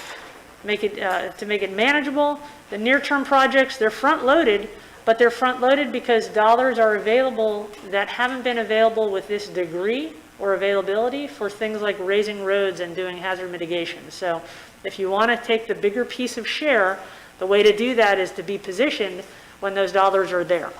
to make it manageable. The near-term projects, they're front-loaded, but they're front-loaded because dollars are available that haven't been available with this degree or availability for things like raising roads and doing hazard mitigation. So if you want to take the bigger piece of share, the way to do that is to be positioned when those dollars are there.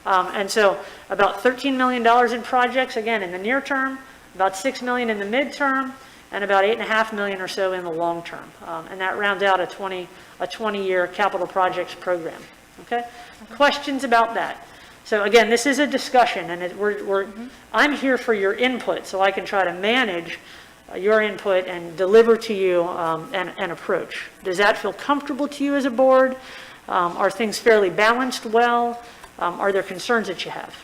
And so about $13 million in projects, again, in the near term, about $6 million in the midterm, and about $8.5 million or so in the long term. And that rounds out a 20-year capital projects program. Okay? Questions about that? So again, this is a discussion, and I'm here for your input so I can try to manage your input and deliver to you an approach. Does that feel comfortable to you as a board? Are things fairly balanced well? Are there concerns that you have?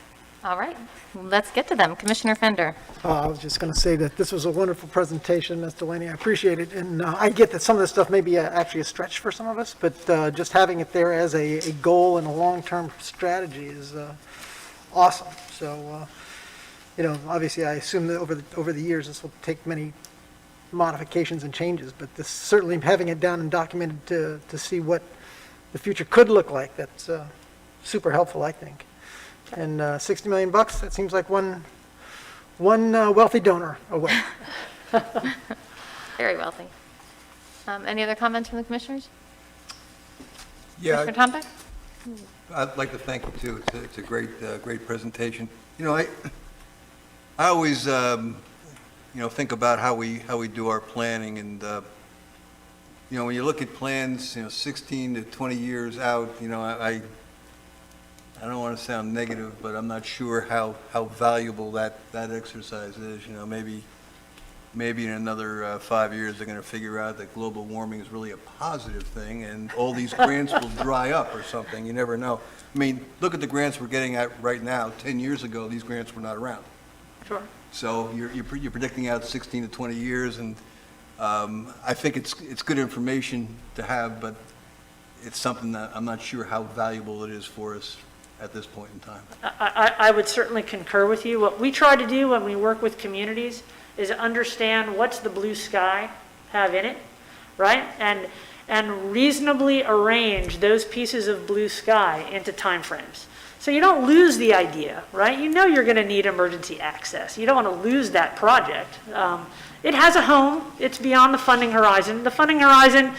All right, let's get to them. Commissioner Fender. I was just going to say that this was a wonderful presentation, Ms. Delaney. I appreciate it. And I get that some of this stuff may be actually a stretch for some of us, but just having it there as a goal and a long-term strategy is awesome. So, obviously, I assume that over the years, this will take many modifications and changes, but this certainly having it down and documented to see what the future could look like, that's super helpful, I think. And $60 million, that seems like one wealthy donor away. Very wealthy. Any other comments from the commissioners? Yeah, Commissioner Tombeck? I'd like to thank you, too. It's a great presentation. I always, think about how we do our planning, and, when you look at plans, 16 to 20 years out, I don't want to sound negative, but I'm not sure how valuable that exercise is. Maybe in another 5 years, they're going to figure out that global warming is really a positive thing, and all these grants will dry up or something. You never know. I mean, look at the grants we're getting at right now. 10 years ago, these grants were not around. Sure. So you're predicting out 16 to 20 years, and I think it's good information to have, but it's something that I'm not sure how valuable it is for us at this point in time. I would certainly concur with you. What we try to do when we work with communities is understand what's the blue sky have in it, right? And reasonably arrange those pieces of blue sky into timeframes. So you don't lose the idea, right? You know you're going to need emergency access. You don't want to lose that project. It has a home. It's beyond the funding horizon. The funding horizon,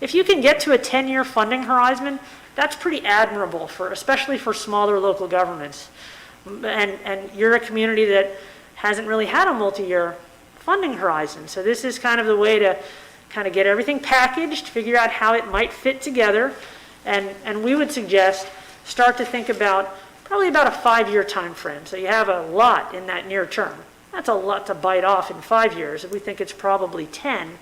if you can get to a 10-year funding horizon, that's pretty admirable, especially for smaller local governments. And you're a community that hasn't really had a multi-year funding horizon. So this is kind of the way to kind of get everything packaged, figure out how it might fit together, and we would suggest start to think about probably about a 5-year time frame. So you have a lot in that near term. That's a lot to bite off in 5 years. We think it's probably 10,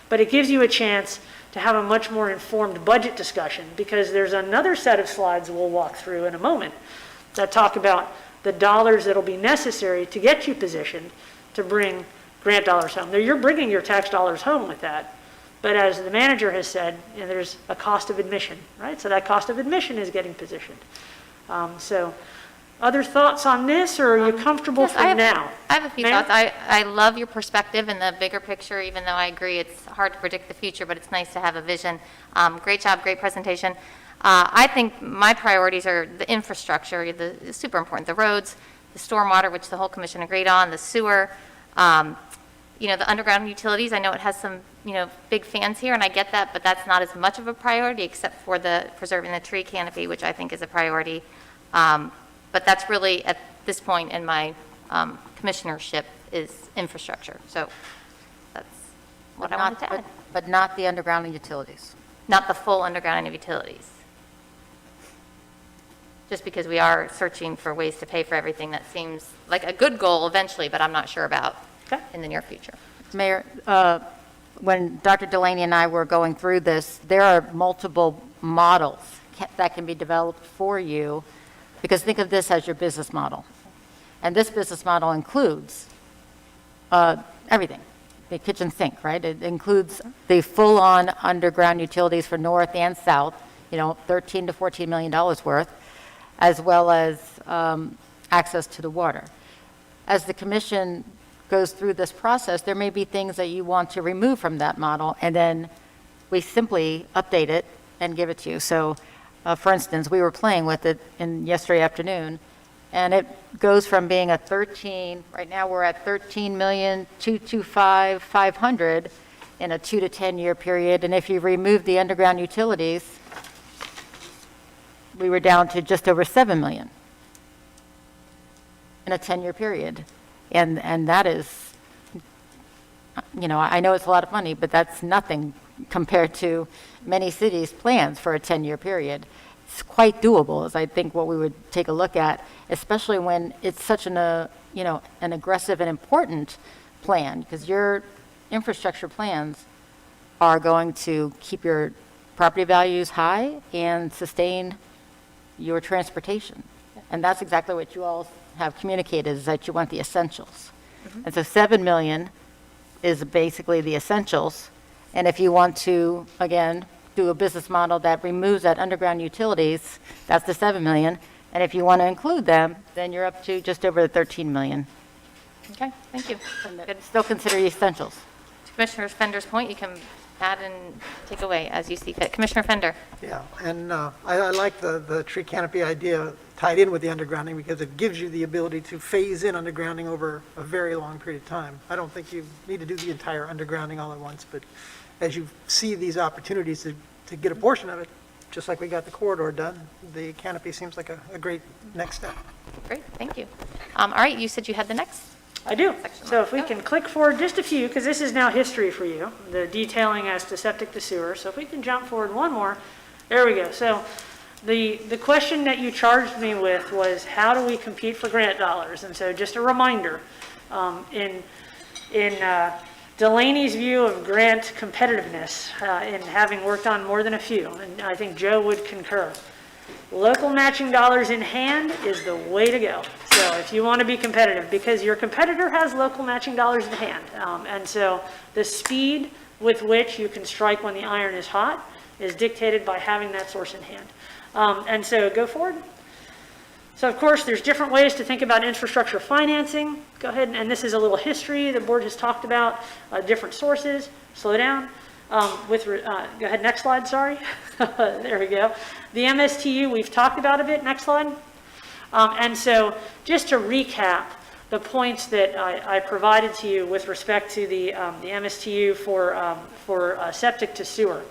but it gives you a chance to have a much more informed budget discussion, because there's another set of slides we'll walk through in a moment that talk about the dollars that'll be necessary to get you positioned to bring grant dollars home. Now, you're bringing your tax dollars home with that, but as the manager has said, there's a cost of admission, right? So that cost of admission is getting positioned. So other thoughts on this, or are you comfortable Yes, for I have- now? I have a few Ma'am? thoughts. I love your perspective and the bigger picture, even though I agree it's hard to predict the future, but it's nice to have a vision. Great job, great presentation. I think my priorities are the infrastructure, it's super important, the roads, the stormwater, which the whole commission agreed on, the sewer, the underground utilities. I know it has some, big fans here, and I get that, but that's not as much of a priority, except for the preserving the tree canopy, which I think is a priority. But that's really, at this point in my commissionership, is infrastructure. So that's what I wanted to add. But not the underground utilities. Not the full underground utilities. Just because we are searching for ways to pay for everything, that seems like a good goal eventually, but I'm not sure about in the near future. Mayor, when Dr. Delaney and I were going through this, there are multiple models that can be developed for you, because think of this as your business model. And this business model includes everything, the kitchen sink, right? It includes the full-on underground utilities for north and south, $13 to $14 million worth, as well as access to the water. As the commission goes through this process, there may be things that you want to remove from that model, and then we simply update it and give it to you. So, for instance, we were playing with it yesterday afternoon, and it goes from being a 13, right now we're at 13,225,500 in a 2 to 10 year period, and if you remove the underground utilities, we were down to just over 7 million in a 10-year period. And that is, I know it's a lot of money, but that's nothing compared to many cities' plans for a 10-year period. It's quite doable, is I think what we would take a look at, especially when it's such an aggressive and important plan, because your infrastructure plans are going to keep your property values high and sustain your transportation. And that's exactly what you all have communicated, is that you want the essentials. And so 7 million is basically the essentials. And if you want to, again, do a business model that removes that underground utilities, that's the 7 million. And if you want to include them, then you're up to just over the 13 million. Okay, thank you. Good. Still consider the essentials. To Commissioner Fender's point, you can add and take away as you see fit. Commissioner Fender. Yeah, and I like the tree canopy idea tied in with the undergrounding, because it gives you the ability to phase in undergrounding over a very long period of time. I don't think you need to do the entire undergrounding all at once, but as you see these opportunities to get a portion of it, just like we got the corridor done, the canopy seems like a great next step. Great, thank you. All right, you said you had the next? I do. So if we can click forward just a few, because this is now history for you, the detailing as to septic to sewer. So if we can jump forward one more, there we go. So the question that you charged me with was, how do we compete for grant dollars? And so just a reminder, in Delaney's view of grant competitiveness, in having worked on more than a few, and I think Joe would concur, local matching dollars in hand is the way to go. So if you want to be competitive, because your competitor has local matching dollars in hand. And so the speed with which you can strike when the iron is hot is dictated by having that source in hand. And so go forward. So of course, there's different ways to think about infrastructure financing. Go ahead, and this is a little history the board has talked about, different sources. Slow down. Go ahead, next slide, sorry. There we go. The MSTU, we've talked about a bit. Next slide. And so just to recap the points that I provided to you with respect to the MSTU for septic to sewer.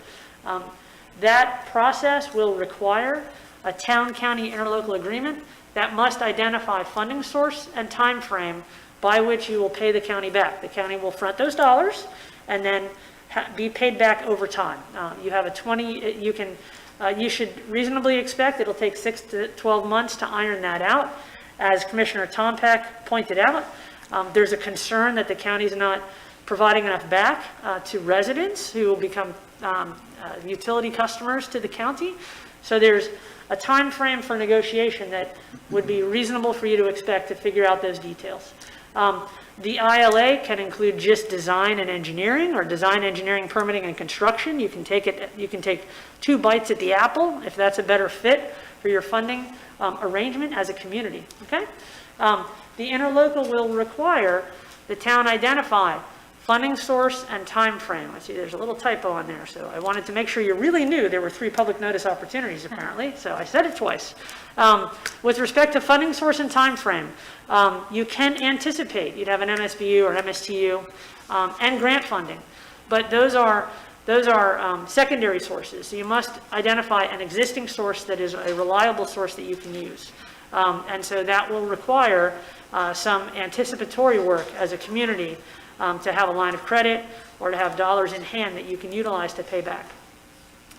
That process will require a town-county interlocal agreement that must identify funding source and time frame by which you will pay the county back. The county will front those dollars, and then be paid back over time. You have a 20, you should reasonably expect it'll take 6 to 12 months to iron that out. As Commissioner Tompak pointed out, there's a concern that the county's not providing enough back to residents who will become utility customers to the county. So there's a time frame for negotiation that would be reasonable for you to expect to figure out those details. The ILA can include just design and engineering, or design, engineering, permitting, and construction. You can take 2 bites at the apple if that's a better fit for your funding arrangement as a community, okay? The interlocal will require the town identify funding source and time frame. I see there's a little typo on there, so I wanted to make sure you really knew there were 3 public notice opportunities apparently, so I said it twice. With respect to funding source and time frame, you can anticipate you'd have an MSBU or an MSTU and grant funding, but those are secondary sources. So you must identify an existing source that is a reliable source that you can use. And so that will require some anticipatory work as a community to have a line of credit or to have dollars in hand that you can utilize to pay back.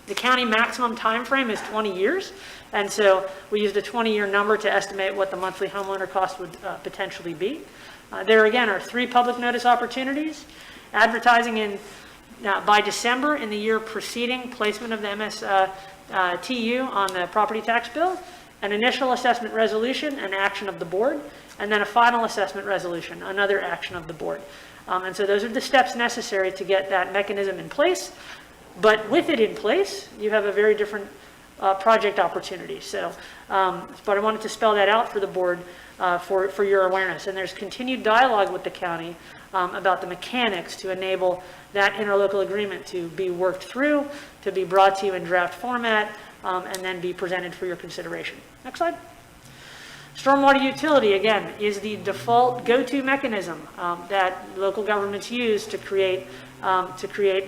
The county maximum time frame is 20 years, and so we used a 20-year number to estimate what the monthly homeowner cost would potentially be. There again are 3 public notice opportunities. Advertising by December in the year preceding placement of the MSTU on the property tax bill, an initial assessment resolution, an action of the board, and then a final assessment resolution, another action of the board. And so those are the steps necessary to get that mechanism in place. But with it in place, you have a very different project opportunity. So, but I wanted to spell that out for the board for your awareness. And there's continued dialogue with the county about the mechanics to enable that interlocal agreement to be worked through, to be brought to you in draft format, and then be presented for your consideration. Next slide. Stormwater utility, again, is the default go-to mechanism that local governments use to create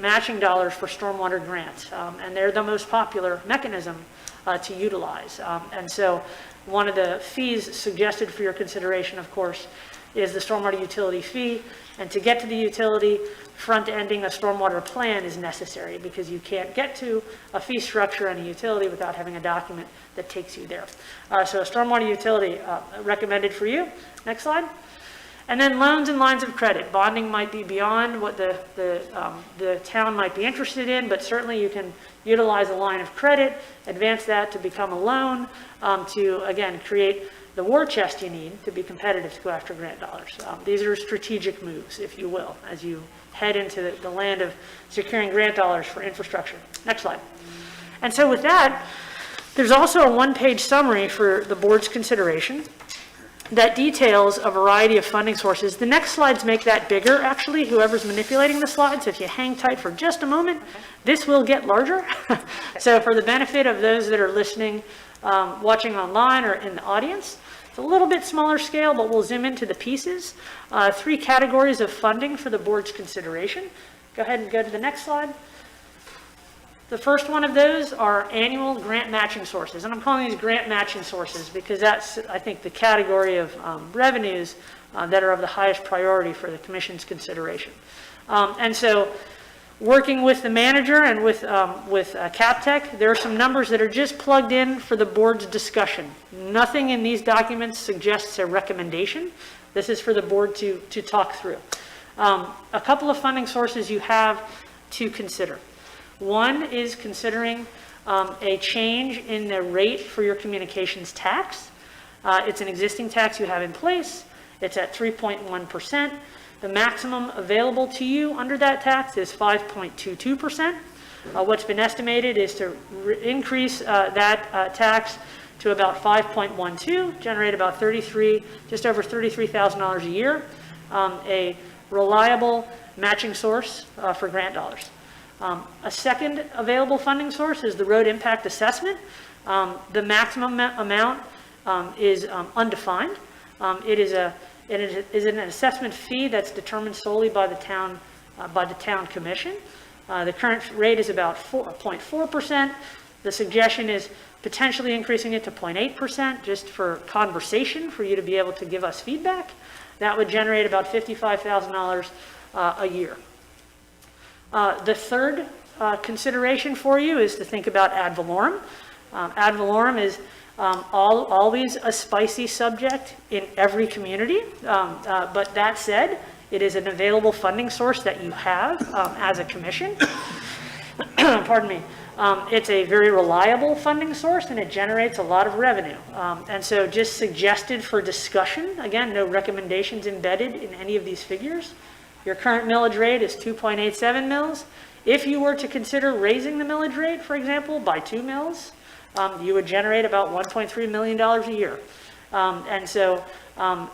matching dollars for stormwater grants. And they're the most popular mechanism to utilize. And so one of the fees suggested for your consideration, of course, is the Stormwater Utility Fee. And to get to the utility, front-ending a stormwater plan is necessary because you can't get to a fee structure and a utility without having a document that takes you there. So a stormwater utility recommended for you. Next slide. And then loans and lines of credit. Bonding might be beyond what the town might be interested in, but certainly you can utilize a line of credit, advance that to become a loan, to, again, create the war chest you need to be competitive to go after grant dollars. These are strategic moves, if you will, as you head into the land of securing grant dollars for infrastructure. Next slide. And so with that, there's also a one-page summary for the board's consideration that details a variety of funding sources. The next slides make that bigger, actually, whoever's manipulating the slides. If you hang tight for just a moment, this will get larger. So for the benefit of those that are listening, watching online or in the audience, it's a little bit smaller scale, but we'll zoom into the pieces. 3 categories of funding for the board's consideration. Go ahead and go to the next slide. The first one of those are annual grant matching sources. And I'm calling these grant matching sources because that's, I think, the category of revenues that are of the highest priority for the Commission's consideration. And so working with the manager and with CapTech, there are some numbers that are just plugged in for the board's discussion. Nothing in these documents suggests a recommendation. This is for the board to talk through. A couple of funding sources you have to consider. One is considering a change in the rate for your communications tax. It's an existing tax you have in place. It's at 3.1%. The maximum available to you under that tax is 5.22%. What's been estimated is to increase that tax to about 5.12, generate about just over $33,000 a year, a reliable matching source for grant dollars. A second available funding source is the road impact assessment. The maximum amount is undefined. It is an assessment fee that's determined solely by the town commission. The current rate is about 0.4%. The suggestion is potentially increasing it to 0.8% just for conversation, for you to be able to give us feedback. That would generate about $55,000 a year. The third consideration for you is to think about ad valorem. Ad valorem is always a spicy subject in every community, but that said, it is an available funding source that you have as a commission. Pardon me. It's a very reliable funding source and it generates a lot of revenue. And so just suggested for discussion, again, no recommendations embedded in any of these figures. Your current millage rate is 2.87 mils. If you were to consider raising the millage rate, for example, by 2 mils, you would generate about $1.3 million a year. And so ad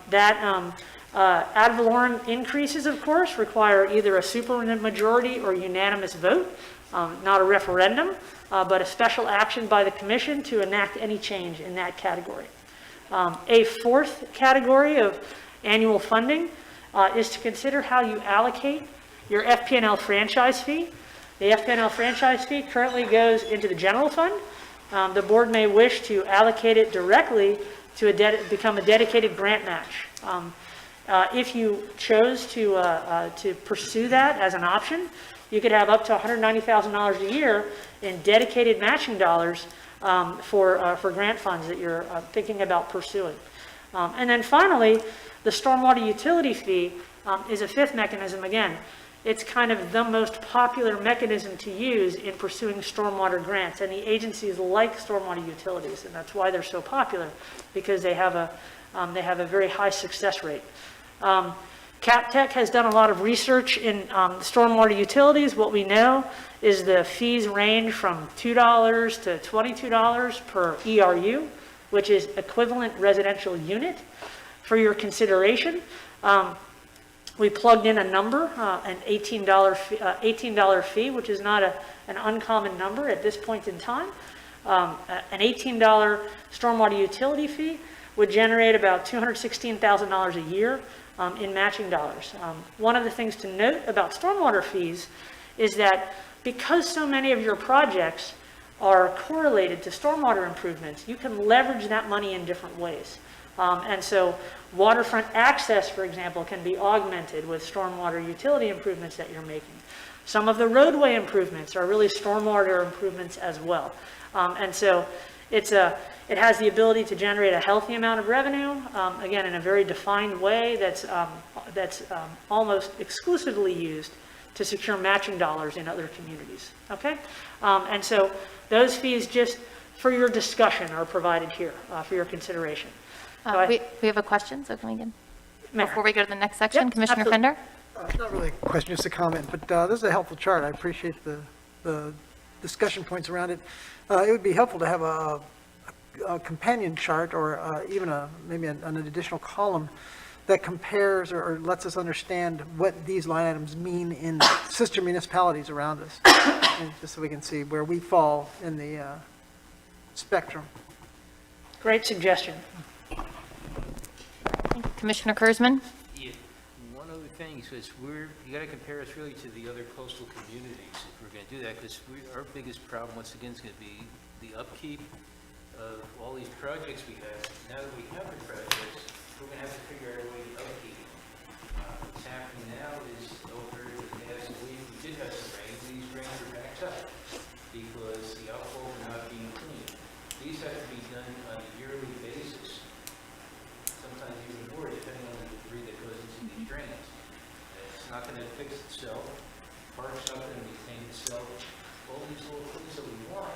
valorem increases, of course, require either a supermajority or unanimous vote, not a referendum, but a special action by the commission to enact any change in that category. A fourth category of annual funding is to consider how you allocate your FP&L franchise fee. The FP&L franchise fee currently goes into the general fund. The board may wish to allocate it directly to become a dedicated grant match. If you chose to pursue that as an option, you could have up to $190,000 a year in dedicated matching dollars for grant funds that you're thinking about pursuing. And then finally, the Stormwater Utility Fee is a fifth mechanism. Again, it's kind of the most popular mechanism to use in pursuing stormwater grants, and the agencies like Stormwater Utilities, and that's why they're so popular, because they have a very high success rate. CapTech has done a lot of research in stormwater utilities. What we know is the fees range from $2 to $22 per ERU, which is equivalent residential unit. For your consideration, we plugged in a number, an $18 fee, which is not an uncommon number at this point in time. An $18 stormwater utility fee would generate about $216,000 a year in matching dollars. One of the things to note about stormwater fees is that because so many of your projects are correlated to stormwater improvements, you can leverage that money in different ways. And so waterfront access, for example, can be augmented with stormwater utility improvements that you're making. Some of the roadway improvements are really stormwater improvements as well. And so it has the ability to generate a healthy amount of revenue, again, in a very defined way that's almost exclusively used to secure matching dollars in other communities, okay? And so those fees, just for your discussion, are provided here for your consideration. We have a question, so can we get, Mayor. before we go to the next section, Yep, Commissioner absolutely. Fender? Not really a question, just a comment, but this is a helpful chart. I appreciate the discussion points around it. It would be helpful to have a companion chart or even maybe an additional column that compares or lets us understand what these line items mean in sister municipalities around us, and just so we can see where we fall in the spectrum. Great suggestion. Commissioner Kurzman? Yeah, one other thing, is you gotta compare us really to the other coastal communities if we're gonna do that, because our biggest problem, once again, is gonna be the upkeep of all these projects we have. Now that we have the projects, we're gonna have to figure out a way to upkeep. What's happening now is over the past week, we did have some rain, these drains are backed up because the outfalls are not being cleaned. These have to be done on a yearly basis, sometimes even more, depending on the debris that goes into these drains. It's not going to fix itself, park's not going to maintain itself. All these little things that we want,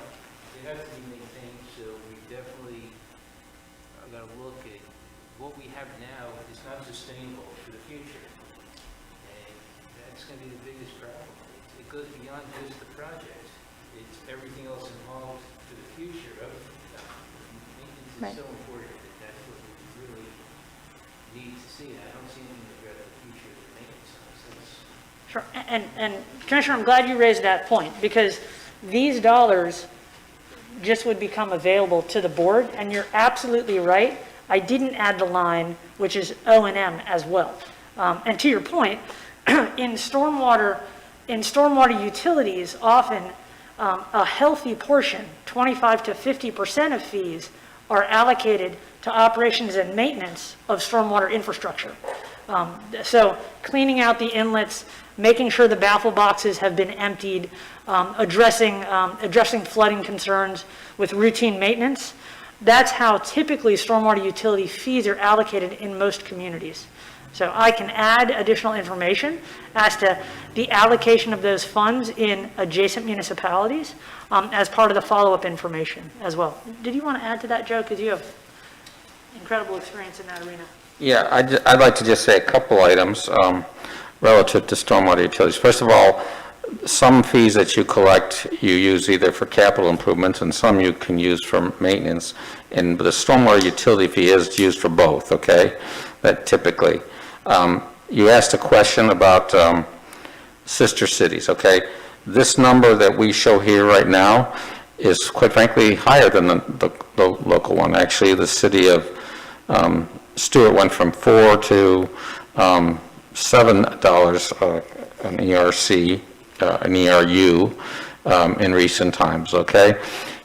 they have to be maintained, so we definitely are going to look at what we have now is not sustainable for the future. And that's going to be the biggest problem. It goes beyond just the project. It's everything else involved for the future of maintenance. Right. Is so important that that's what we really need to see. I don't see anything about the future of maintenance. Sure, and Commissioner, I'm glad you raised that point, because these dollars just would become available to the board, and you're absolutely right. I didn't add the line, which is O&M as well. And to your point, in stormwater utilities, often a healthy portion, 25 to 50% of fees, are allocated to operations and maintenance of stormwater infrastructure. So cleaning out the inlets, making sure the baffle boxes have been emptied, addressing flooding concerns with routine maintenance. That's how typically stormwater utility fees are allocated in most communities. So I can add additional information as to the allocation of those funds in adjacent municipalities as part of the follow-up information as well. Did you want to add to that, Joe? Because you have incredible experience in that arena. Yeah, I'd like to just say a couple items relative to stormwater utilities. First of all, some fees that you collect, you use either for capital improvements, and some you can use for maintenance. And the stormwater utility fee is used for both, okay? That typically. You asked a question about sister cities, okay? This number that we show here right now is, quite frankly, higher than the local one. Actually, the city of Stewart went from $4 to $7 an ERC, an ERU in recent times, okay?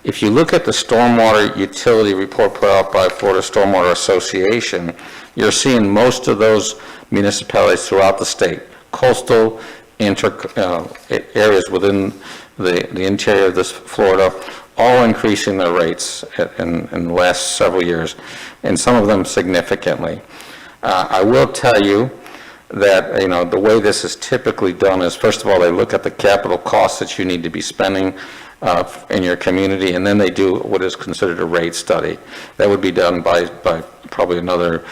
If you look at the stormwater utility report put out by Florida Stormwater Association, you're seeing most of those municipalities throughout the state, coastal areas within the interior of this Florida, all increasing their rates in the last several years, and some of them significantly. I will tell you that, you know, the way this is typically done is, first of all, they look at the capital costs that you need to be spending in your community, and then they do what is considered a rate study. That would be done by probably another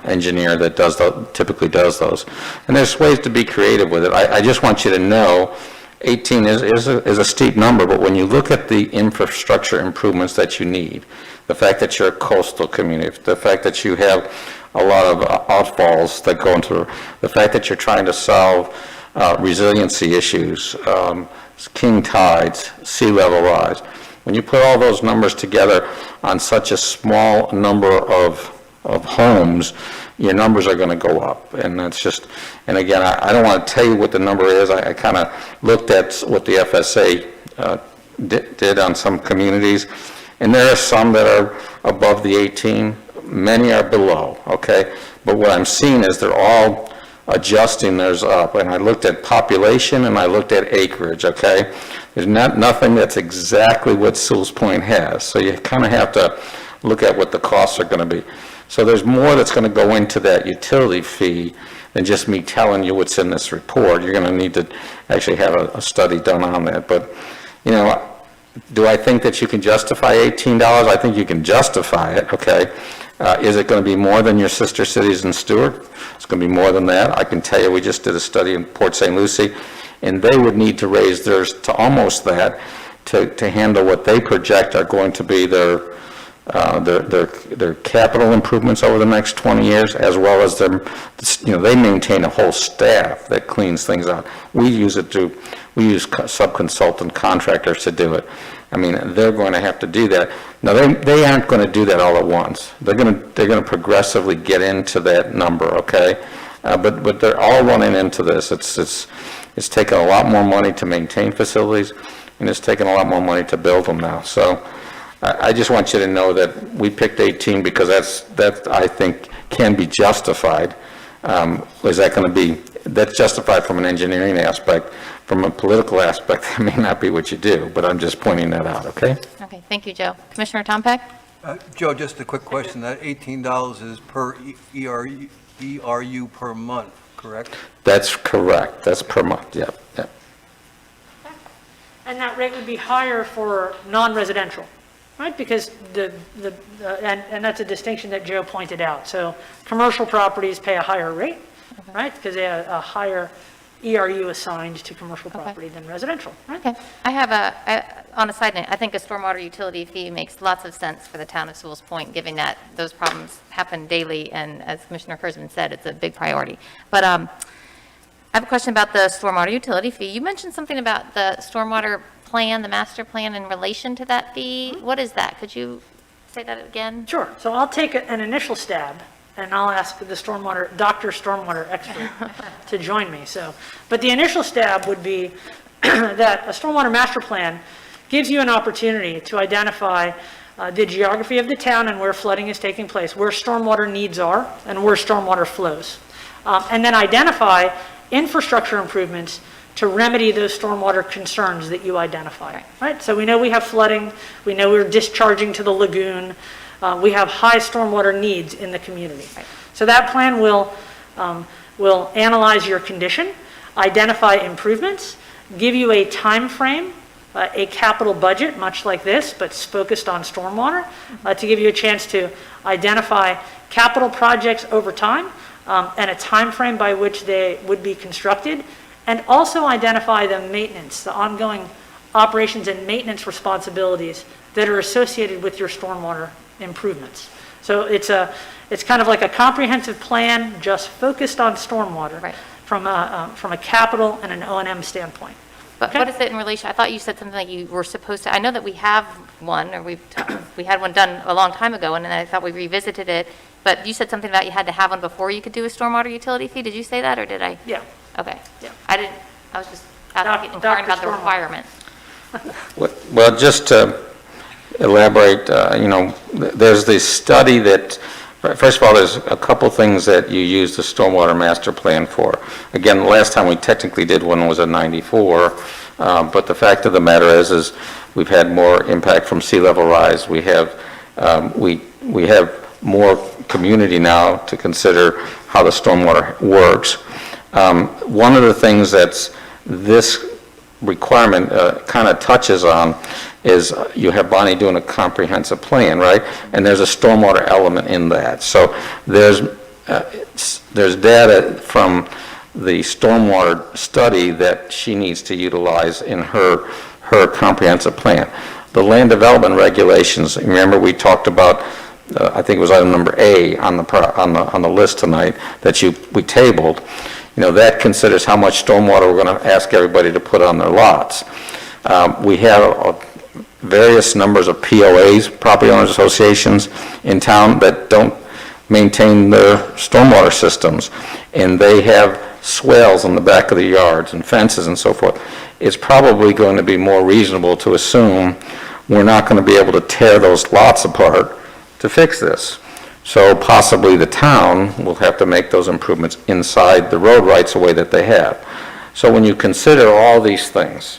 engineer that typically does those. And there's ways to be creative with it. I just want you to know 18 is a steep number, but when you look at the infrastructure improvements that you need, the fact that you're a coastal community, the fact that you have a lot of outfalls that go into, the fact that you're trying to solve resiliency issues, king tides, sea level rise. When you put all those numbers together on such a small number of homes, your numbers are going to go up. And that's just, and again, I don't want to tell you what the number is. I kind of looked at what the FSA did on some communities, and there are some that are above the 18, many are below, okay? But what I'm seeing is they're all adjusting theirs up, and I looked at population and I looked at acreage, okay? There's nothing that's exactly what Sewalls Point has, so you kind of have to look at what the costs are going to be. So there's more that's going to go into that utility fee than just me telling you what's in this report. You're going to need to actually have a study done on that. But, you know, do I think that you can justify $18? I think you can justify it, okay? Is it going to be more than your sister cities in Stewart? It's going to be more than that. I can tell you, we just did a study in Port St. Lucie, and they would need to raise theirs to almost that to handle what they project are going to be their capital improvements over the next 20 years, as well as their, you know, they maintain a whole staff that cleans things out. We use sub-consultant contractors to do it. I mean, they're going to have to do that. Now, they aren't going to do that all at once. They're going to progressively get into that number, okay? But they're all running into this. It's taken a lot more money to maintain facilities, and it's taken a lot more money to build them now. So I just want you to know that we picked 18 because that I think can be justified. Is that going to be, that's justified from an engineering aspect. From a political aspect, that may not be what you do, but I'm just pointing that out, okay? Okay, thank you, Joe. Commissioner Tompeck? Joe, just a quick question. That $18 is per ERU per month, correct? That's correct. That's per month, yep. And that rate would be higher for non-residential, right? Because and that's a distinction that Joe pointed out. So commercial properties pay a higher rate, right? Because they have a higher ERU assigned to commercial property than residential, right? Okay. I have on a side note, I think a stormwater utility fee makes lots of sense for the town of Sewalls Point, given that those problems happen daily, and as Commissioner Kurzman said, it's a big priority. But I have a question about the stormwater utility fee. You mentioned something about the stormwater plan, the master plan, in relation to that fee. What is that? Could you say that again? Sure. So I'll take an initial stab, and I'll ask the Dr. Stormwater expert to join me. So, but the initial stab would be that a stormwater master plan gives you an opportunity to identify the geography of the town and where flooding is taking place, where stormwater needs are, and where stormwater flows. And then identify infrastructure improvements to remedy those stormwater concerns that you identify, right? So we know we have flooding, we know we're discharging to the lagoon, we have high stormwater needs in the community. So that plan will analyze your condition, identify improvements, give you a time frame, a capital budget, much like this, but focused on stormwater, to give you a chance to identify capital projects over time, and a time frame by which they would be constructed, and also identify the maintenance, the ongoing operations and maintenance responsibilities that are associated with your stormwater improvements. So it's kind of like a comprehensive plan just focused on stormwater from a capital and an O&M standpoint. But what is it in relation, I thought you said something that you were supposed to, I know that we have one, or we had one done a long time ago, and then I thought we revisited it, but you said something about you had to have one before you could do a stormwater utility fee. Did you say that, or did I? Yeah. Okay. Yeah. I was just inquiring about the Stormwater. requirements. Well, just to elaborate, there's this study that, first of all, there's a couple things that you use the Stormwater Master Plan for. Again, the last time we technically did one was in '94, but the fact of the matter is we've had more impact from sea level rise. We have more community now to consider how the stormwater works. One of the things that's this requirement kind of touches on is you have Bonnie doing a comprehensive plan, right? And there's a stormwater element in that. So there's data from the stormwater study that she needs to utilize in her comprehensive plan. The land development regulations, remember we talked about, I think it was item number A on the list tonight that we tabled. That considers how much stormwater we're going to ask everybody to put on their lots. We have various numbers of POAs, property owners associations in town that don't maintain their stormwater systems, and they have swales in the back of the yards and fences and so forth. It's probably going to be more reasonable to assume we're not going to be able to tear those lots apart to fix this. So possibly the town will have to make those improvements inside the road rights the way that they have. So when you consider all these things,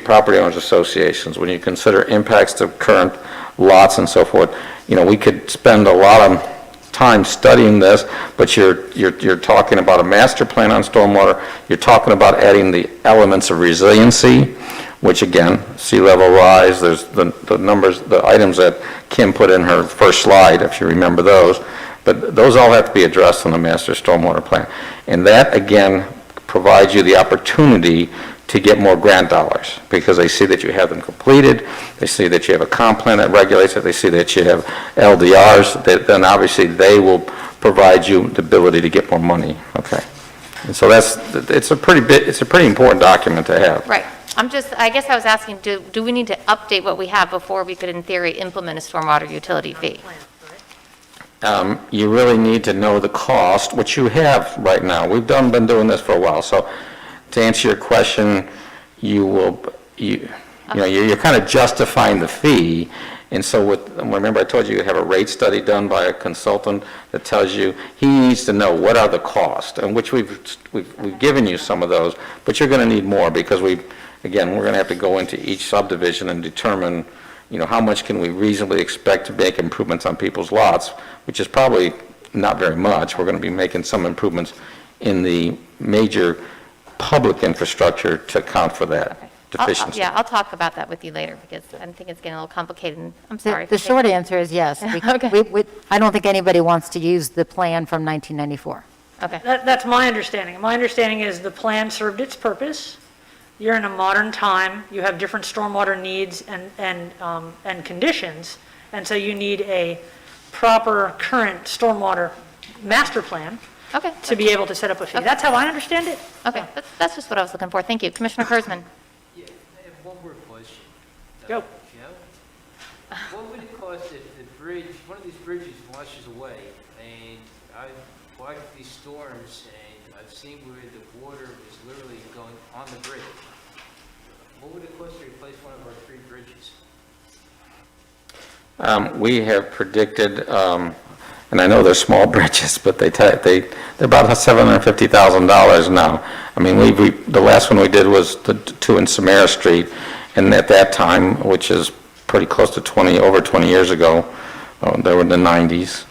property owners associations, when you consider impacts to current lots and so forth, we could spend a lot of time studying this, but you're talking about a master plan on stormwater, you're talking about adding the elements of resiliency, which again, sea level rise, there's the numbers, the items that Kim put in her first slide, if you remember those, but those all have to be addressed in the master stormwater plan. And that, again, provides you the opportunity to get more grant dollars, because they see that you have them completed, they see that you have a comp plan that regulates it, they see that you have LDRs, then obviously they will provide you the ability to get more money, okay? And so it's a pretty important document to have. Right. I guess I was asking, do we need to update what we have before we could, in theory, implement a stormwater utility fee? You really need to know the cost, which you have right now. We've been doing this for a while. So to answer your question, you're kind of justifying the fee. And so remember I told you have a rate study done by a consultant that tells you he needs to know what are the costs, and which we've given you some of those, but you're going to need more, because we're going to have to go into each subdivision and determine, how much can we reasonably expect to make improvements on people's lots, which is probably not very much. We're going to be making some improvements in the major public infrastructure to account for that deficiency. I'll talk about that with you later, because I think it's getting a little complicated, and I'm sorry. The short answer is yes. Okay. I don't think anybody wants to use the plan from 1994. Okay. That's my understanding. My understanding is the plan served its purpose. You're in a modern time, you have different stormwater needs and conditions, and so you need a proper current stormwater master plan Okay. to be able to set up a fee. That's how I understand it. Okay, that's just what I was looking for. Thank you. Commissioner Kurzman. Yeah, I have one more question. Go. Joe, what would it cost if one of these bridges washes away, and I've watched these storms, and I've seen where the water is literally going on the bridge. What would it cost to replace one of our 3 bridges? We have predicted, and I know they're small bridges, but they're about $750,000 now. I mean, the last one we did was the two in Samara Street, and at that time, which is pretty close to over 20 years ago, they were in the 90s,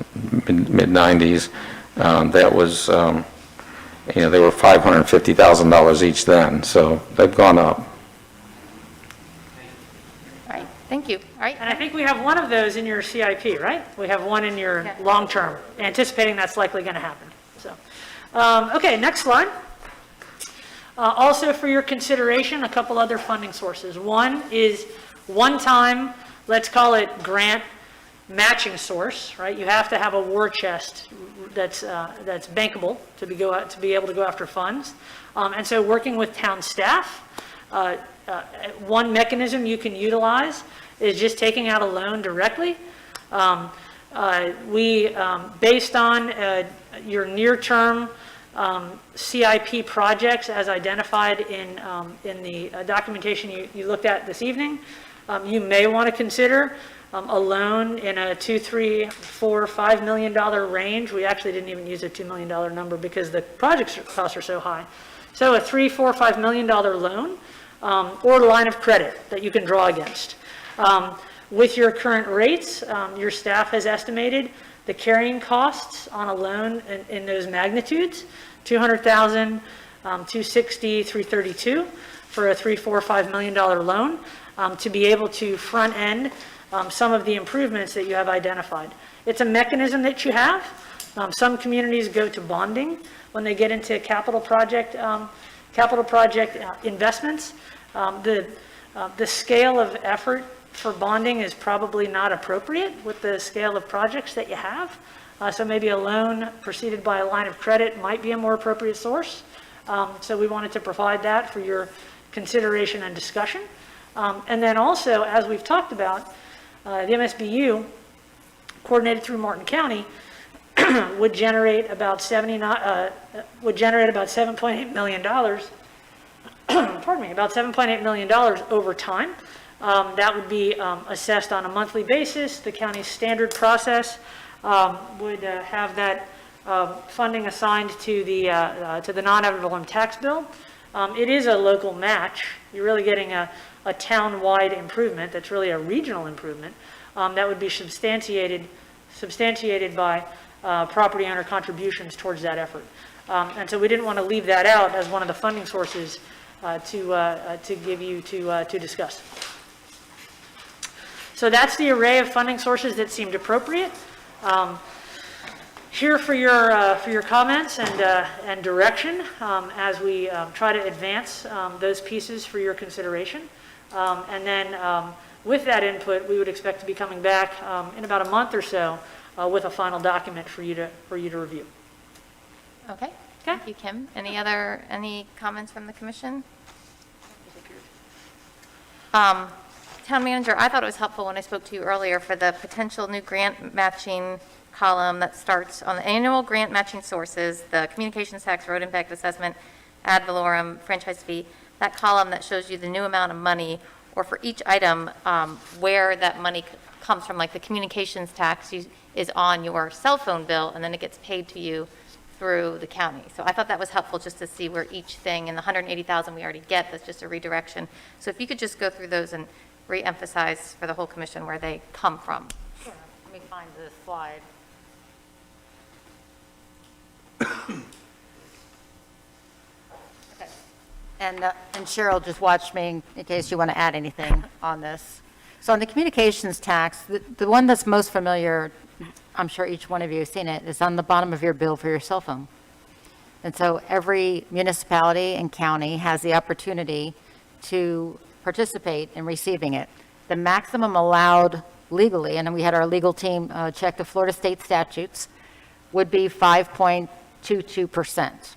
mid-90s, that was, they were $550,000 each then, so they've gone up. All right, thank you. All right, And I think we have one of those in your CIP, right? We have one in your Yeah. long-term, anticipating that's likely going to happen. So, okay, next slide. Also for your consideration, a couple other funding sources. One is one-time, let's call it grant matching source, right? You have to have a war chest that's bankable to be able to go after funds. And so working with town staff, one mechanism you can utilize is just taking out a loan directly. Based on your near-term CIP projects as identified in the documentation you looked at this evening, you may want to consider a loan in a $2, $3, $4, $5 million range. We actually didn't even use a $2 million number because the project costs are so high. So a $3, $4, $5 million loan or line of credit that you can draw against. With your current rates, your staff has estimated the carrying costs on a loan in those magnitudes, $200,000, $260,000, $332,000 for a $3, $4, $5 million loan to be able to front end some of the improvements that you have identified. It's a mechanism that you have. Some communities go to bonding when they get into capital project investments. The scale of effort for bonding is probably not appropriate with the scale of projects that you have. So maybe a loan preceded by a line of credit might be a more appropriate source. So we wanted to provide that for your consideration and discussion. And then also, as we've talked about, the MSBU, coordinated through Martin County, would generate about $7.8 million. Pardon me, about $7.8 million over time. That would be assessed on a monthly basis. The county's standard process would have that funding assigned to the non-ad valorem tax bill. It is a local match. You're really getting a town-wide improvement that's really a regional improvement that would be substantiated by property owner contributions towards that effort. And so we didn't want to leave that out as one of the funding sources to give you to discuss. So that's the array of funding sources that seemed appropriate. Here for your comments and direction as we try to advance those pieces for your consideration. And then with that input, we would expect to be coming back in about a month or so with a final document for you to review. okay. Thank you, Kim. Any comments from the commission? Town manager, I thought it was helpful when I spoke to you earlier for the potential new grant matching column that starts on the annual grant matching sources, the communications tax, road impact assessment, ad valorem, franchise fee, that column that shows you the new amount of money, or for each item, where that money comes from, like the communications tax is on your cell phone bill, and then it gets paid to you through the county. So I thought that was helpful just to see where each thing, and the 180,000 we already get, that's just a redirection. So if you could just go through those and re-emphasize for the whole commission where they come from. Sure. Let me find the slide. Okay. And Cheryl, just watch me in case you want to add anything on this. So on the communications tax, the one that's most familiar, I'm sure each one of you has seen it, is on the bottom of your bill for your cell phone. And so every municipality and county has the opportunity to participate in receiving it. The maximum allowed legally, and we had our legal team check the Florida state statutes, would be 5.22%.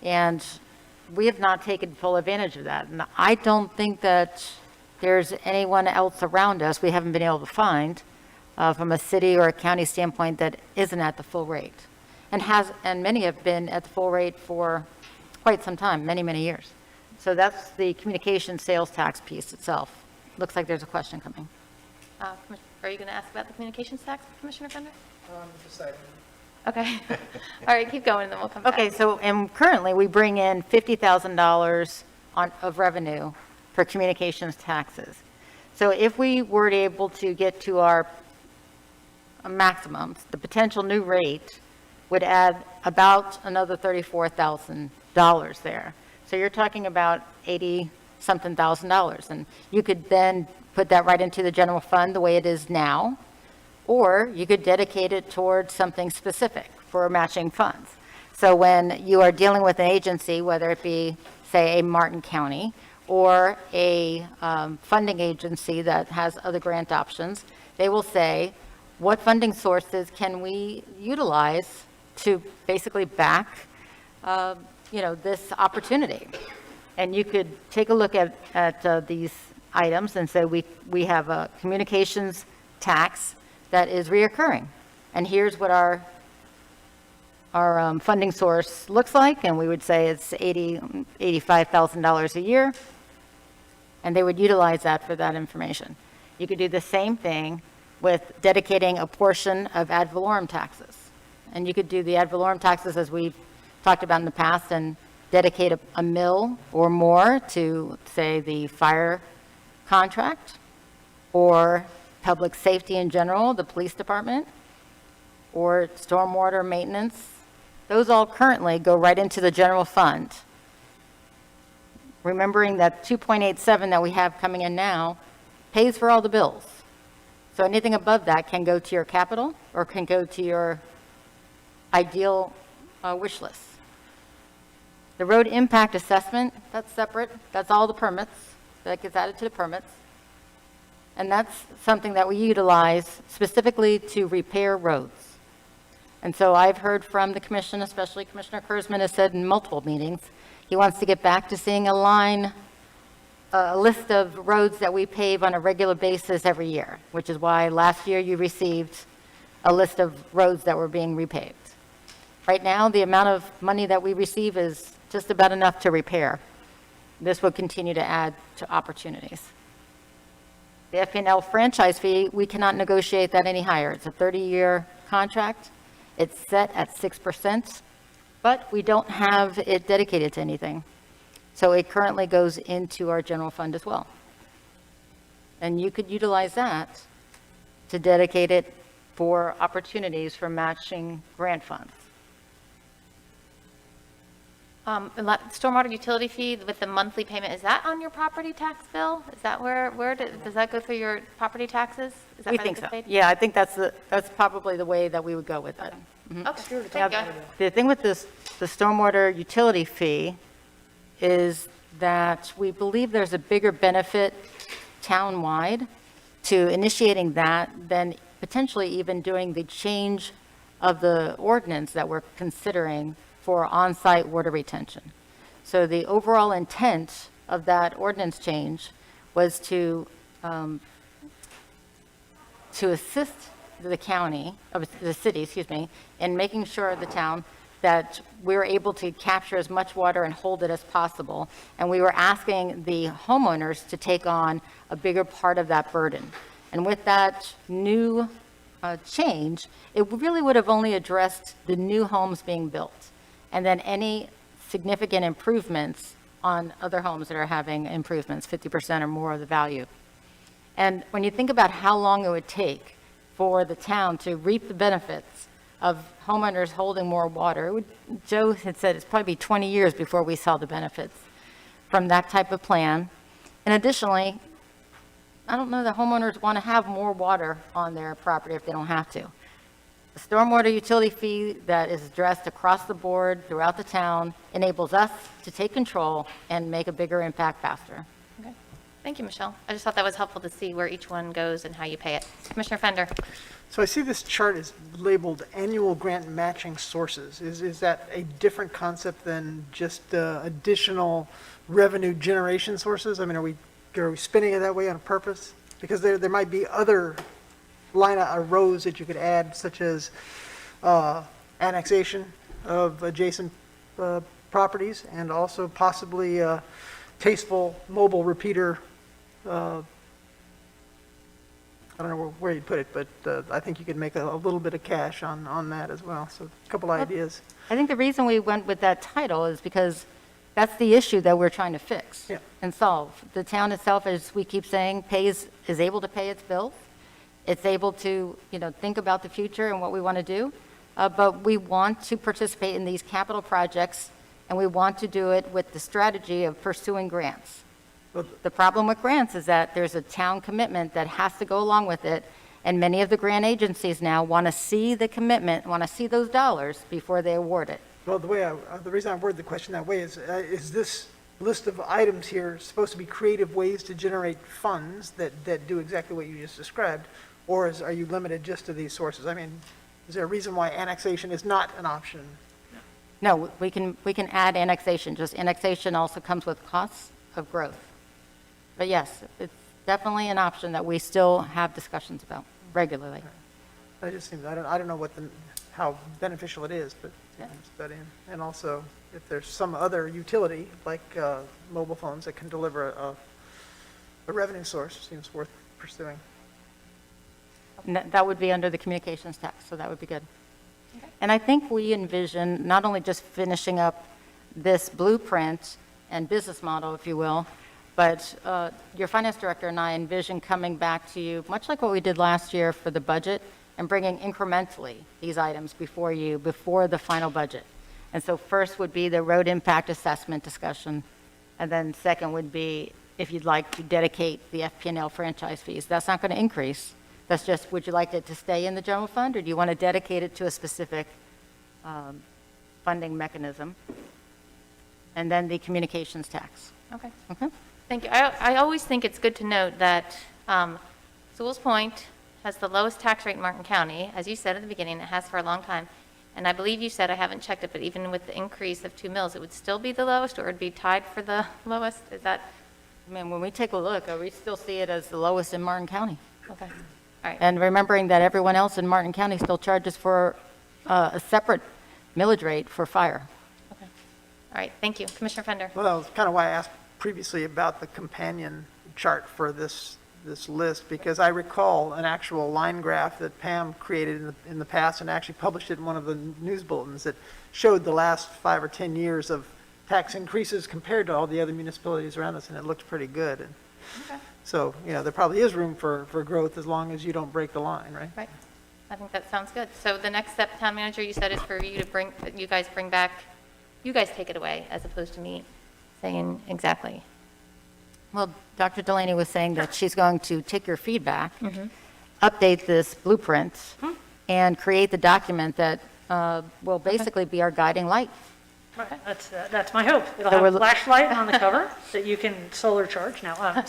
And we have not taken full advantage of that. And I don't think that there's anyone else around us we haven't been able to find from a city or a county standpoint that isn't at the full rate. And many have been at the full rate for quite some time, many, many years. So that's the communication sales tax piece itself. Looks like there's a question coming. Are you going to ask about the communications tax, Commissioner Fender? Okay. All right, keep going, and then we'll come back. Okay, so, and currently, we bring in $50,000 of revenue for communications taxes. So if we were able to get to our maximums, the potential new rate would add about another $34,000 there. So you're talking about 80-something thousand dollars, and you could then put that right into the general fund the way it is now, or you could dedicate it towards something specific for matching funds. So when you are dealing with an agency, whether it be, say, a Martin County, or a funding agency that has other grant options, they will say, what funding sources can we utilize to basically back, this opportunity? And you could take a look at these items and say, we have a communications tax that is reoccurring, and here's what our funding source looks like, and we would say it's $85,000 a year, and they would utilize that for that information. You could do the same thing with dedicating a portion of ad valorem taxes. And you could do the ad valorem taxes as we've talked about in the past and dedicate a mill or more to, say, the fire contract or public safety in general, the police department, or stormwater maintenance. Those all currently go right into the general fund. Remembering that 2.87 that we have coming in now pays for all the bills. So anything above that can go to your capital or can go to your ideal wish list. The road impact assessment, that's separate. That's all the permits. That gets added to the permits. And that's something that we utilize specifically to repair roads. And so I've heard from the commission, especially Commissioner Kurzman has said in multiple meetings, he wants to get back to seeing a list of roads that we pave on a regular basis every year, which is why last year you received a list of roads that were being repaved. Right now, the amount of money that we receive is just about enough to repair. This will continue to add to opportunities. The FPL franchise fee, we cannot negotiate that any higher. It's a 30-year contract. It's set at 6%, but we don't have it dedicated to anything. So it currently goes into our general fund as well. And you could utilize that to dedicate it for opportunities for matching grant funds. Stormwater utility fee with the monthly payment, is that on your property tax bill? Is that does that go through your property taxes? Is that We how think that so. gets paid? Yeah, I think that's probably the way that we would go with it. Okay, thank you. The thing with the stormwater utility fee is that we believe there's a bigger benefit townwide to initiating that than potentially even doing the change of the ordinance that we're considering for on-site water retention. So the overall intent of that ordinance change was to assist the city, in making sure the town that we were able to capture as much water and hold it as possible. And we were asking the homeowners to take on a bigger part of that burden. And with that new change, it really would have only addressed the new homes being built, and then any significant improvements on other homes that are having improvements, 50% or more of the value. And when you think about how long it would take for the town to reap the benefits of homeowners holding more water, Joe had said it's probably be 20 years before we saw the benefits from that type of plan. And additionally, I don't know that homeowners want to have more water on their property if they don't have to. The stormwater utility fee that is addressed across the board throughout the town enables us to take control and make a bigger impact faster. Okay. Thank you, Michelle. I just thought that was helpful to see where each one goes and how you pay it. Commissioner Fender. So I see this chart is labeled annual grant matching sources. Is that a different concept than just additional revenue generation sources? I mean, are we spinning it that way on purpose? Because there might be other line of rows that you could add, such as annexation of adjacent properties, and also possibly tasteful mobile repeater I don't know where you'd put it, but I think you could make a little bit of cash on that as well. So a couple ideas. I think the reason we went with that title is because that's the issue that we're trying to fix Yeah. and solve. The town itself, as we keep saying, is able to pay its bills. It's able to, think about the future and what we want to do. But we want to participate in these capital projects, and we want to do it with the strategy of pursuing grants. The problem with grants is that there's a town commitment that has to go along with it, and many of the grant agencies now want to see the commitment, want to see those dollars before they award it. Well, the reason I worded the question that way is this list of items here supposed to be creative ways to generate funds that do exactly what you just described? Or are you limited just to these sources? I mean, is there a reason why annexation is not an option? No, we can add annexation, just annexation also comes with costs of growth. But yes, it's definitely an option that we still have discussions about regularly. It just seems, I don't know how beneficial it is, but Yeah. studying. And also, if there's some other utility, like mobile phones, that can deliver a revenue source, seems worth pursuing. And that would be under the communications tax, so that would be good. And I think we envision not only just finishing up this blueprint and business model, if you will, but your finance director and I envision coming back to you, much like what we did last year for the budget, and bringing incrementally these items before you, before the final budget. And so first would be the road impact assessment discussion, and then second would be if you'd like to dedicate the FP&L franchise fees. That's not going to increase. That's just, would you like it to stay in the general fund, or do you want to dedicate it to a specific funding mechanism? And then the communications tax. Okay. Okay? Thank you. I always think it's good to note that Sewalls Point has the lowest tax rate in Martin County. As you said at the beginning, it has for a long time. And I believe you said, I haven't checked it, but even with the increase of 2 mills, it would still be the lowest, or it would be tied for the lowest? Is that, I mean, when we take a look, we still see it as the lowest in Martin County. okay. All right. And remembering that everyone else in Martin County still charges for a separate millage rate for fire. Okay. All right. Thank you. Commissioner Fender. Well, that was kind of why I asked previously about the companion chart for this list, because I recall an actual line graph that Pam created in the past and actually published it in one of the news bulletins that showed the last 5 or 10 years of tax increases compared to all the other municipalities around us, and it looked pretty good. And Okay. so, there probably is room for growth as long as you don't break the line, right? Right. I think that sounds good. So the next step, town manager, you said is for you to you guys bring back, you guys take it away, as opposed to me saying exactly. Well, Dr. Delaney was saying that she's going to take your feedback, update this blueprint, and create the document that will basically be our guiding light. Right, that's my hope. It'll So have a we're- flashlight on the cover that you can solar charge now.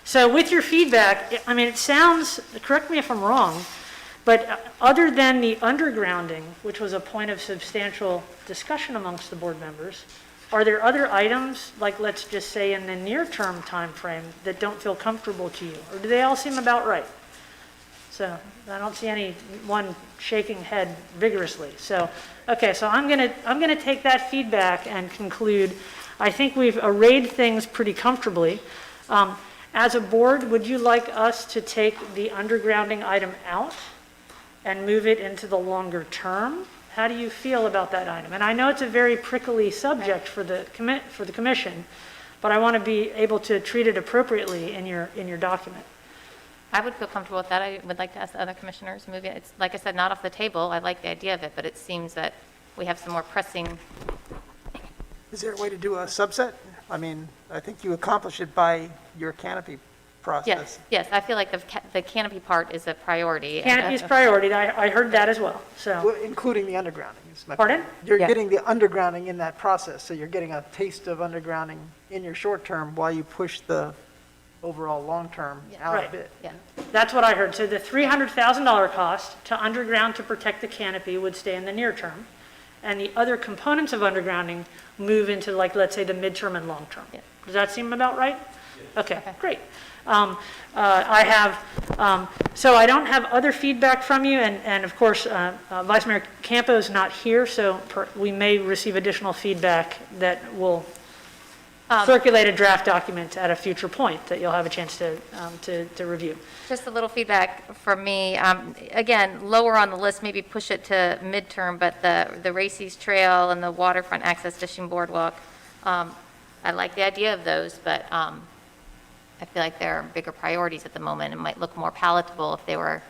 So with your feedback, I mean, it sounds, correct me if I'm wrong, but other than the undergrounding, which was a point of substantial discussion amongst the board members, are there other items, like let's just say in the near-term time frame, that don't feel comfortable to you? Or do they all seem about right? So I don't see anyone shaking head vigorously. So, okay, so I'm gonna take that feedback and conclude, I think we've arrayed things pretty comfortably. As a board, would you like us to take the undergrounding item out and move it into the longer term? How do you feel about that item? And I know it's a very prickly subject for the commission, but I want to be able to treat it appropriately in your document. I would feel comfortable with that. I would like to ask the other commissioners, maybe, it's, like I said, not off the table. I like the idea of it, but it seems that we have some more pressing. Is there a way to do a subset? I mean, I think you accomplish it by your canopy process. Yes, I feel like the canopy part is a priority. Canopy's priority, I heard that as well, so. Well, including the undergrounding. is my Pardon? point. You're Yeah. getting the undergrounding in that process, so you're getting a taste of undergrounding in your short term while you push the overall long term out a Right. bit. Yeah, That's what I heard. So the $300,000 cost to underground to protect the canopy would stay in the near term, and the other components of undergrounding move into, like, let's say, the midterm and long term. Yeah. Does that seem about right? Okay, great. I have, so I don't have other feedback from you, and of course, Vice Mayor Campo is not here, so we may receive additional feedback that will circulate a draft document at a future point that you'll have a chance to review. Just a little feedback from me. Again, lower on the list, maybe push it to midterm, but the Racy's Trail and the waterfront access fishing boardwalk, I like the idea of those, but I feel like there are bigger priorities at the moment and might look more palatable if they were,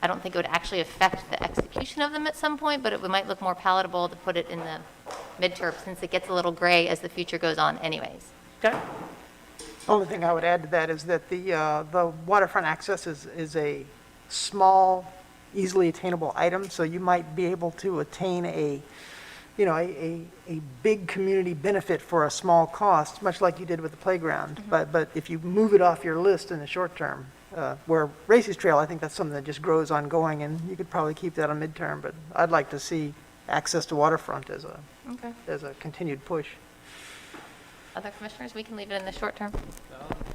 I don't think it would actually affect the execution of them at some point, but it might look more palatable to put it in the midterm since it gets a little gray as the future goes on anyways. Okay? Only thing I would add to that is that the waterfront access is a small, easily attainable item, so you might be able to attain a big community benefit for a small cost, much like you did with the playground. But if you move it off your list in the short term, where Racy's Trail, I think that's something that just grows ongoing, and you could probably keep that on midterm, but I'd like to see access to waterfront as a continued push. Other commissioners, we can leave it in the short term.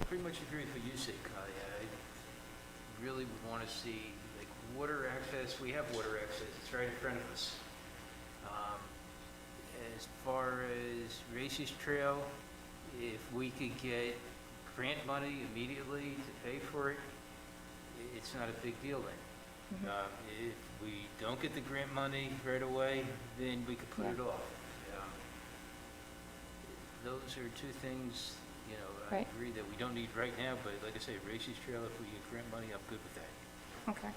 Pretty much agree with what you said, Connie. I really would want to see, like, water access. We have water access. It's right in front of us. As far as Racy's Trail, if we could get grant money immediately to pay for it, it's not a big deal then. If we don't get the grant money right away, then we could put it off. Those are two things, I Right. agree that we don't need right now, but like I say, Racy's Trail, if we get grant money, I'm good with that. Okay.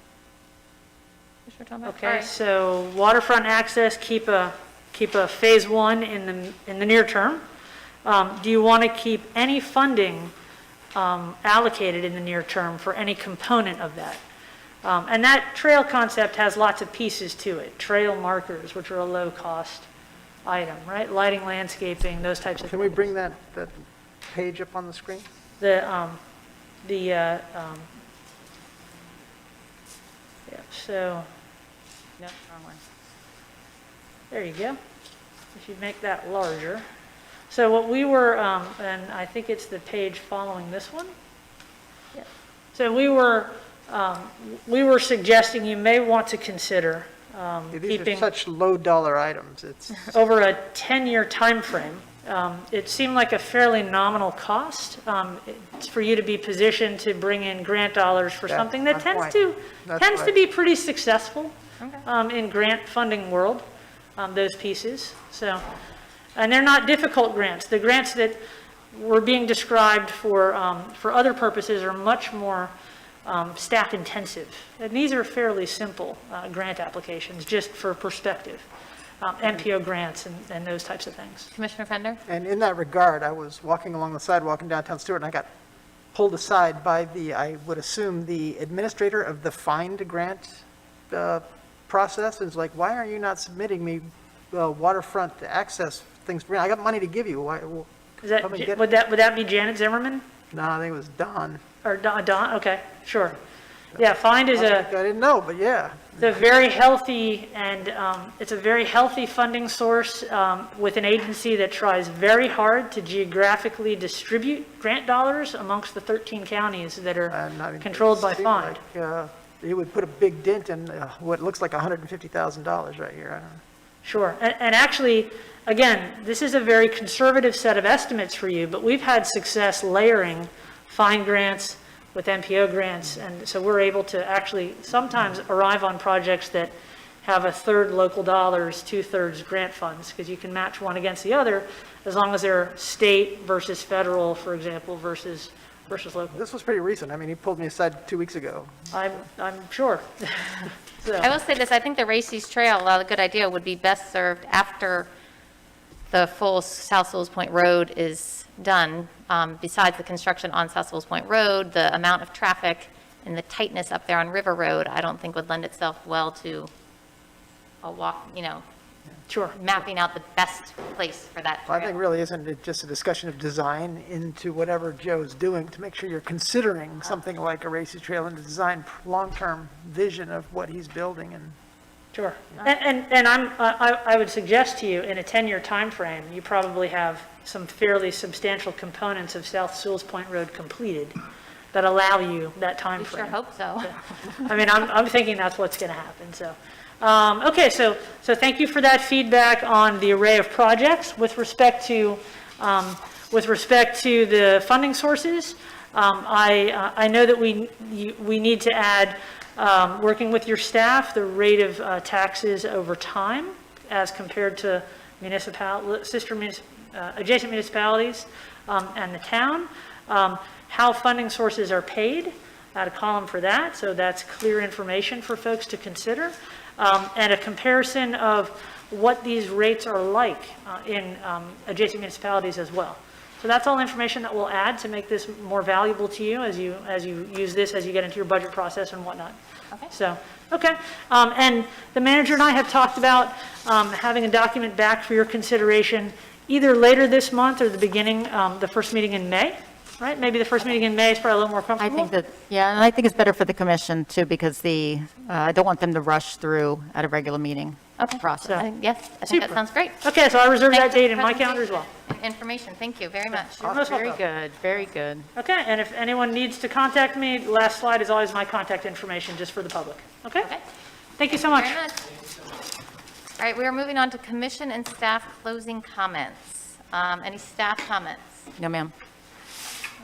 Commissioner Tomback? All Okay, right. so waterfront access, keep a phase one in the near term. Do you want to keep any funding allocated in the near term for any component of that? And that trail concept has lots of pieces to it. Trail markers, which are a low-cost item, right? Lighting, landscaping, those types of things. Can we bring that page up on the screen? Yeah, so, No, wrong one. there you go. If you make that larger. So what we were, and I think it's the page following this one. Yeah. So we were suggesting you may want to consider These are keeping such low-dollar items. It's over a 10-year time frame. It seemed like a fairly nominal cost it's for you to be positioned to bring in grant dollars for That's something that my tends point. to That's to right. be pretty successful in grant funding world, those pieces. So, and they're not difficult grants. The grants that were being described for other purposes are much more staff intensive. And these are fairly simple grant applications, just for perspective. MPO grants and those types of things. Commissioner Fender? And in that regard, I was walking along the sidewalk in downtown Stewart, and I got pulled aside by I would assume, the administrator of the find grant process. And it's like, why are you not submitting me waterfront access things? I got money to give you. Why? Is that, Come and get would that be Janet Zimmerman? No, I think it was Don. Or Don? Okay, sure. Yeah, find is I didn't know, but yeah. it's a very healthy and it's a very healthy funding source with an agency that tries very hard to geographically distribute grant dollars amongst the 13 counties that are And I mean, controlled by it seemed find. like, it would put a big dent in what looks like $150,000 right here. I don't know. Sure. And actually, again, this is a very conservative set of estimates for you, but we've had success layering find grants with MPO grants, and so we're able to actually sometimes arrive on projects that have a third local dollars, 2/3 grant funds, because you can match one against the other as long as they're state versus federal, for example, versus local. This was pretty recent. I mean, he pulled me aside 2 weeks ago. I'm sure. So, I will say this, I think the Racy's Trail, while a good idea, would be best served after the full South Sewalls Point Road is done. Besides the construction on South Sewalls Point Road, the amount of traffic and the tightness up there on River Road, I don't think would lend itself well to a walk, sure. mapping out the best place for that Well, I think trail. really isn't it just a discussion of design into whatever Joe's doing to make sure you're considering something like a Racy's Trail and to design long-term vision of what he's building and Sure. And I would suggest to you, in a 10-year time frame, you probably have some fairly substantial components of South Sewalls Point Road completed that allow you that time We sure frame. hope so. I mean, I'm thinking that's what's going to happen, so. Okay, so thank you for that feedback on the array of projects. With respect to With respect to the funding sources, I know that we need to add, working with your staff, the rate of taxes over time as compared to adjacent municipalities and the town. How funding sources are paid, add a column for that, so that's clear information for folks to consider. And a comparison of what these rates are like in adjacent municipalities as well. So that's all information that we'll add to make this more valuable to you as you use this, as you get into your budget process and whatnot. Okay. So, okay. And the manager and I have talked about having a document back for your consideration either later this month or the beginning, the first meeting in May, right? Maybe the first meeting in May is probably a little more I comfortable. think that, yeah, and I think it's better for the commission too, because I don't want them to rush through at a regular meeting process. Yes, I think that Super. sounds great. Okay, so I reserve Thanks that for the date in my calendar as well. presentation and information. Thank you very much. You're most Very welcome. good, very good. Okay, and if anyone needs to contact me, the last slide is always my contact information, just for the public. Okay? Okay. Thank you so much. Very much. All right, we are moving on to commission and staff closing comments. Any staff comments? No, ma'am.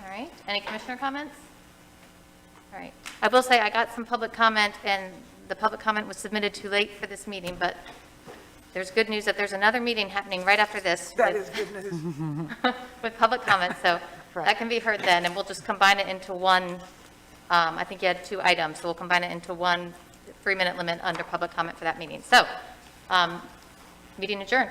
All right, any commissioner comments? All right, I will say I got some public comment, and the public comment was submitted too late for this meeting, but there's good news that there's another meeting happening right after this. That with- is good news. with public comment, so that can be heard then, and we'll just combine it into one, I think you had 2 items, so we'll combine it into one 3-minute limit under public comment for that meeting. So, meeting adjourned.